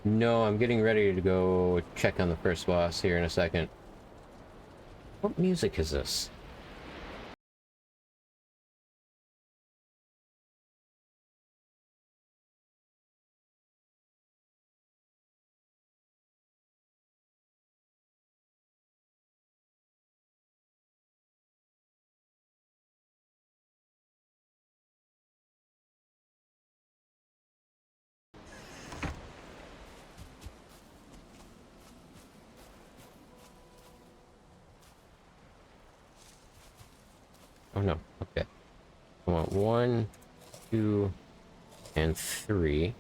No, I'm getting ready to go check on the first boss here in a second. What music is this? Oh no, okay. I want 1, 2, and 3.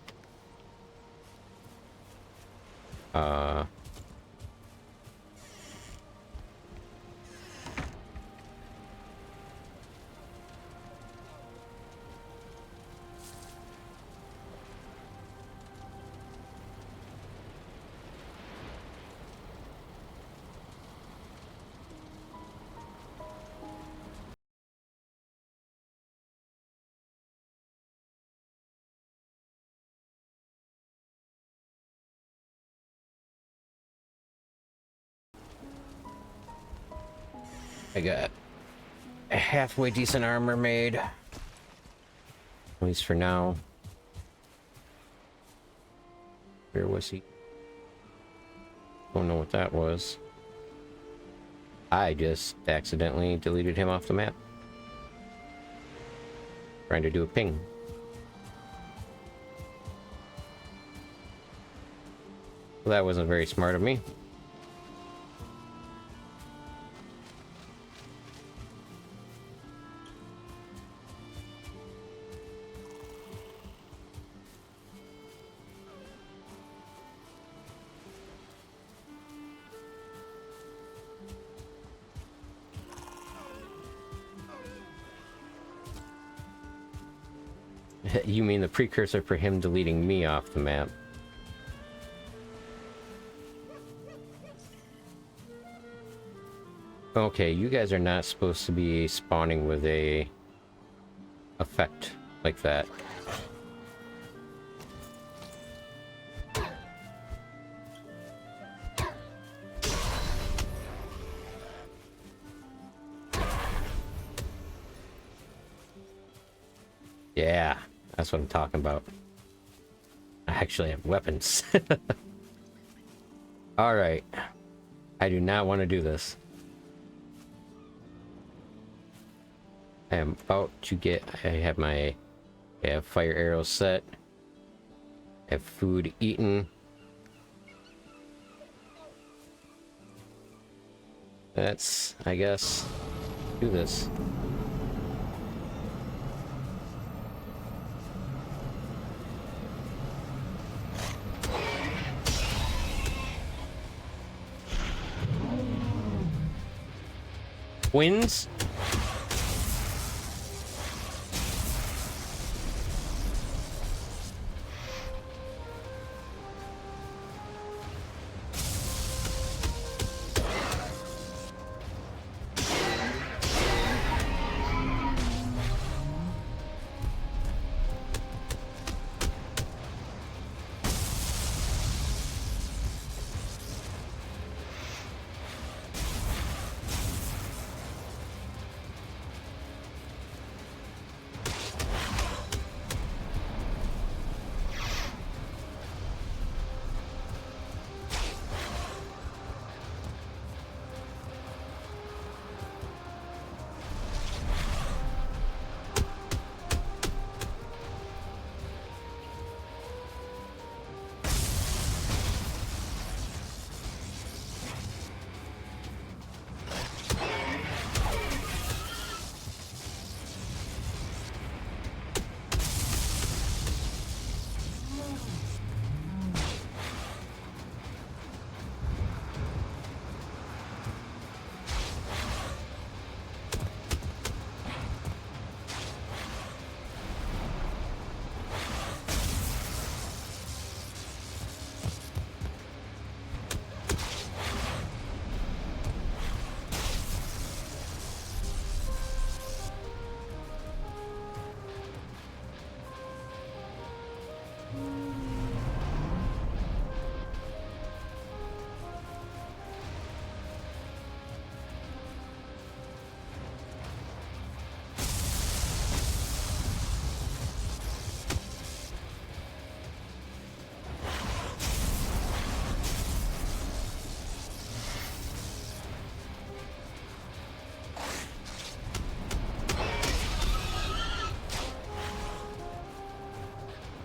I got a halfway decent armor made. At least for now. Where was he? Don't know what that was. I just accidentally deleted him off the map. Trying to do a ping. Well, that wasn't very smart of me. You mean the precursor for him deleting me off the map? Okay, you guys are not supposed to be spawning with a effect like that. Yeah, that's what I'm talking about. I actually have weapons. Alright. I do not want to do this. I am about to get... I have fire arrows set. I have food eaten. Let's, I guess, do this. Wins?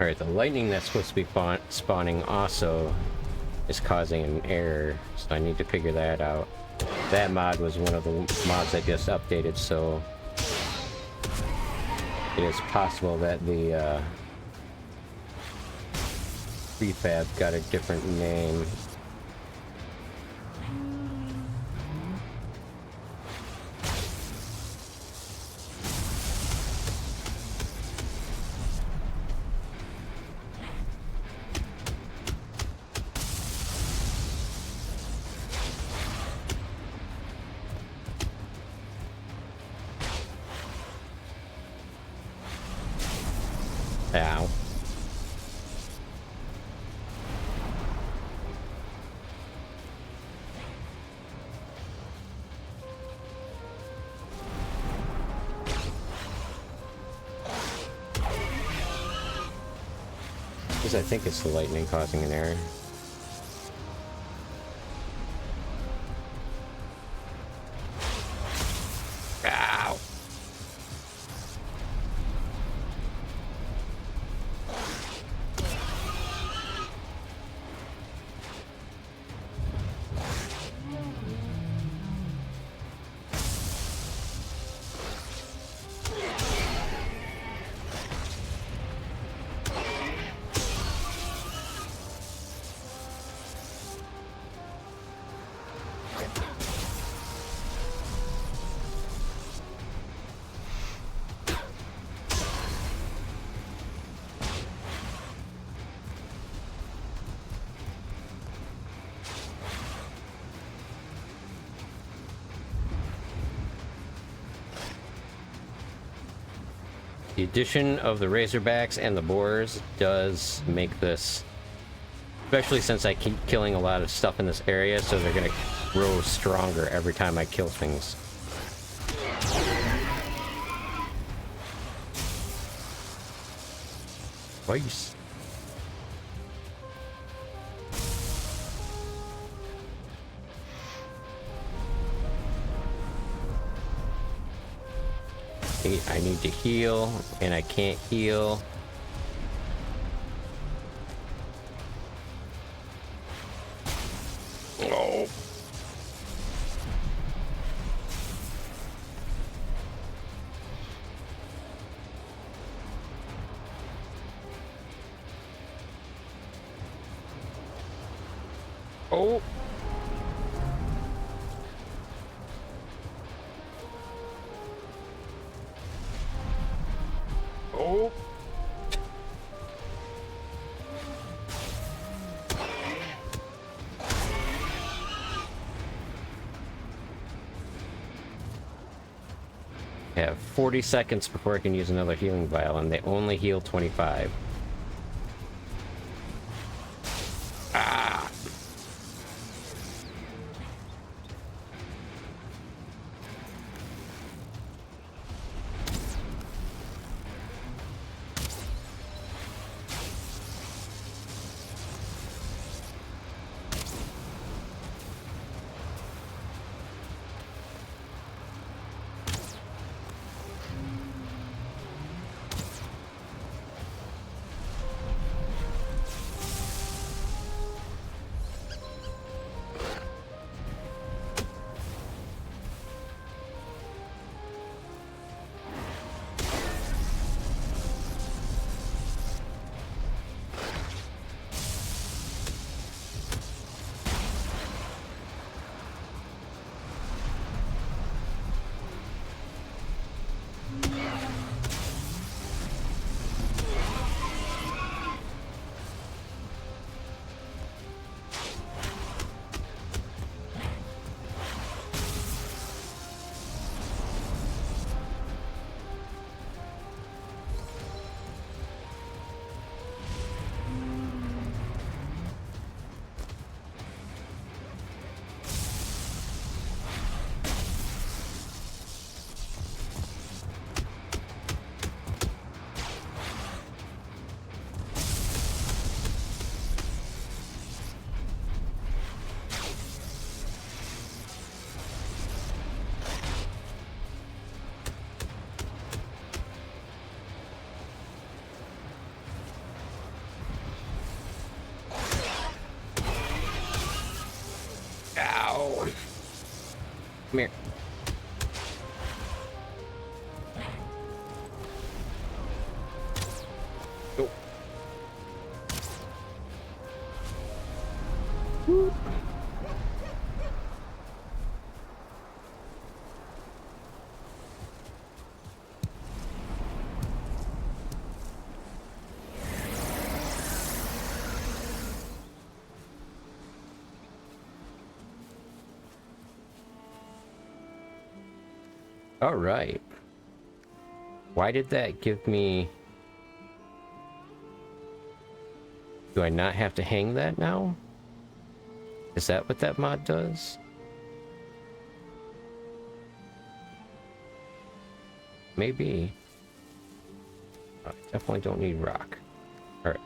Alright, the lightning that's supposed to be spawning also is causing an error, so I need to figure that out. That mod was one of the mods I just updated, so it is possible that the prefab got a different name. Ow. Because I think it's the lightning causing an error. Ow! The addition of the Razorbacks and the Boars does make this, especially since I keep killing a lot of stuff in this area, so they're gonna grow stronger every time I kill things. Why are you... I need to heal, and I can't heal. Oh. Oh. Oh. I have 40 seconds before I can use another healing vial, and they only heal 25. Ah! Come here. Go. Woo. All right. Why did that give me... Do I not have to hang that now? Is that what that mod does? Maybe. I definitely don't need rock. All right.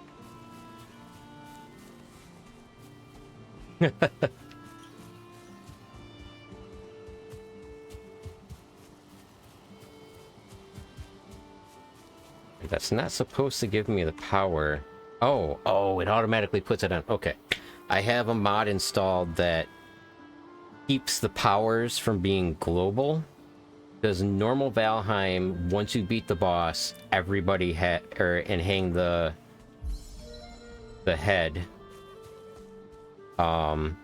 That's not supposed to give me the power. Oh, it automatically puts it on. Okay. I have a mod installed that keeps the powers from being global. Because normal Valheim, once you beat the boss, everybody and hang the head. Well,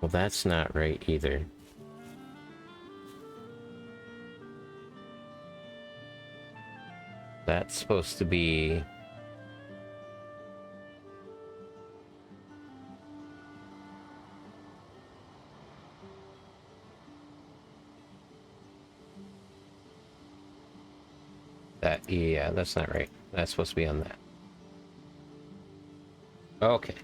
that's not right either. That's supposed to be... That, yeah, that's not right. That's supposed to be on that. Okay.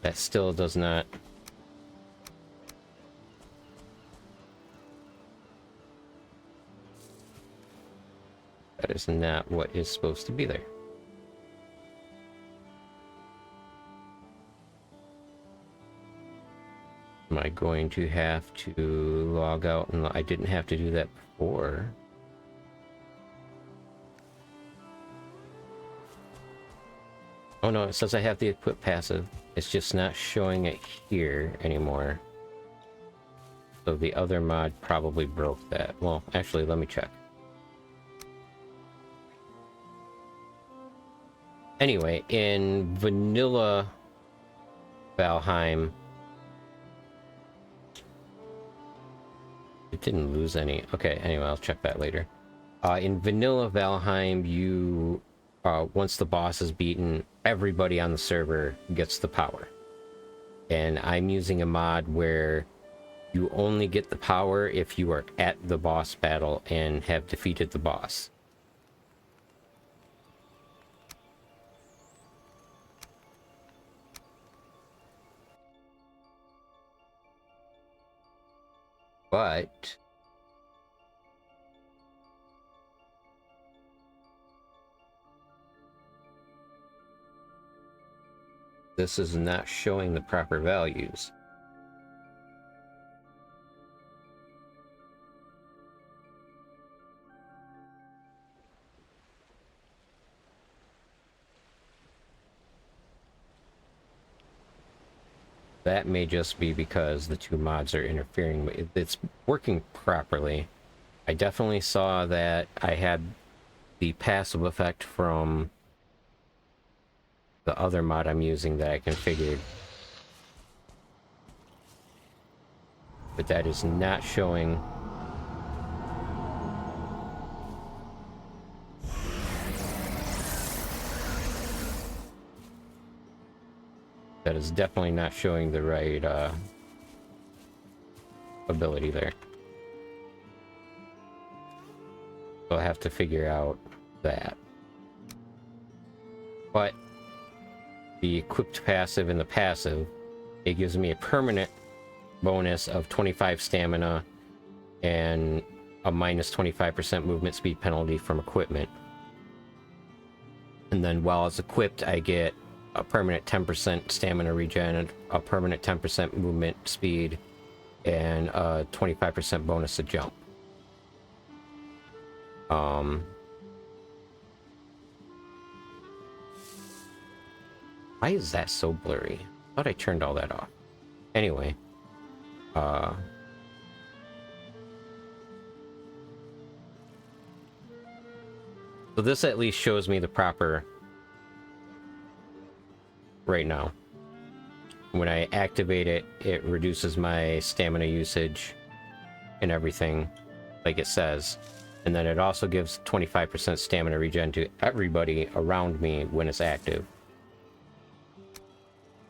That still does not... That is not what is supposed to be there. Am I going to have to log out? And I didn't have to do that before. Oh no, it says I have the equip passive. It's just not showing it here anymore. So the other mod probably broke that. Well, actually, let me check. Anyway, in vanilla Valheim, it didn't lose any. Okay, anyway, I'll check that later. In vanilla Valheim, you, once the boss is beaten, everybody on the server gets the power. And I'm using a mod where you only get the power if you are at the boss battle and have defeated the boss. But this is not showing the proper values. That may just be because the two mods are interfering. It's working properly. I definitely saw that I had the passive effect from the other mod I'm using that I configured. But that is not showing. That is definitely not showing the right ability there. So I'll have to figure out that. But the equipped passive and the passive, it gives me a permanent bonus of 25 stamina and a minus 25% movement speed penalty from equipment. And then while it's equipped, I get a permanent 10% stamina regen, a permanent 10% movement speed, and a 25% bonus to jump. Why is that so blurry? I thought I turned all that off. Anyway. So this at least shows me the proper right now. When I activate it, it reduces my stamina usage and everything, like it says. And then it also gives 25% stamina regen to everybody around me when it's active.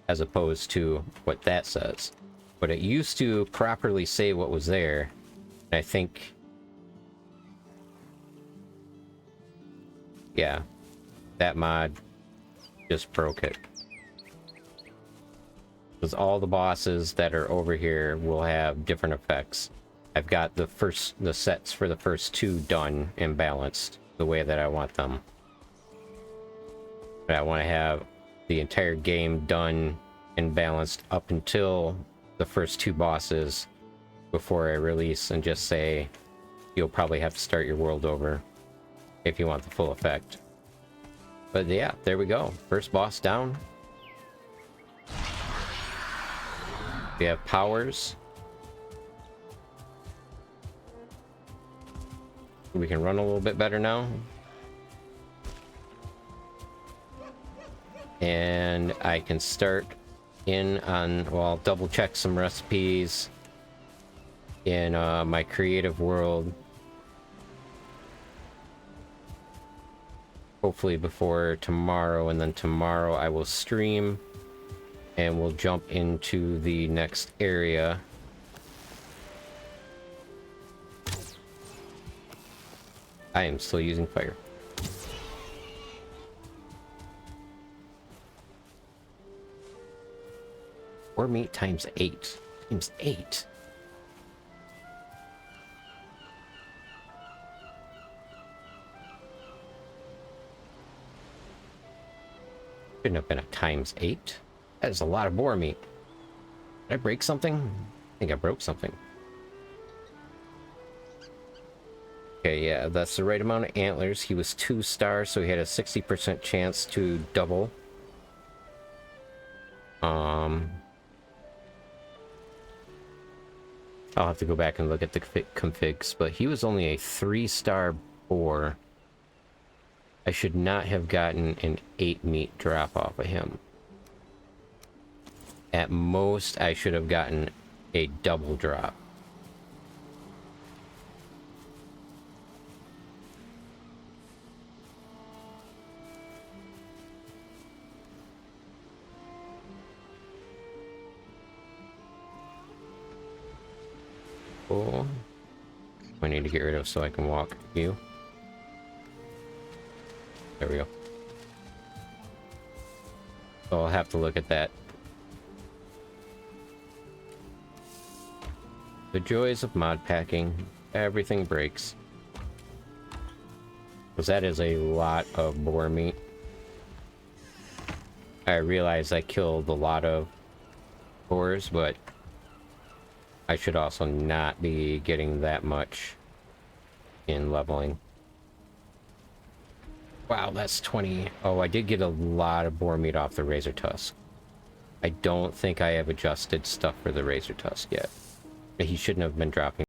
As opposed to what that says. But it used to properly say what was there. And I think... yeah, that mod just broke it. Because all the bosses that are over here will have different effects. I've got the sets for the first two done and balanced the way that I want them. But I want to have the entire game done and balanced up until the first two bosses before I release and just say you'll probably have to start your world over if you want the full effect. But yeah, there we go. First boss down. We have powers. We can run a little bit better now. And I can start in on, well, I'll double check some recipes in my creative world. Hopefully before tomorrow, and then tomorrow I will stream and we'll jump into the next area. I am still using fire. Or meat times 8. Times 8. Shouldn't have been a times 8. That is a lot of boar meat. Did I break something? I think I broke something. Okay, yeah, that's the right amount of antlers. He was 2 stars, so he had a 60% chance to double. I'll have to go back and look at the configs, but he was only a 3-star boar. I should not have gotten an 8 meat drop off of him. At most, I should have gotten a double drop. Cool. I need to get rid of so I can walk you. There we go. So I'll have to look at that. The joys of mod packing. Everything breaks. Because that is a lot of boar meat. I realize I killed a lot of boars, but I should also not be getting that much in leveling. Wow, that's 20. Oh, I did get a lot of boar meat off the Razor Tusk. I don't think I have adjusted stuff for the Razor Tusk yet. He shouldn't have been dropping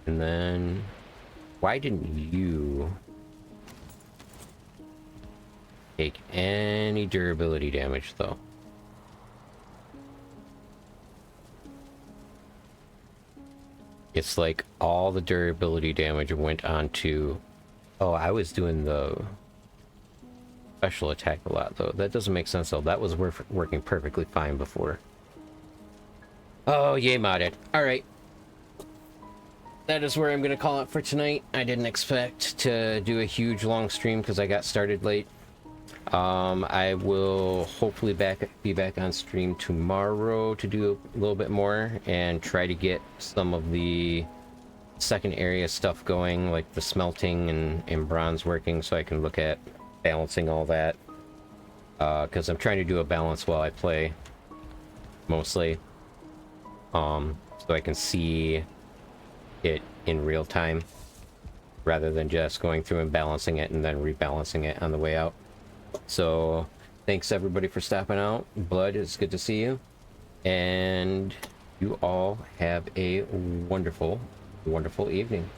And then, why didn't you take any durability damage, though? It's like all the durability damage went onto... Oh, I was doing the special attack a lot, though. That doesn't make sense, though. That was working perfectly fine before. Oh, yay, modded. Alright. That is where I'm going to call it for tonight. I didn't expect to do a huge long stream because I got started late. I will hopefully be back on stream tomorrow to do a little bit more and try to get some of the second area stuff going, like the smelting and bronze working, so I can look at balancing all that. Because I'm trying to do a balance while I play, mostly. So I can see it in real time rather than just going through and balancing it and then rebalancing it on the way out. So thanks everybody for stopping out. Blood, it's good to see you, and you all have a wonderful evening.